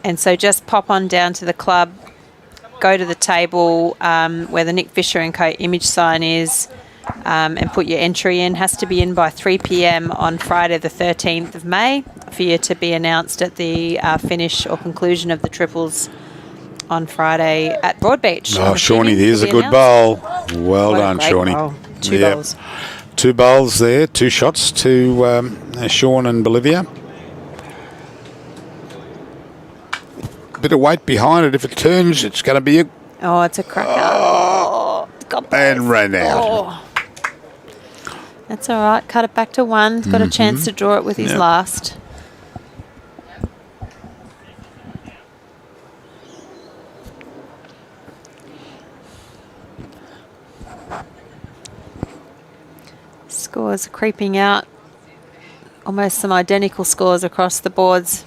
And so just pop on down to the club, go to the table where the Nick Fisher and Co image sign is, and put your entry in. Has to be in by 3 p.m. on Friday the 13th of May for you to be announced at the finish or conclusion of the triples on Friday at Broadbeach. Oh, Shawnee, there's a good bowl. Well done, Shawnee. Bowl. Two bowls. 2 bowls there, 2 shots to Sean and Bolivia. Bit of weight behind it. If it turns, it's going to be a... Oh, it's a cracker. Oh, got both. And ran out. Oh. That's all right. Cut it back to 1. Got a chance to draw it with his last. Scores are creeping out. Almost some identical scores across the boards.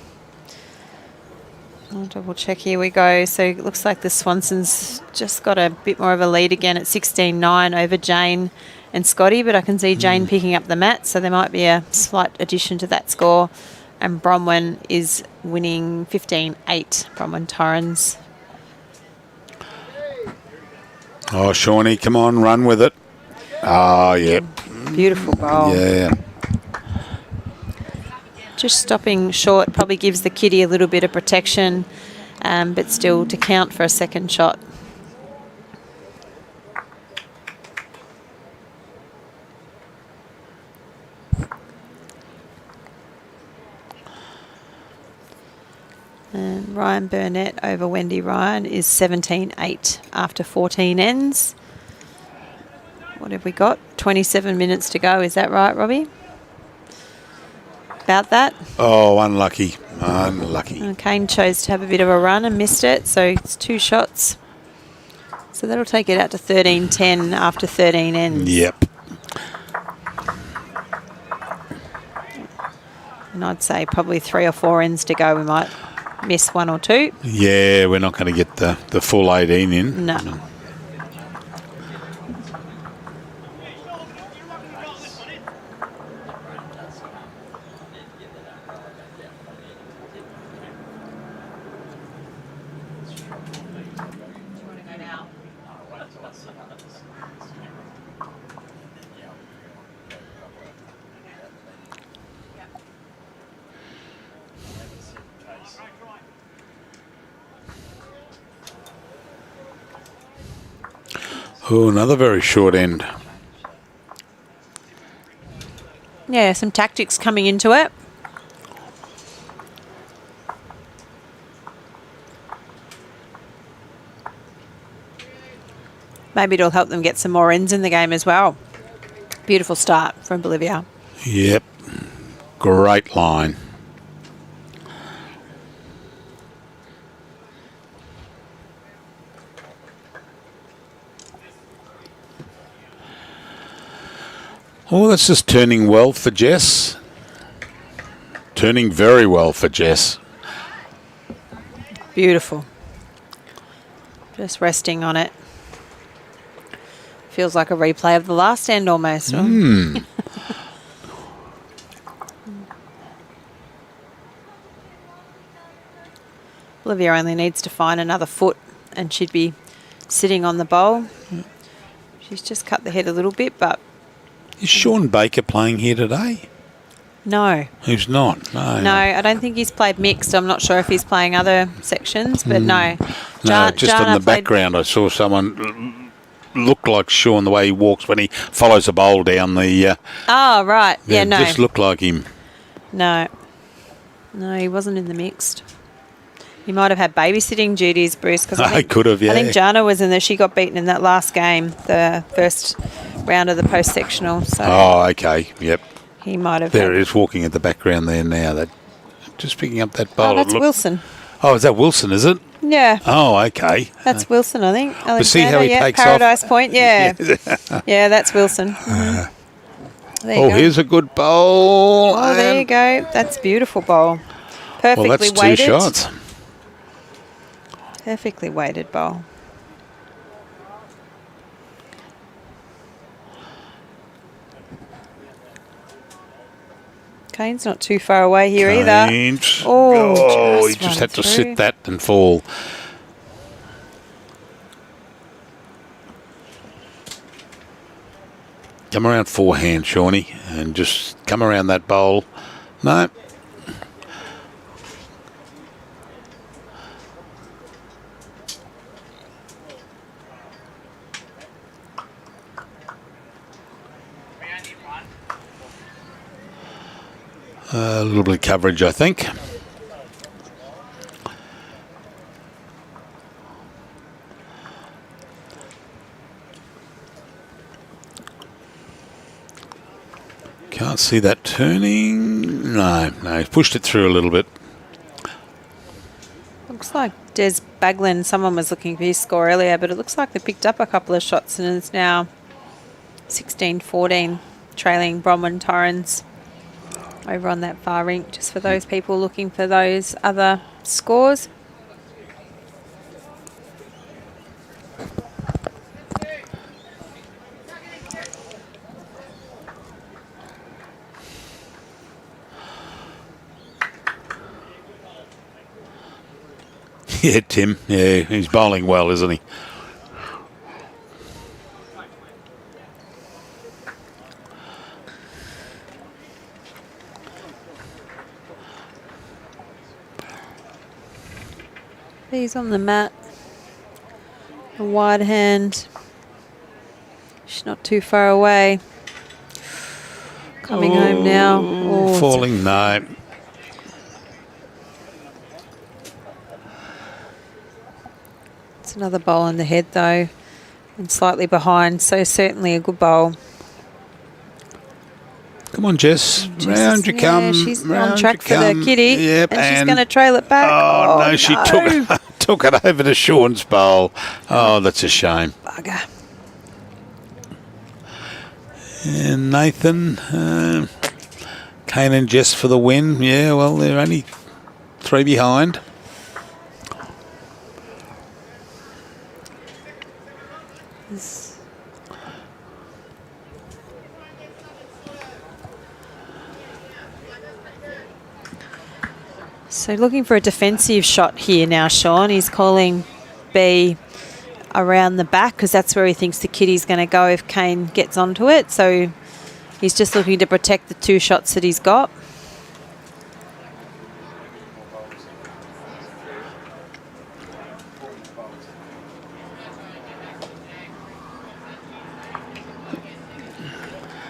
I'll double check. Here we go. So it looks like the Swanson's just got a bit more of a lead again at 16-9 over Jane and Scotty, but I can see Jane picking up the mat, so there might be a slight addition to that score. And Bronwyn is winning 15-8, Bronwyn Torrens. Oh, Shawnee, come on, run with it. Oh, yeah. Beautiful bowl. Yeah. Just stopping short probably gives the kiddie a little bit of protection, but still to count for a second shot. And Ryan Burnett over Wendy Ryan is 17-8 after 14 ends. What have we got? 27 minutes to go. Is that right, Robbie? About that? Oh, unlucky. Unlucky. Kane chose to have a bit of a run and missed it, so it's 2 shots. So that'll take it out to 13-10 after 13 ends. Yep. And I'd say probably 3 or 4 ends to go. We might miss 1 or 2. Yeah, we're not going to get the full 18 in. No. Oh, another very short end. Yeah, some tactics coming into it. Maybe it'll help them get some more ends in the game as well. Beautiful start from Bolivia. Yep. Great line. Oh, that's just turning well for Jess. Turning very well for Jess. Beautiful. Just resting on it. Feels like a replay of the last end almost. Olivia only needs to find another foot and she'd be sitting on the bowl. She's just cut the head a little bit, but... Is Sean Baker playing here today? No. Who's not? No, I don't think he's played mixed. I'm not sure if he's playing other sections, but no. No, just on the background I saw someone look like Sean the way he walks when he follows a bowl down the... oh, right. Yeah, no. Just looked like him. No, he wasn't in the mixed. He might have had babysitting duties, Bruce. Cause I could have, yeah. I think Jana was in there. She got beaten in that last game, the first round of the post-sectional. So oh, okay. Yep. He might have. There it is, walking at the background there now. That just picking up that bowl. Oh, that's Wilson. Oh, is that Wilson, is it? Yeah. Oh, okay. That's Wilson, I think. But see how he takes Paradise off? Point, yeah. Yeah, that's Wilson. There you Oh, go. here's a good bowl. Oh, there you and- go. That's a beautiful bowl. Perfectly Well, that's two weighted. shots. Perfectly weighted bowl. Kane's not too far away here either. Kane. Oh, he just had to run sit through. that and fall. Come around forehand, Shawnee, and just come around that bowl. No. A little bit of coverage, I think. Can't see that turning. No, he's pushed it through a little bit. Looks like Des Baglin, someone was looking for his score earlier, but it looks like they picked up a couple of shots and it's now 16-14, trailing Bronwyn Torrens over on that far rink, just for those people looking for those other scores. Yeah, Tim. Yeah, he's bowling well, isn't he? He's on the mat. A wide hand. She's not too far away. Coming home now. Oh, it's a- Falling, no. It's another bowl on the head though, and slightly behind, so certainly a good bowl. Come on, Jess. Round you Yeah, come. she's round on track you for the come. kitty, Yep, and she's going to trail it back. Oh, no, she took it over to Sean's bowl. Oh, that's a shame. Bugger. And Nathan, Kane and Jess for the win. Yeah, well, they're only 3 behind. So looking for a defensive shot here now, Sean. He's calling B around the back because that's where he thinks the kitty's going to go if Kane gets onto it. So he's just looking to protect the 2 shots that he's got.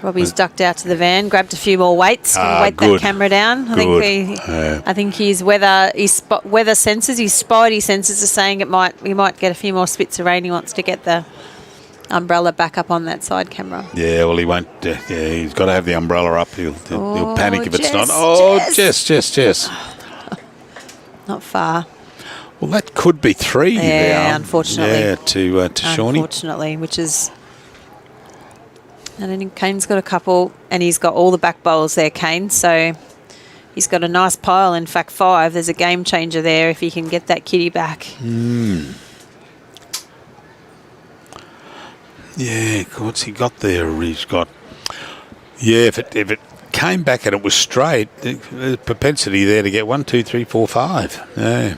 Robbie's ducked out to the van, grabbed a few more weights, gonna weight good. that camera down. I think his weather sensors, his spidey sensors are saying we might get a few more spits of rain. He wants to get the umbrella back up on that side camera. Yeah, well, he won't. Yeah, he's got to have the umbrella up. He'll panic if it's not. Jess, Oh, Jess. Jess. Not far. Well, that could be 3 there. Yeah, unfortunately. Yeah, to Shawnee. Unfortunately, which is... And then Kane's got a couple, and he's got all the back bowls there, Kane. So he's got a nice pile. In fact, 5. There's a game changer there if he can get that kitty back. Yeah, what's he got there? He's got... Yeah, if it came back and it was straight, there's propensity there to get 1, 2, 3, 4, 5. Yeah.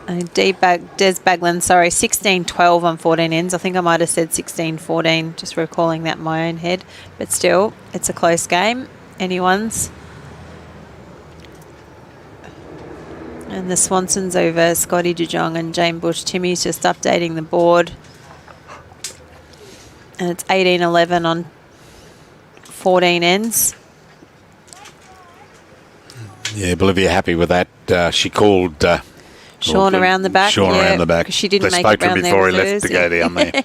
Des Baglin, 16-12 on 14 ends. I think I might have said 16-14, just recalling that in my own head. But still, it's a close game. Anyone's. And the Swansons over Scotty DeJong and Jane Bush. Timmy's just updating the board. And it's 18-11 on 14 ends. Yeah, Bolivia happy with that. She called... Sean around the back. Sean around the back. 'cause she didn't they make spoke it to him round there before he with left to hers, go down there.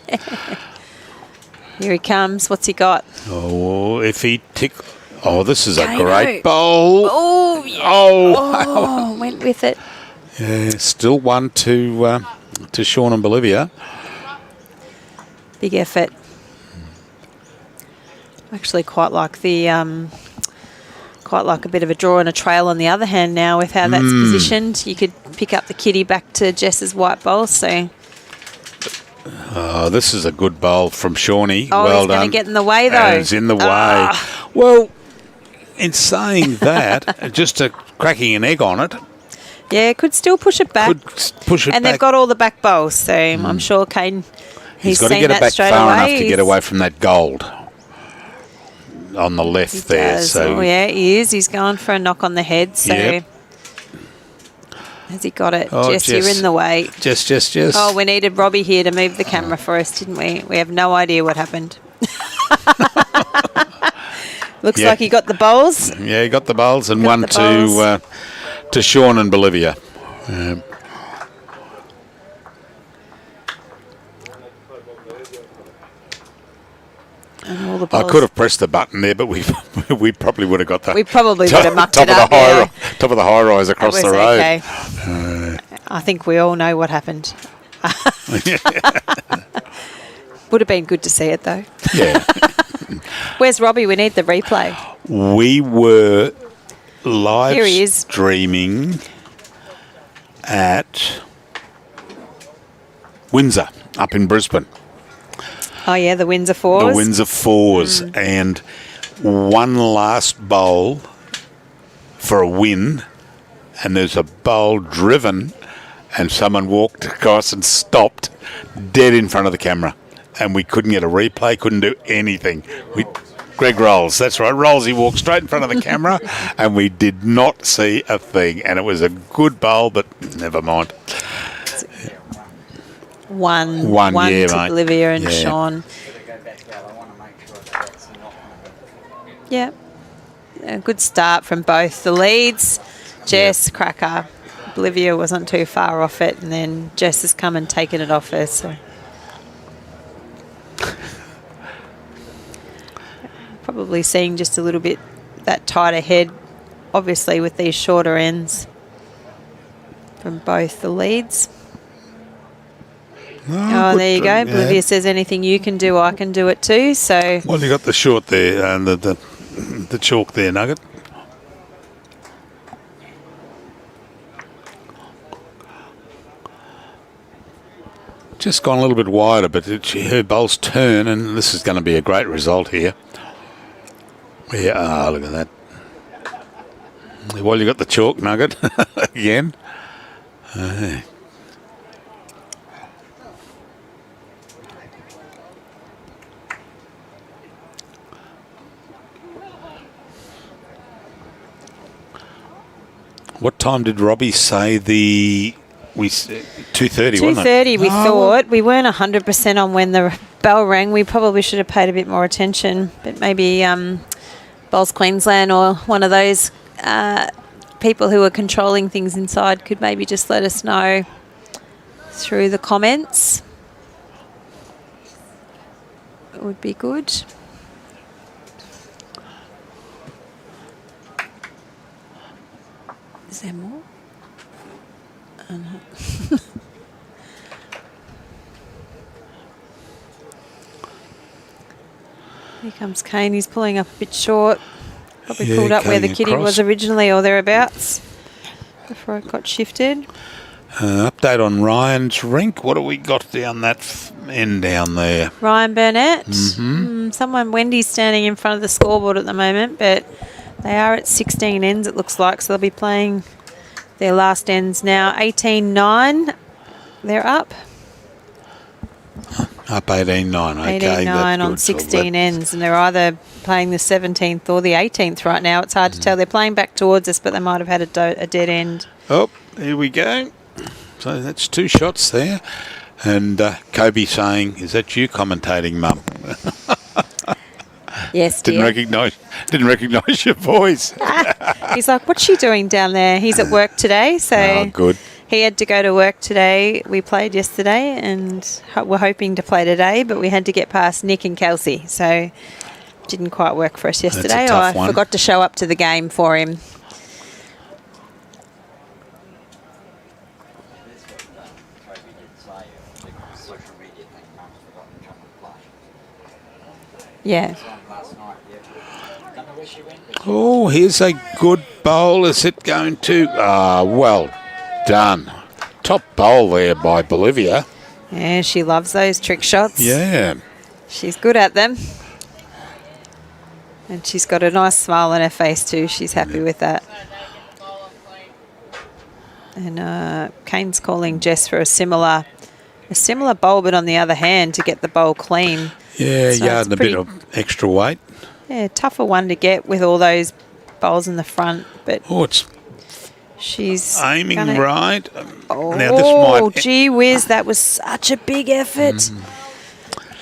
Here he comes. What's he got? Oh, if he tick... Oh, this is a Kano. great bowl. Oh, yeah. Oh. Went with it. Yeah, still 1 to Sean and Bolivia. Big effort. Actually, quite like the quite like a bit of a draw and a trail on the other hand now with how that's positioned. You could pick up the kitty back to Jess's white bowl. So. Oh, this is a good bowl from Shawnee. Oh, well he's going done. to get in the way, though. It's in the way. Well, in saying that, just cracking an egg on it. Yeah, could still push it back. Could push it and back. they've got all the back bowls, so I'm sure Kane, He's got to seen get it that back straight far away. enough to get away from that gold on the left He there. does. So Oh, yeah, he is. He's going for a knock on the head, so... Yep. Has he got it? Oh, Jess, you're in the way. Just. Oh, we needed Robbie here to move the camera for us, didn't we? We have no idea what happened. Looks like he got the bowls. Yeah, he got the bowls and Got one the bowls. to Sean and Bolivia. And all the I bowls. could have pressed the button there, but we probably would have got the We probably would have mucked top it of up, the high yeah. top of the high rise That across was the road. okay. I think we all know what happened. Would have been good to see it, though. Yeah, Where's Robbie? We need the replay. we were live Here he is. streaming at Windsor up in Brisbane. Oh, yeah, the Windsor Fours. The Windsor Fours, and one last bowl for a win, and there's a bowl driven, and someone walked across and stopped dead in front of the camera, and we couldn't get a replay, couldn't do anything. Greg Rolls, that's right, Rolls, he walked straight in front of the camera, and we did not see a thing, and it was a good bowl, but never mind. One yeah, to mate. Bolivia and Yeah. Sean. Go back out. I want to make sure that's not Yeah. A good start from both the leads. Jess, cracker. Bolivia wasn't too far off it, and then Jess has come and taken it off her. So probably seeing just a little bit that tighter head, obviously with these shorter ends from both the leads. Oh, there you go. Yeah. Bolivia says anything you can do, I can do it too. So Well, you got the short there, and the chalk there, Nugget. Just gone a little bit wider, but her bowls turn, and this is going to be a great result here. Yeah, look at that. Well, you got the chalk, Nugget, again. What time did Robbie say the... 2:30, wasn't it? 2:30 we thought. We weren't 100% on when the bell rang. We probably should have paid a bit more attention, but maybe Bowls Queensland or one of those people who are controlling things inside could maybe just let us know through the comments. It would be good. Is there more? Here comes Kane. He's pulling up a bit short. Probably Yeah, pulled up where the coming kitty across. was originally or thereabouts before it got shifted. Update on Ryan's rink. What have we got down that end down there? Ryan Burnett. Someone, Wendy's standing in front of the scoreboard at the moment, but they are at 16 ends, it looks like, so they'll be playing their last ends now. 18-9, they're up. Up 18-9, okay. 18-9 that's on good. 16 ends, and they're either playing the 17th or the 18th right now. It's hard to tell. They're playing back towards us, but they might have had a dead end. Oh, here we go. So that's 2 shots there. And Kobe saying, is that you commentating, Mum? Yes, Didn't dear. recognise your voice. He's like, what's she doing down there? He's at work today, so Oh, good. he had to go to work today. We played yesterday, and we're hoping to play today, but we had to get past Nick and Kelsey, so didn't quite work for us yesterday. tough I one. forgot to show up to the game for him. Toby did say social media thing, Mum's forgotten to come and play. Yeah. Last night Oh, here's a good bowl. Is it going to... well done. Top bowl there by Bolivia. Yeah, she loves those trick shots. Yeah. She's good at them. And she's got a nice smile on her face too. She's happy with that. And Kane's calling Jess for a similar bowl, but on the other hand, to get the bowl clean. Yeah, So yard it's and a bit of extra weight. Yeah, tougher one to get with all those bowls in the front, but Oh, it's she's aiming gonna- right. Oh, Now this might... gee whiz, that was such a big effort.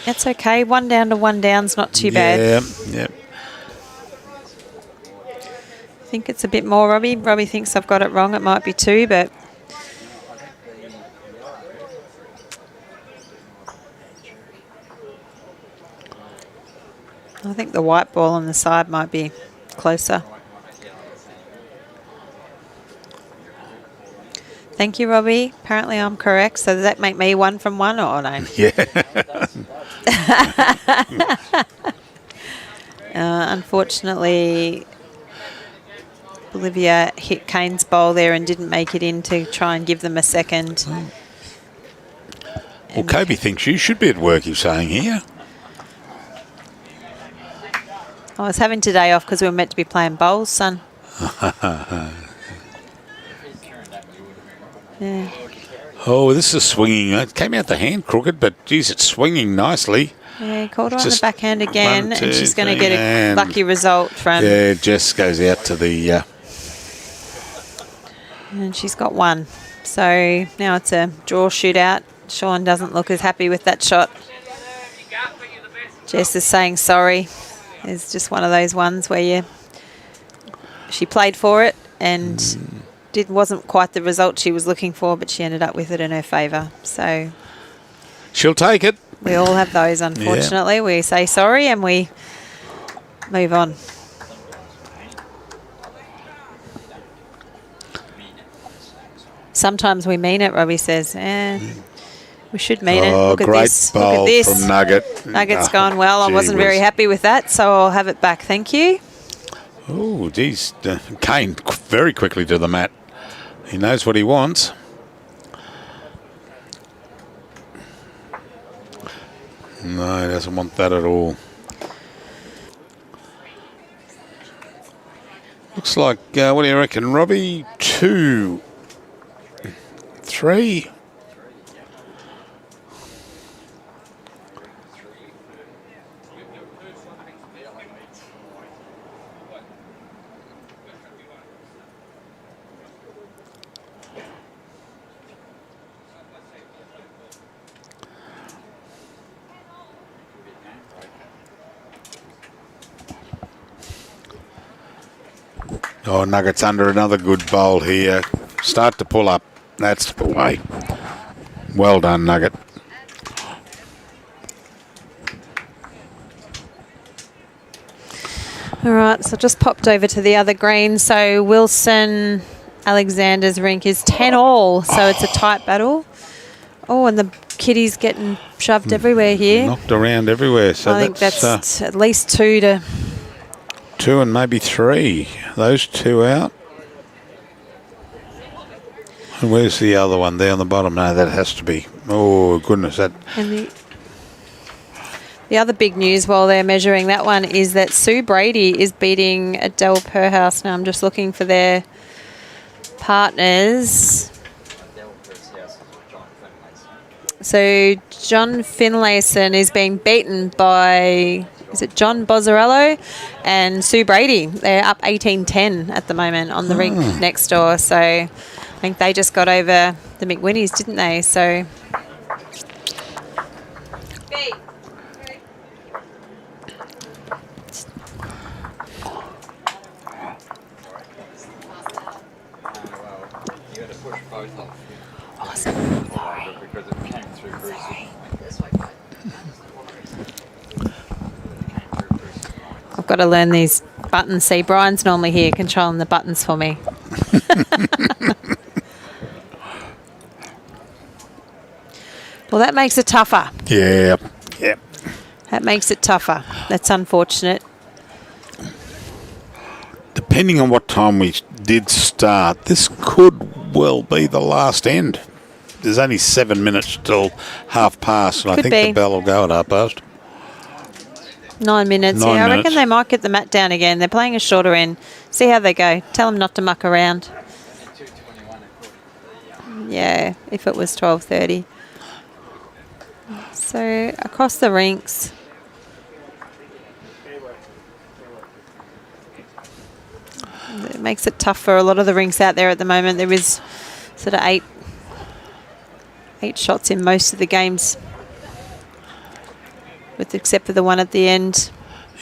That's okay. 1 down to 1 down's not too bad. Yeah. I think it's a bit more, Robbie. Robbie thinks I've got it wrong. It might be 2, but... I think the white ball on the side might be closer. Thank you, Robbie. Apparently I'm correct. So does that make me 1 from 1 or no? Yeah. Unfortunately, Bolivia hit Kane's bowl there and didn't make it in to try and give them a second. Well, Kobe thinks you should be at work, he's saying here. I was having today off because we were meant to be playing bowls, son. Yeah. Oh, this is swinging. It came out the hand crooked, but geez, it's swinging nicely. Yeah, called her on the Just backhand again, 1, 2, and she's going to 3, get a and- lucky result from... Yeah, Jess goes out to the... And she's got 1. So now it's a draw shootout. Sean doesn't look as happy with that shot. Jess is saying sorry. It's just one of those ones where she played for it and wasn't quite the result she was looking for, but she ended up with it in her favour. So She'll take it. we all have those, unfortunately. Yeah. We say sorry and we move on. Sometimes we mean it, Robbie says. We should mean it. Look at great this. Look bowl at this. from Nugget. Nugget's gone well. I Gee wasn't very whiz. happy with that, so I'll have it back. Thank you. Oh, geez. Kane very quickly to the mat. He knows what he wants. No, he doesn't want that at all. Looks like, what do you reckon, Robbie? 2, 3. Oh, Nuggets under another good bowl here. Start to pull up. That's the way. Well done, Nugget. All right, so just popped over to the other green. So Wilson Alexander's rink is 10-all, so it's a tight battle. Oh, and the kitty's getting shoved everywhere here. Knocked around everywhere. So I think that's at least 2 to... 2 and maybe 3. Those 2 out. And where's the other one? There on the bottom. No, that has to be. Oh, goodness. That. And the other big news while they're measuring that one is that Sue Brady is beating Adele Perhouse. Now I'm just looking for their partners. So John Finlayson is being beaten by... Is it John Bozzarello and Sue Brady? They're up 18-10 at the moment on the rink next door. So I think they just got over the McWhinnies, didn't they? So... I've got to learn these buttons. See, Brian's normally here controlling the buttons for me. Well, that makes it tougher. Yeah. That makes it tougher. That's unfortunate. depending on what time we did start, this could well be the last end. There's only 7 minutes till 1:30, and I think the bell will go at 1:30. 9 minutes. I reckon they might get the mat down again. They're playing a shorter end. See how they go. Tell them not to muck around. Yeah, if it was 12:30. So across the rinks. It makes it tough for a lot of the rinks out there at the moment. There is sort of eight shots in most of the games, except for the one at the end.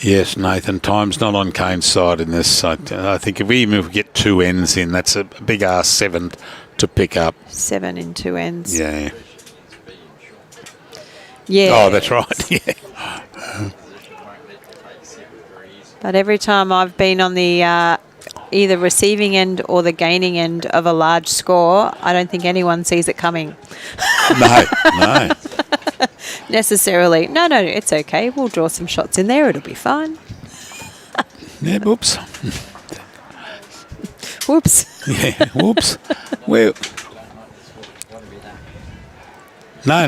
Yes, Nathan, time's not on Kane's side in this. I think if we get 2 ends in, that's a big ass 7 to pick up. 7 in 2 ends. Yeah. Yeah. Oh, that's right. Yeah. But every time I've been on the either receiving end or the gaining end of a large score, I don't think anyone sees it coming. No. Necessarily. No, it's okay. We'll draw some shots in there. It'll be fine. Yeah, whoops. Whoops. Yeah, whoops. Well, no,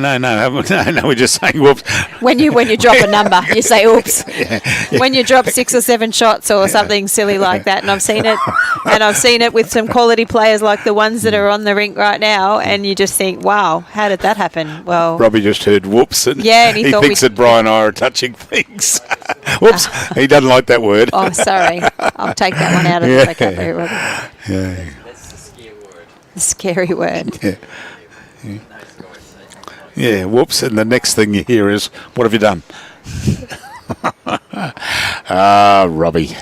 we're just saying whoops. When you drop a number, you say oops. Yeah. When you drop 6 or 7 shots or something silly like that, and I've seen it with some quality players like the ones that are on the rink right now, and you just think, wow, how did that happen? Well, Robbie just heard whoops, and he thought thinks that Brian and I are touching things. Whoops, he doesn't like that word. Oh, sorry. I'll take that one out of the vocabulary, Robbie. Yeah. That's the scare word. The scary word. Yeah. Yeah, whoops, and the next thing you hear is, what have you done? Robbie.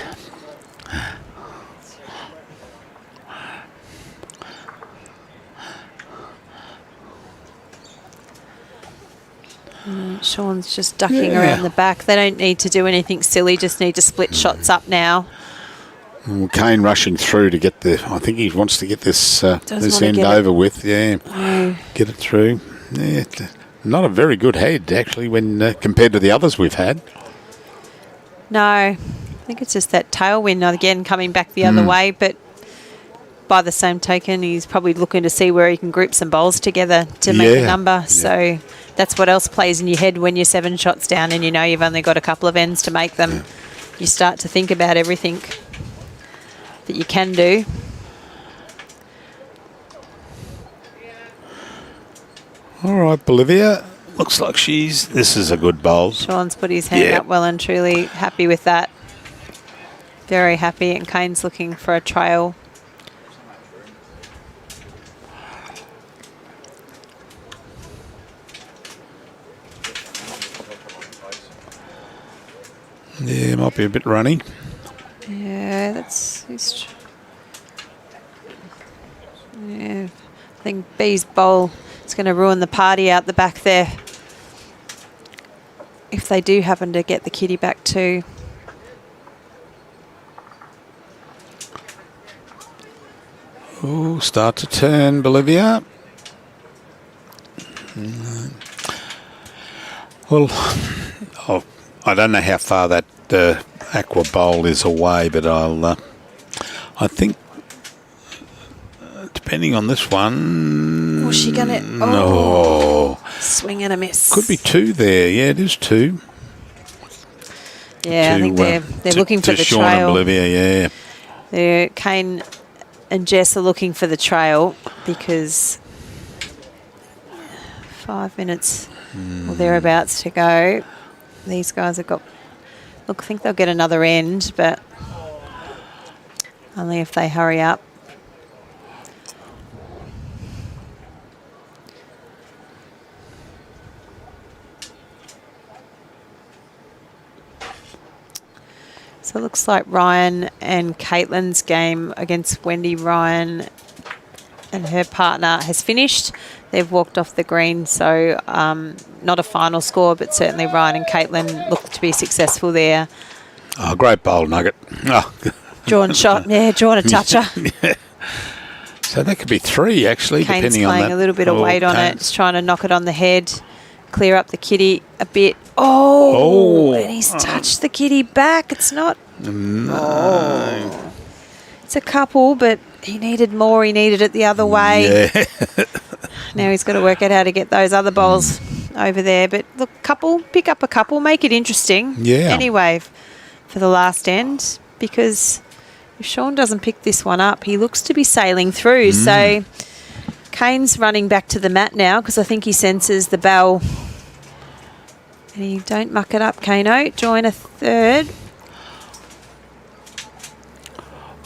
Sean's just ducking around the back. They don't need to do anything silly, just need to split shots up now. Kane rushing through to get I think he wants to get this end over with. Yeah, get it through. Yeah, not a very good head, actually, when compared to the others we've had. No, I think it's just that tailwind again coming back the other way, but by the same token, he's probably looking to see where he can group some bowls together to make a number. Yeah. So that's what else plays in your head when you're 7 shots down and you know you've only got a couple of ends to make them. Yeah. You start to think about everything that you can do. All right, Bolivia. Looks like this is a good bowl. Sean's put his hand up well and truly, happy with that. Very happy, and Kane's looking for a trail. Yeah, might be a bit runny. Yeah, I think B's bowl is going to ruin the party out the back there. If they do happen to get the kitty back too. Oh, start to turn, Bolivia. Well, I don't know how far that aqua bowl is away, but I think, depending on this one... Was she going to... No. Swing and a miss. Could be 2 there. Yeah, it is 2. Yeah, I think they're looking for the Sean trail. And Bolivia, yeah. Kane and Jess are looking for the trail because 5 minutes or thereabouts to go. These guys have got... Look, I think they'll get another end, but only if they hurry up. So it looks like Ryan and Caitlin's game against Wendy Ryan and her partner has finished. They've walked off the green, so not a final score, but certainly Ryan and Caitlin look to be successful there. Oh, great bowl, Nugget. Oh. Drawn shot, drawn a toucher. Yeah. So that could be 3, actually, Kane's depending on that. playing a little bit of weight on it, just trying to knock it on the head, clear up the kitty a bit. Oh, and he's touched the kitty back. It's not... No. It's a couple, but he needed more. He needed it the other way. Yeah. Now he's got to work out how to get those other bowls over there. But look, pick up a couple, make it interesting. Yeah. Anyway, for the last end, because if Sean doesn't pick this one up, he looks to be sailing through. So Kane's running back to the mat now because I think he senses the bell. And you don't muck it up, Kano. Join a third.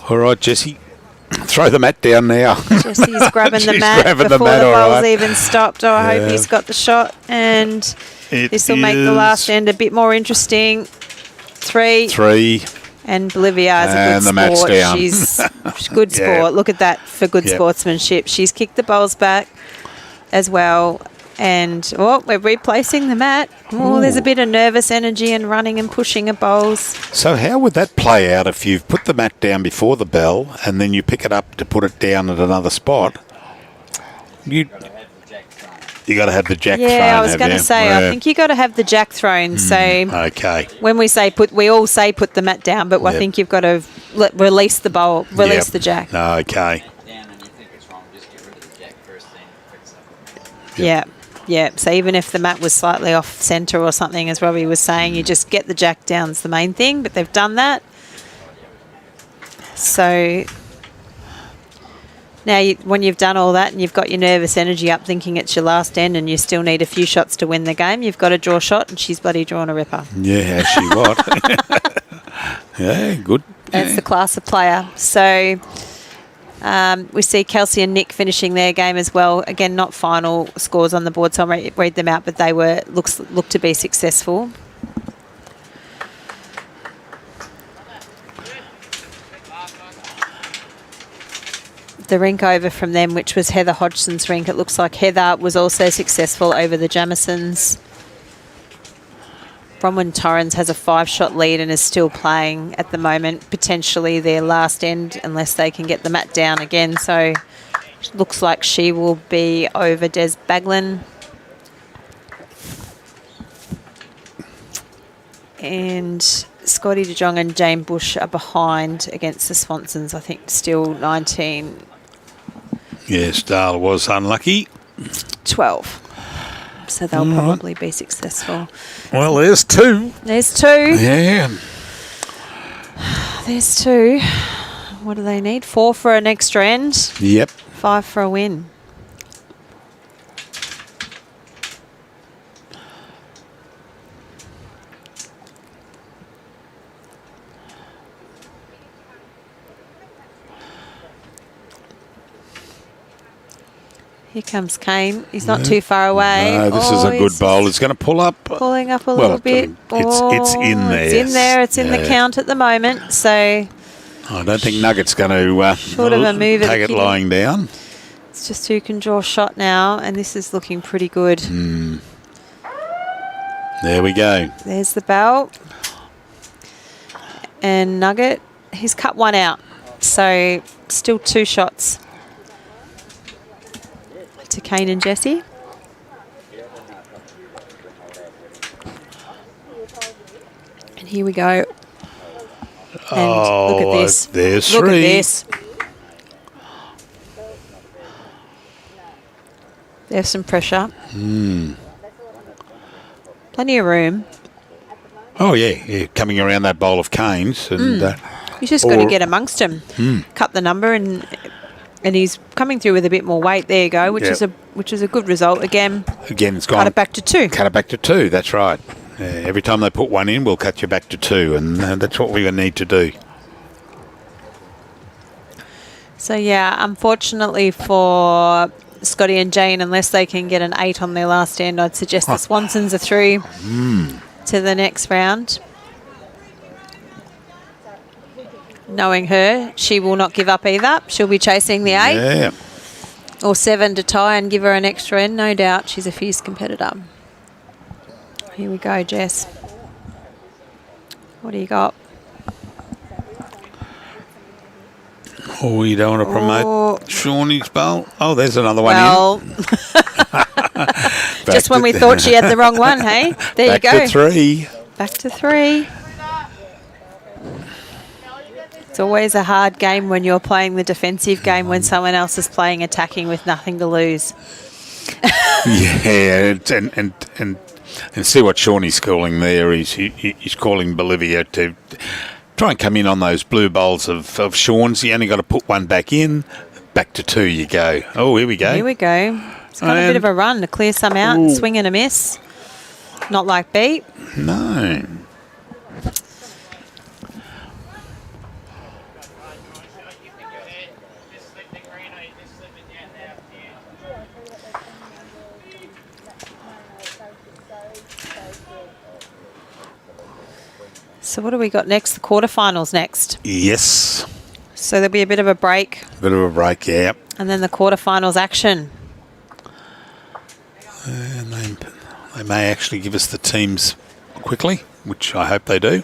All right, Jessie. Throw the mat down now. Jesse's grabbing the She's mat grabbing before the mat, the all bowl's right. even stopped. Oh, I hope he's got the shot. And this will make the last end a bit more interesting. 3. 3. And Bolivia is a And the good mat's sport. down. She's good sport. Yeah. Look at that for good Yep. sportsmanship. She's kicked the bowls back as well. And, we're replacing the mat. Oh, there's a bit of nervous energy and running and pushing of bowls. So how would that play out if you've put the mat down before the bell and then you pick it up to put it down at another spot? You got to have the jack thrown. Yeah, I was have going to you? say, Yeah. I think you got to have the jack thrown. So Okay. when we say we all say put the mat down, but I Yep. think you've got to release the bowl, release Yep. the jack. Okay. Down and you think it's wrong, just get rid of the jack first thing. Fix up. Yeah. Yeah. So even if the mat was slightly off centre or something, as Robbie was saying, you just get the jack down is the main thing. But they've done that. So now when you've done all that and you've got your nervous energy up thinking it's your last end and you still need a few shots to win the game, you've got to draw a shot and she's bloody drawn a ripper. Yeah, has she what? Yeah, good. That's the class of player. So we see Kelsey and Nick finishing their game as well. Again, not final scores on the board, so I'll read them out, but they look to be successful. The rink over from them, which was Heather Hodgson's rink, it looks like Heather was also successful over the Jamisons. Bronwyn Torrens has a 5-shot lead and is still playing at the moment, potentially their last end, unless they can get the mat down again. So looks like she will be over Des Baglin. And Scotty De Jong and Jane Bush are behind against the Swansons, I think still 19-12. Yes, Dale was unlucky. So they'll probably be successful. Well, there's 2. There's 2. Yeah. There's 2. What do they need? 4 for an extra end. Yep. 5 for a win. Here comes Kane. He's not too far away. No, this is a good bowl. It's going to pull up. Pulling up a Well, little bit. it's in there. It's in there. It's in the Yeah. count at the moment. So I don't think Nugget's going to Short of a move at take the it kitty. lying down. it's just who can draw a shot now. And this is looking pretty good. There we go. There's the bell. And Nugget, he's cut one out. So still 2 shots to Kane and Jessie. And here we go. And look at this. There's Look 3. at this. There's some pressure. Plenty of room. Oh, yeah. Coming around that bowl of Kane's. And, You just got to or- get amongst them. Cut the number and he's coming through with a bit more weight. There you go, which is a good result. Again, Again, it's gone. cut it back to 2. Cut it back to 2, that's right. Every time they put one in, we'll cut you back to 2, and that's what we need to do. So, yeah, unfortunately for Scotty and Jane, unless they can get an 8 on their last end, I'd suggest the Swansons are through to the next round. Knowing her, she will not give up either. She'll be chasing the 8 Yeah. or 7 to tie and give her an extra end. No doubt she's a fierce competitor. Here we go, Jess. What do you got? Oh, you don't want to promote Shawnee's bowl? Oh, there's another one Well, just when we thought she had the wrong one, hey? There you back go. to 3. Back to 3. It's always a hard game when you're playing the defensive game when someone else is playing attacking with nothing to lose. Yeah, and see what Shawnee's calling there. He's calling Bolivia to try and come in on those blue bowls of Sean's. You only got to put one back in. Back to 2 you go. Oh, here we go. Here we go. It's got a bit of a run to clear some out. Ooh. Swing and a miss. Not like beat. No. So what do we got next? The quarterfinals next. Yes. So there'll be a bit of a break. Bit of a break, yeah. And then the quarterfinals action. And they may actually give us the teams quickly, which I hope they do.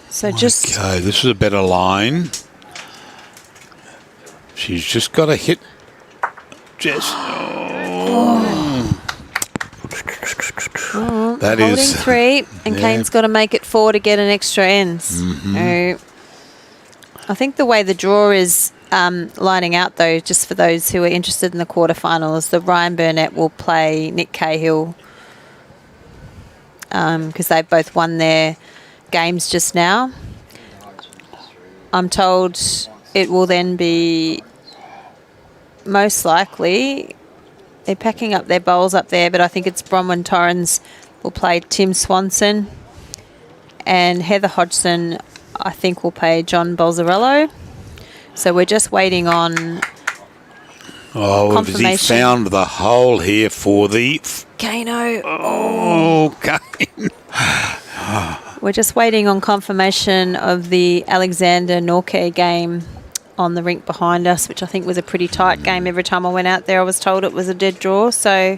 So just Okay, this is a better line. She's just got to hit Jess. That holding is 3, and yeah. Kane's got to make it 4 to get an extra ends. I think the way the draw is lining out, though, just for those who are interested in the quarterfinals, the Ryan Burnett will play Nick Cahill because they've both won their games just now. I'm told it will then be most likely, they're packing up their bowls up there, but I think it's Bronwyn Torrens will play Tim Swanson, and Heather Hodgson I think will play John Bolzarello. So we're just waiting on confirmation. Has he found the hole here for the Kano. Oh, Kane. We're just waiting on confirmation of the Alexander Norke game on the rink behind us, which I think was a pretty tight game. Every time I went out there, I was told it was a dead draw. So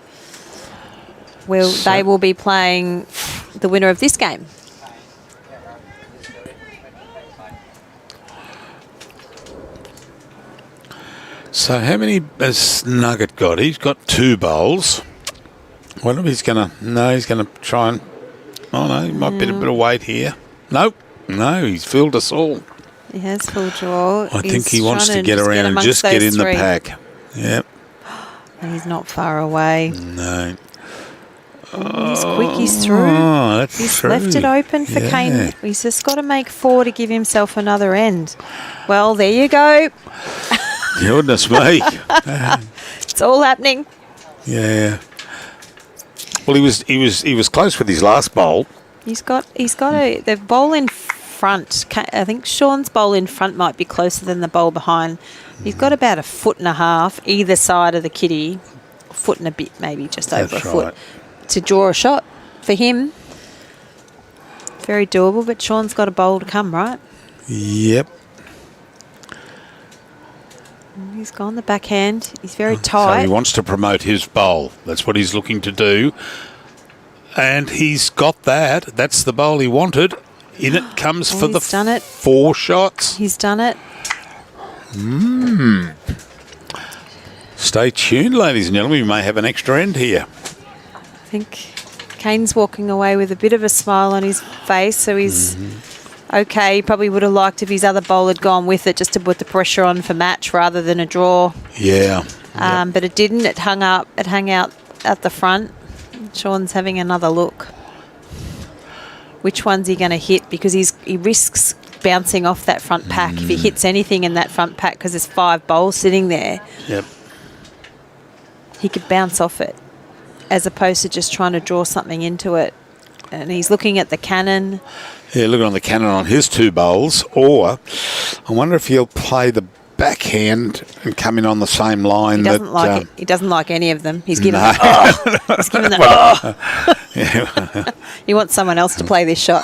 they will be playing the winner of this game. So how many has Nugget got? He's got 2 bowls. I wonder if he's going to... No, he's going to try and... Oh, no, he might be a bit of weight here. Nope. No, he's fooled us all. He has full draw. I think he wants to get around and just get in the pack. Yep. And he's not far away. No. He's quick, he's through. Oh, that's He's true. left it open for Kane. He's just got to make 4 to give himself another end. Well, there you go. Goodness me. It's all happening. Yeah. Well, he was close with his last bowl. He's got the bowl in front. I think Sean's bowl in front might be closer than the bowl behind. He's got about 1.5 feet either side of the kitty, a foot and a bit, maybe just over a foot, to draw a shot for him. Very doable, but Sean's got a bowl to come, right? Yep. He's gone the backhand. He's very tight. So he wants to promote his bowl. That's what he's looking to do. And he's got that. That's the bowl he wanted. In it comes for the 4 shots. He's done it. Stay tuned, ladies and gentlemen. We may have an extra end here. I think Kane's walking away with a bit of a smile on his face, so he's okay. He probably would have liked if his other bowl had gone with it just to put the pressure on for match rather than a draw. Yeah. But it didn't. It hung out at the front. Sean's having another look. which one's he going to hit, because he risks bouncing off that front pack if he hits anything in that front pack, because there's 5 bowls sitting there. Yep. He could bounce off it as opposed to just trying to draw something into it. And he's looking at the cannon. Yeah, looking on the cannon on his 2 bowls. Or I wonder if he'll play the backhand and come in on the same line. He doesn't like it. He doesn't like any of them. He's given he's given the Yeah. He wants someone else to play this shot.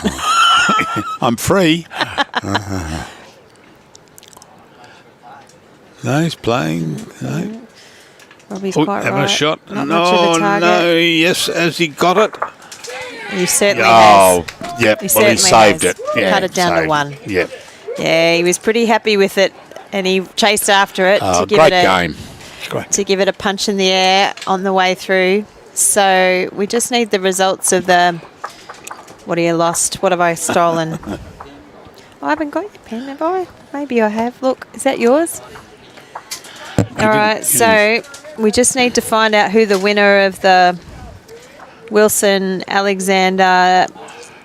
I'm free. No, he's playing. No. Robbie's Oh, quite having right. a shot. Not much of a target. No, yes, has he got it? He certainly Oh, has. yep. He Well, he certainly saved has. it. Yeah, Cut it down to saved. 1. Yep. Yeah, he was pretty happy with it, and he chased after it to give Great it a game. Great. to give it a punch in the air on the way through. So we just need the results of the. What have you lost? What have I stolen? I haven't got your pen, have I? Maybe I have. Look, is that yours? All right, so we just need to find out who the winner of the Wilson-Alexander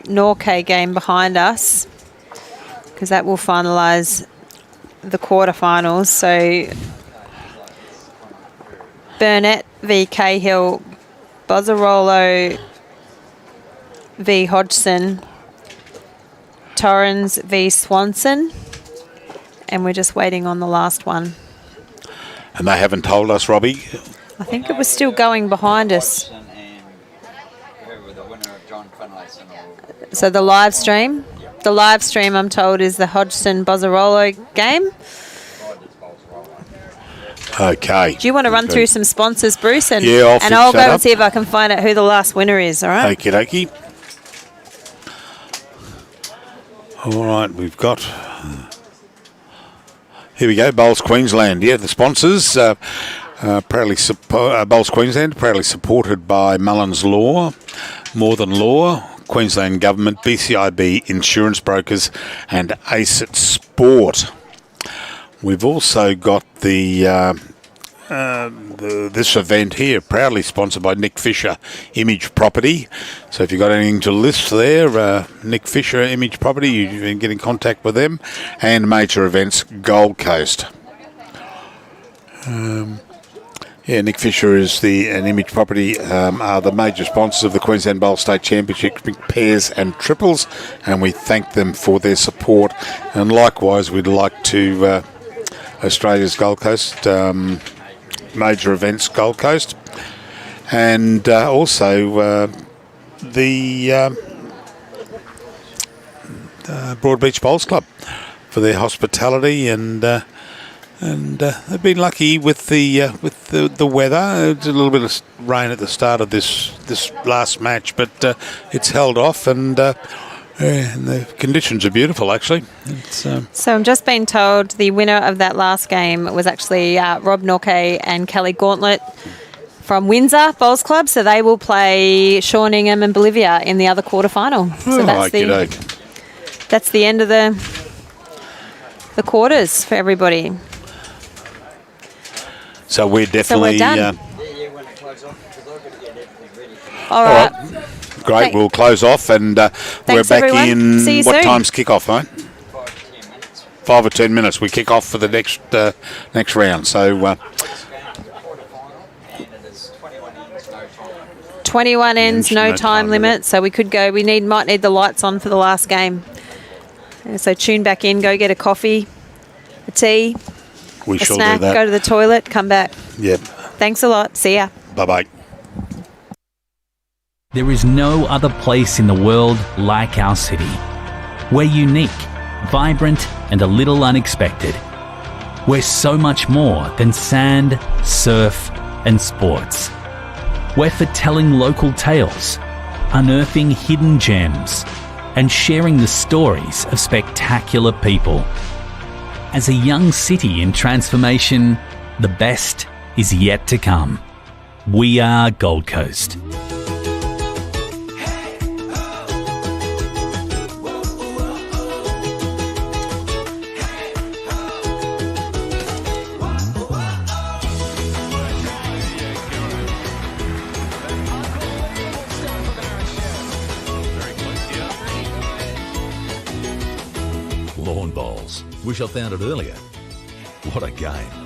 Norquay game behind us, because that will finalise the quarterfinals. So Burnett v Cahill, Bozzarolo v Hodgson, Torrens v Swanson, and we're just waiting on the last one. And they haven't told us, Robbie. I think it was still going behind us. And whoever the winner of John Finlayson or So the live stream, I'm told, is the Hodgson-Bozzarolo game. Okay. Do you want to run through some sponsors, Bruce? And, Yeah, I'll and fix I'll go that and up. see if I can find out who the last winner is, all right? Okie dokie. All right, we've got... Here we go, Bowls Queensland. Yeah, the sponsors, Bowls Queensland, proudly supported by Mullins Law, More Than Law, Queensland Government, BCIB Insurance Brokers, and ACIT Sport. We've also got this event here, proudly sponsored by Nick Fisher Image Property. So if you've got anything to list there, Nick Fisher Image Property, you can get in contact with them. And Major Events Gold Coast. Yeah, Nick Fisher is an Image Property are the major sponsors of the Queensland Bowl State Championship pairs and triples, and we thank them for their support. And likewise, we'd like to Australia's Gold Coast, Major Events Gold Coast, and also the Broadbeach Bowls Club for their hospitality, and they've been lucky with the weather. It's a little bit of rain at the start of this last match, but it's held off, and the conditions are beautiful, actually. So I'm just being told the winner of that last game was actually Rob Norquay and Kelly Gauntlet from Windsor Bowls Club. So they will play Sean Ingham and Bolivia in the other quarterfinal. So that's the end of the quarters for everybody. So we're definitely... done. when it closes off, because I've got to get everything ready. All right. Great, we'll close off, and we're back everyone. in... See you What soon. time's kick-off, mate? 5 to 10 minutes. 5 or 10 minutes. We kick off for the next round. So Quarterfinal, and it is 21 ends, no time. 21 ends, no time limit. So we could go. Might need the lights on for the last game. So tune back in. Go get a coffee, a tea, we a shall snack. do that. Go to the toilet. Come back. Yep. Thanks a lot. See ya. Bye-bye. There is no other place in the world like our city. We're unique, vibrant, and a little unexpected. We're so much more than sand, surf, and sports. We're for telling local tales, unearthing hidden gems, and sharing the stories of spectacular people. As a young city in transformation, the best is yet to come. We are Gold Coast. lawn bowls. Wish I found it earlier. What a game.